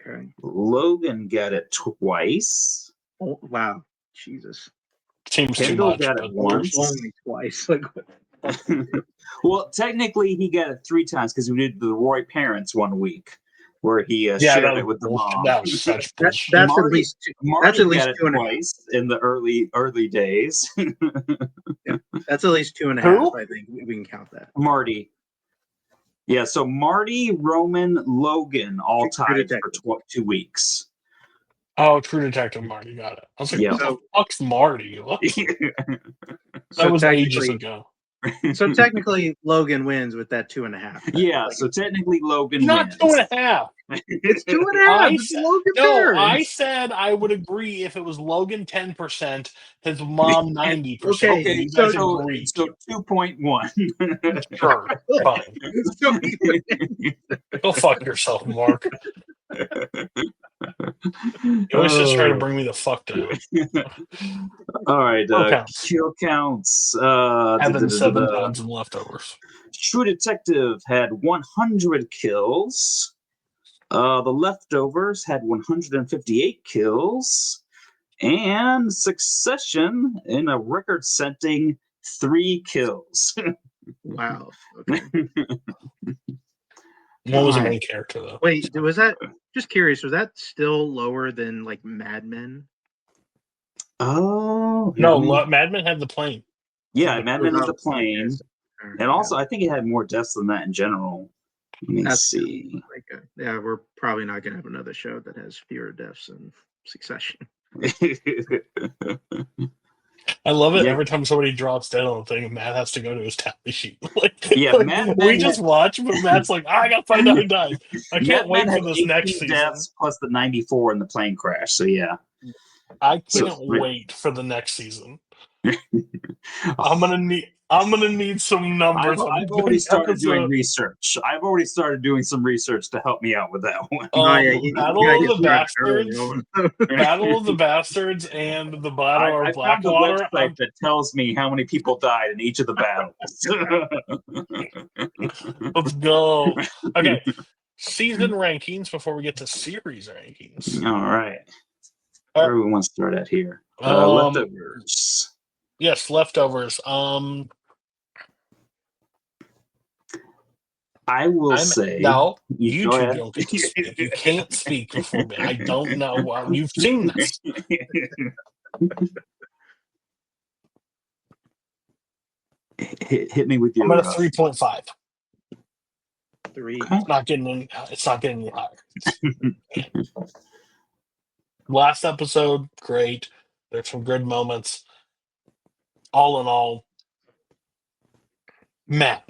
Okay. Logan got it twice. Oh, wow, Jesus. Seems Kendall too much. Got it once. Only twice. Like, well, technically, he got it 3 times because we did the Roy Parents one week where he shared it with the mom. That was such bullshit. That's Marty, at least that's at least 2 twice in the early days. Yeah, that's at least 2.5. I think we can count that. Marty. Yeah, so Marty, Roman, Logan all tied for 2 weeks. Oh, True Detective Marty, got it. I was like, what the fuck's Marty? What? That was ages ago. So technically, Logan wins with that 2.5. Yeah, so technically Logan not wins. 2.5. It's 2.5. It's Logan Paris. I said I would agree if it was Logan 10%, his mom 90%. Okay, You so guys agreed. 2.1. Sure, fine. So, Go fuck yourself, Mark. You always just try to bring me the fuck down. All right, Kill counts. kill counts. Having 7 pounds of leftovers. True Detective had 100 kills. The Leftovers had 158 kills. And Succession, in a record-setting 3 kills. wow. Okay. What was the main character, though? Wait, was that just curious? Was that still lower than like Mad Men? Oh No, Mad Men had the plane. yeah, Mad Men had the plane, Okay. and also I think it had more deaths than that in general. Let me see. Like, yeah, we're probably not gonna have another show that has fewer deaths than Succession. I love it Yeah. every time somebody drops dead on the thing, Matt has to go to his tally sheet. Yeah, Mad we Men just had- watch, but Matt's like, I gotta find out who died. I can't Mad wait Men for had this next 18 season. deaths plus the 94 in the plane crash. So yeah, I So- can't wait for the next season. I'm gonna need some numbers. I've already started doing research. I've already started doing some research to help me out with that one. Battle of the Bastards, Battle of the Bastards, and the Battle I of found a Blackwater. website that tells me how many people died in each of the battles. Let's go. Okay, season rankings before we get to series rankings. All right. Where do we want to start at here? Leftovers. Yes, Leftovers. I will say no. You go two ahead. don't get to speak. You can't speak before me. I don't know why you've seen this. Hit me with your. I'm at a 3.5. 3. It's not getting any higher. Last episode, great. There's some good moments. All in all, Matt.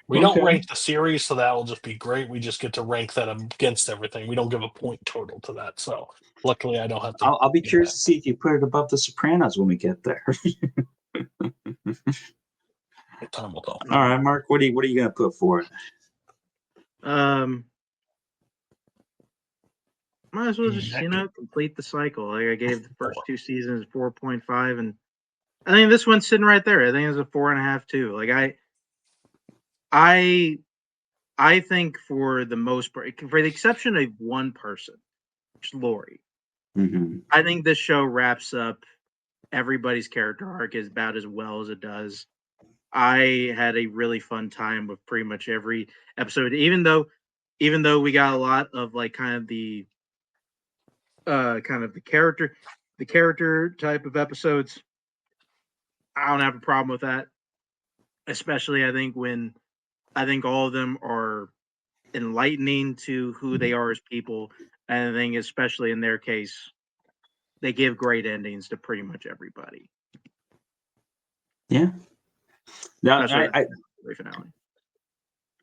We don't rank the series, so that will just be great. We just get to rank that against everything. We don't give a point total to that. So luckily, I don't have to. I'll be curious to see if you put it above The Sopranos when we get there. Time will tell. All right, Mark. What are you going to put for it? Might as well just complete the cycle. Like I gave the first 2 seasons 4.5, and I think this one's sitting right there. I think it's a 4.5 too. Like I think for the most part, for the exception of one person, which is Lori, I think this show wraps up everybody's character arc about as well as it does. I had a really fun time with pretty much every episode, even though we got a lot of like kind of the character type of episodes. I don't have a problem with that, especially I think all of them are enlightening to who they are as people, and I think especially in their case, they give great endings to pretty much everybody. Yeah. No, Finale.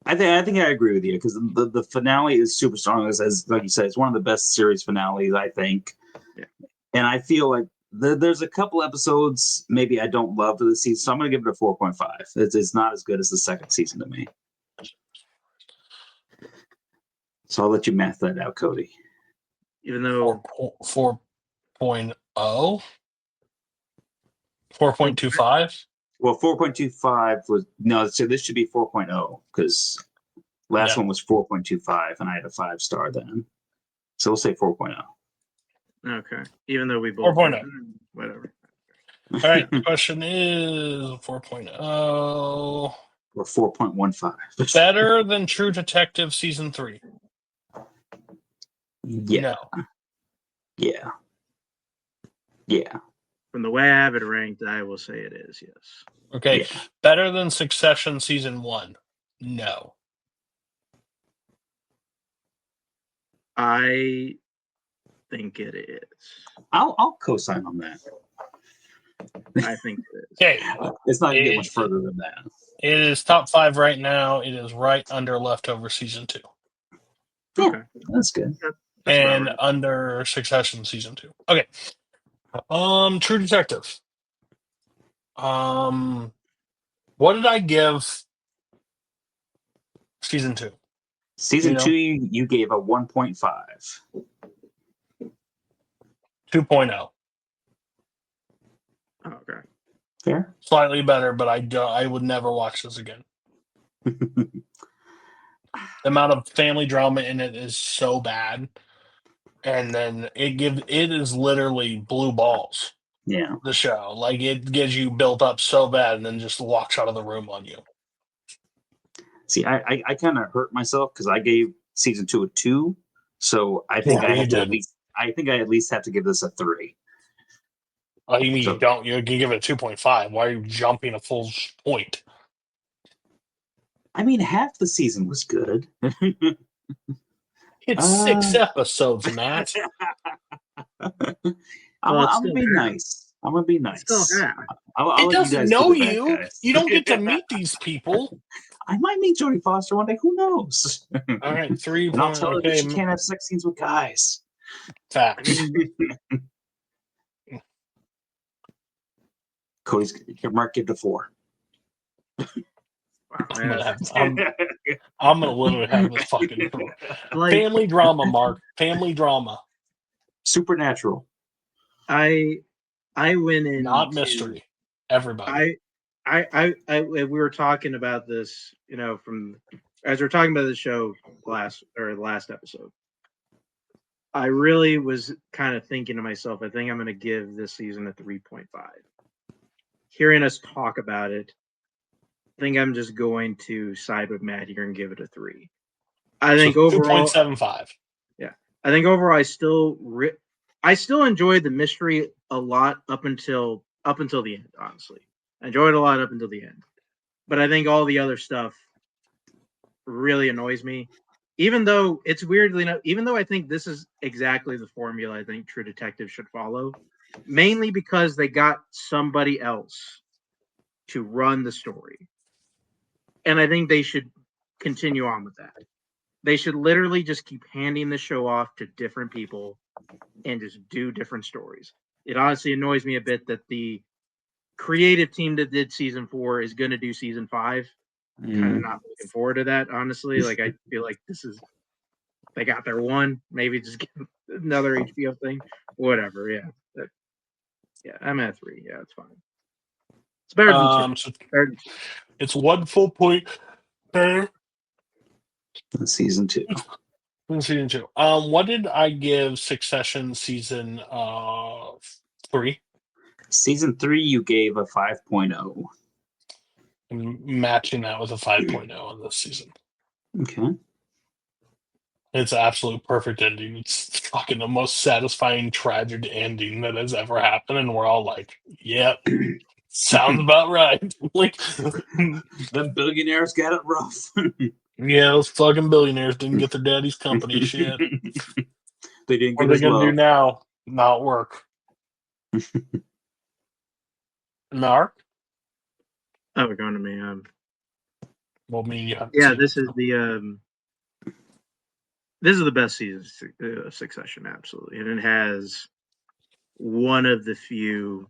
I think I agree with you because the finale is super strong. As like you said, it's one of the best series finales, I think. Yeah. And I feel like there's a couple episodes maybe I don't love for the season, so I'm going to give it a 4.5. It's not as good as the second season to me. So I'll let you math that out, Cody. Even though 4.0, 4.25. Well, 4.25 was so this should be 4.0 because last one was 4.25 and I had a 5-star then. So we'll say 4.0. Okay. Even though we both 4.0. Whatever. All right. The question is 4.0 or 4.15. Better than True Detective season 3? Yeah. No. Yeah. Yeah. From the way I have it ranked, I will say it is, yes. Okay. Yeah. Better than Succession season 1? No. I think it is. I'll co-sign on that. I think it is. Okay. It's not going to get much further than that. It is top 5 right now. It is right under Leftover season 2. Okay. That's good. That's and about right. under Succession season 2. Okay. True Detective. What did I give season 2? Season 2, you gave a 1.5. 2.0. Oh, okay. Fair. Slightly better, but I would never watch this again. The amount of family drama in it is so bad, and then it is literally blue balls. Yeah. The show, like, it gets you built up so bad, and then just walks out of the room on you. See, I kind of hurt myself because I gave season 2 a 2, so I think I have to at least. I think I at least have to give this a 3. Oh, you mean you don't? You can give it a 2.5. Why are you jumping a full point? I mean, half the season was good. It's 6 episodes, Matt. I'm gonna be nice. I'm gonna be nice. I'll it let doesn't you guys know do the bad you. guys. You don't get to meet these people. I might meet Jodie Foster one day. Who knows? All right, 3. And I'll tell her that she can't have sex scenes with guys. Facts. Cody's Mark give it a 4. I'm gonna literally have this fucking family drama, Mark. Family drama. Supernatural. I went in not mystery. Everybody. We were talking about this, from as we're talking about the show last episode. I really was kind of thinking to myself, I think I'm going to give this season a 3.5. Hearing us talk about it, I think I'm just going to side with Matt here and give it a 3. I think overall 2.75. Yeah, I think overall I still enjoyed the mystery a lot up until the end. Honestly, I enjoyed it a lot up until the end, but I think all the other stuff really annoys me. Even though it's weirdly enough, even though I think this is exactly the formula I think True Detective should follow, mainly because they got somebody else to run the story. And I think they should continue on with that. They should literally just keep handing the show off to different people and just do different stories. It honestly annoys me a bit that the creative team that did season 4 is going to do season 5. Kind of not looking forward to that, honestly. Like, I feel like they got their one. Maybe just get another HBO thing. Whatever, yeah. I'm at 3. Yeah, it's fine. It's better than 2. It's 1 full point per season 2. Season 2. What did I give Succession season 3? Season 3, you gave a 5.0. I'm matching that with a 5.0 on this season. Okay. It's an absolute perfect ending. It's fucking the most satisfying, tragic ending that has ever happened, and we're all like, "Yep, sounds about right." Like, the billionaires got it rough. Yeah, those fucking billionaires didn't get their daddy's company. Shit. They didn't get what are they gonna do love. now? Not work. Mark? Oh, we're going to me. Well, me, yeah, this is the best season of Succession, absolutely, and it has one of the few,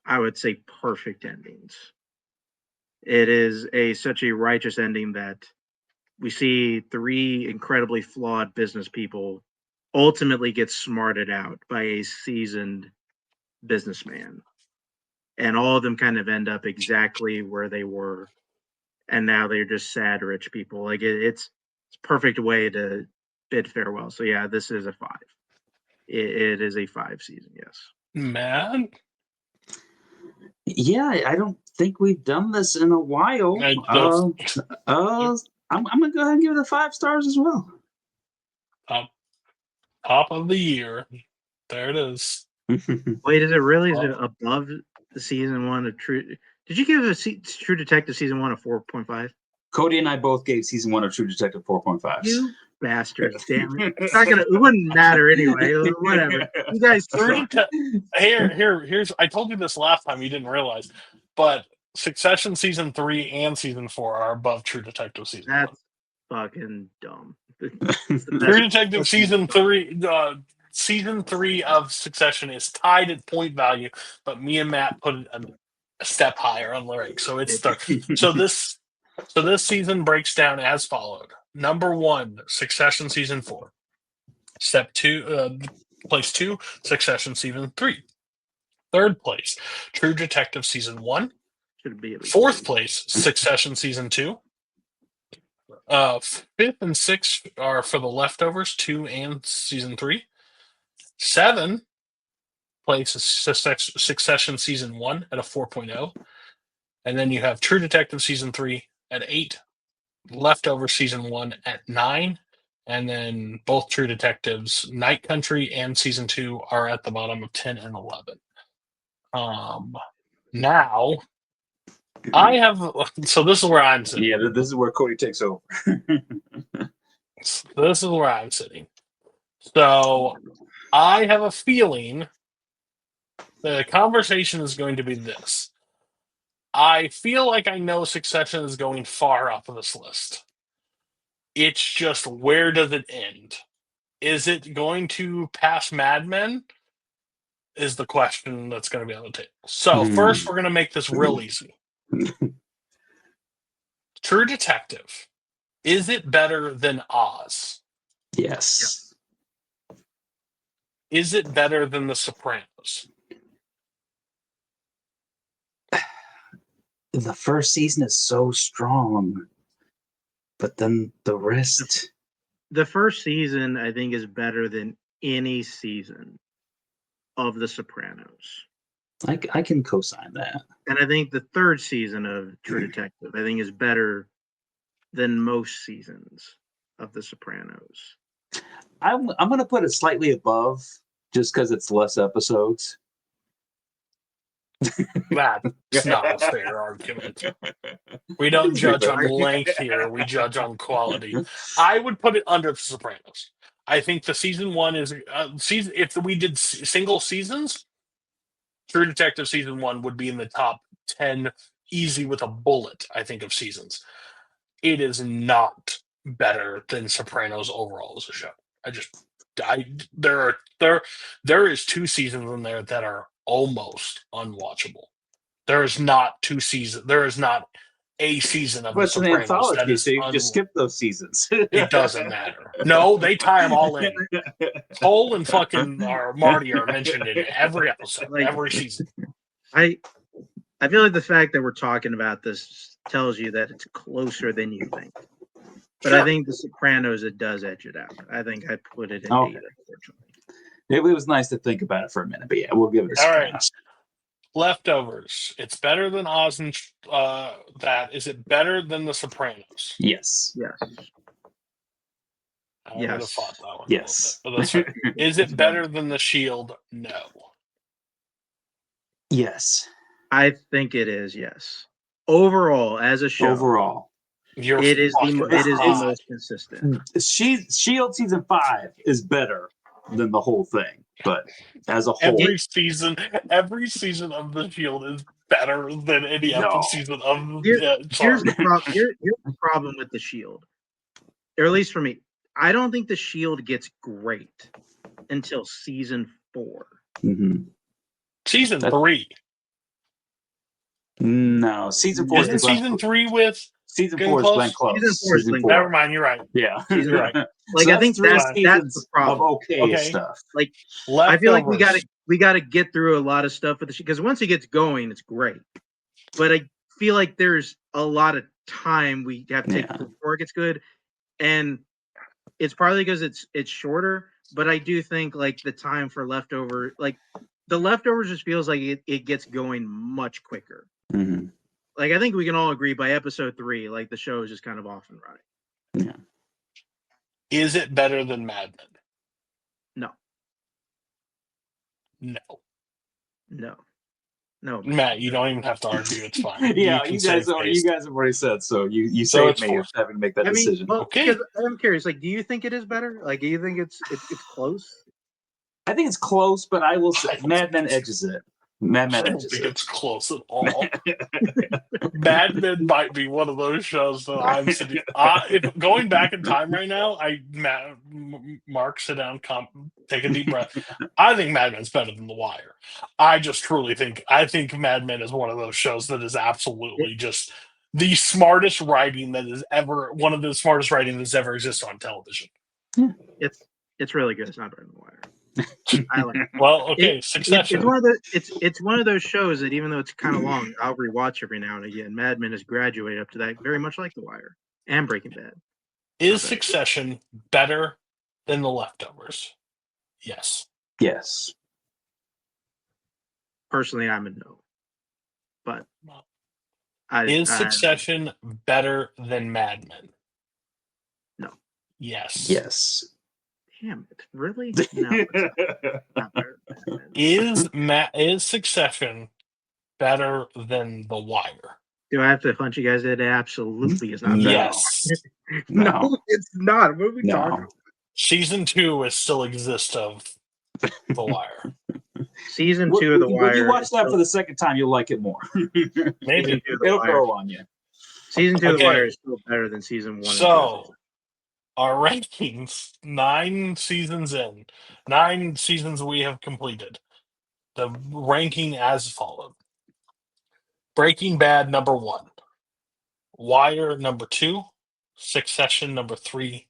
I would say, perfect endings. It is such a righteous ending that we see 3 incredibly flawed business people ultimately get smarted out by a seasoned businessman, and all of them kind of end up exactly where they were, and now they're just sad rich people. Like, it's a perfect way to bid farewell. So yeah, this is a 5. It is a 5 season, yes. Man. Yeah, I don't think we've done this in a while. I'm gonna go ahead and give it a 5 stars as well. Top of the year. There it is. Wait, is it really? Is it above the season 1 of True? Did you give True Detective season 1 a 4.5? Cody and I both gave season 1 of True Detective 4.5. You bastards! Damn it! It's not gonna. It wouldn't matter anyway. Whatever. You guys. Here's. I told you this last time. You didn't realize, but Succession season 3 and season 4 are above True Detective season 1. That's fucking dumb. True Detective season 3, season 3 of Succession is tied at point value, but me and Matt put it a step higher on lyric. So it's third. So this season breaks down as followed. Number 1, Succession season 4. Step 2, place 2, Succession season 3. Third place, True Detective season 1. Should be at least Fourth three. place, Succession season 2. Fifth and sixth are for the leftovers, 2 and season 3. 7 place is Succession season 1 at a 4.0. And then you have True Detective season 3 at 8, Leftover season 1 at 9, and then both True Detectives, Night Country and season 2 are at the bottom of 10 and 11. Now I have, so this is where I'm sitting. Yeah, this is where Cody takes over. This is where I'm sitting. So I have a feeling the conversation is going to be this. I feel like I know Succession is going far up this list. It's just, where does it end? Is it going to pass Mad Men? Is the question that's going to be on the table. So first, we're going to make this real easy. True Detective. Is it better than Oz? Yes. Is it better than The Sopranos? The first season is so strong, but then the rest. The first season, I think, is better than any season of The Sopranos. I can co-sign that. And I think the third season of True Detective, I think, is better than most seasons of The Sopranos. I'm going to put it slightly above just because it's less episodes. That's not a fair argument. We don't judge on length here. We judge on quality. I would put it under The Sopranos. I think the season 1 is season. If we did single seasons, True Detective season 1 would be in the top 10, easy with a bullet. I think of seasons. It is not better than Sopranos overall as a show. There is 2 seasons in there that are almost unwatchable. There is not 2 seasons. There is not a season of But The it's an Sopranos anthology, that is so you can just skip those seasons. It doesn't matter. No, they tie them all in. Cole and fucking Marty are mentioned in every episode, every season. I feel like the fact that we're talking about this tells you that it's closer than you think. But I think The Sopranos, it does edge it out. I think I put it in 8, unfortunately. It was nice to think about it for a minute, but yeah, we'll give it a All Sopranos. right. Leftovers. It's better than Oz and that. Is it better than The Sopranos? Yes. Yes. I would have thought that one. Yes. A little bit, but that's right. Is it better than The Shield? No. Yes. I think it is, yes. Overall, as a show. Overall. It is the most consistent. Shield season 5 is better than the whole thing, but as a whole, every season of The Shield is better than any other season of. Here's the problem with The Shield, or at least for me. I don't think The Shield gets great until season 4. Mm-hmm. Season 3. No, season 4 isn't season 3 with. Season 4 is Glenn Close. Season 4 Never mind, you're right. Yeah, you're right. Like so I think that's the problem. Of okay stuff. Like I feel like we got to get through a lot of stuff with the because once it gets going, it's great. But I feel like there's a lot of time we have to take before it gets good, and it's probably because it's shorter. But I do think like the time for leftover, like the leftovers, just feels like it gets going much quicker. Mm-hmm. Like I think we can all agree by episode 3, like the show is just kind of off and running. Yeah. Is it better than Mad No. Matt, you don't even have to argue. It's fine. Yeah, you guys have already said so. You saved me having to make that decision. Well, okay. I'm curious. Like, do you think it is better? Like, do you think it's close? I think it's close, but I will say Mad Men edges it. Mad I Men. don't think it's close at all. Mad Men might be one of those shows that I'm sitting. If going back in time right now, Mark, sit down, take a deep breath. I think Mad Men's better than The Wire. I just truly think. I think Mad Men is one of those shows that is absolutely just the smartest writing that is ever one of the smartest writing that's ever existed on television. It's really good. It's not better than The Wire. I like it. Well, okay, It's Succession. it's one of those shows that even though it's kind of long, I'll rewatch every now and again. Mad Men has graduated up to that, very much like The Wire and Breaking Bad. Is Succession better than The Leftovers? Yes. Yes. Personally, I'm a no. But Is Succession better than Mad Men? No. Yes. Yes. Damn it! Really? No. It's not better than Mad Men. Is Succession better than The Wire? Do I have to punch you guys? It absolutely is not. No. Yes. No. It's not. What are we talking about? Season 2 is still exists of The Wire. Season 2 of The Wire. When you watch that for the second time, you'll like it more. Maybe. It'll grow on you. Season 2 of Okay. The Wire is still better than Season 1. So, our rankings, 9 seasons in, 9 seasons we have completed. The ranking as followed. Breaking Bad, number 1. Wire, number 2. Succession, number 3.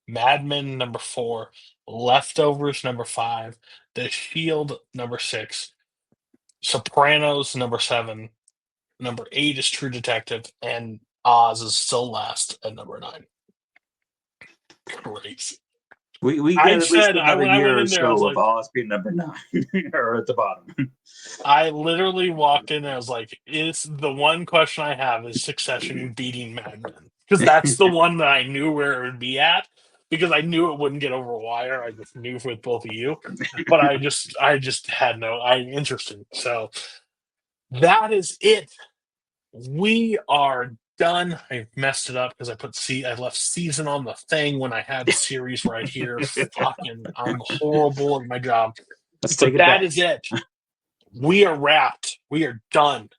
Mad Men, number 4. Leftovers, number 5. The Shield, number 6. Sopranos, number 7. Number 8 is True Detective. And Oz is still last at number 9. Crazy. We I got at least said, another when I year went or in there, I was so of like- Oz being number 9 or at the bottom. I literally walked in and I was like, "It's the one question I have is Succession beating Mad Men?" Because that's the one that I knew where it would be at. Because I knew it wouldn't get over Wire. I just knew with both of you, but I just had interested. So that is it. We are done. I messed it up because I left season on the thing when I had series right here. Fucking, I'm horrible at my job. Let's But take it that back. is it. We are wrapped. We are done.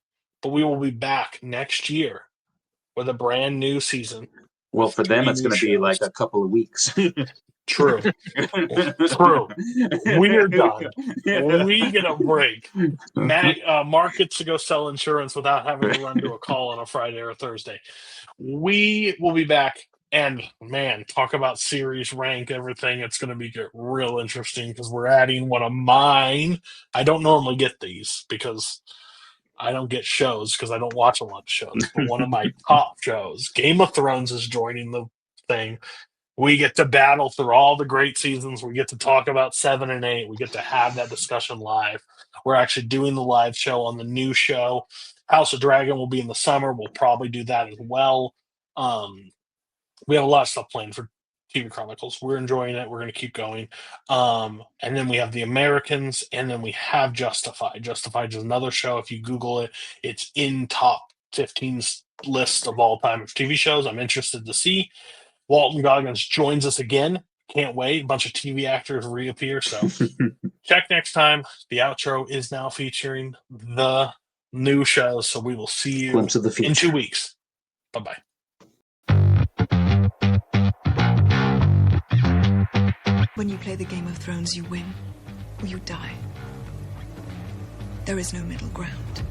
But we will be back next year with a brand new season. Well, for them, it's going to be shows. like a couple of weeks. True. True. We are done. We get a break. Mark gets to go sell insurance without having to run to a call on a Friday or a Thursday. We will be back. And man, talk about series rank, everything. It's going to get real interesting because we're adding one of mine. I don't normally get these because I don't get shows because I don't watch a lot of shows. But one of my top shows, Game of Thrones, is joining the thing. We get to battle through all the great seasons. We get to talk about 7 and 8. We get to have that discussion live. We're actually doing the live show on the new show. House of Dragon will be in the summer. We'll probably do that as well. We have a lot of stuff planned for TV Chronicles. We're enjoying it. We're going to keep going. And then we have The Americans, and then we have Justified. Justified is another show. If you Google it, it's in top 15 list of all time of TV shows. I'm interested to see. Walton Goggins joins us again. Can't wait. A bunch of TV actors reappear. So check next time. The outro is now featuring the new show. So we will see you Glimpse of the future. in 2 weeks. Bye-bye. When you play the Game of Thrones, you win or you die. There is no middle ground.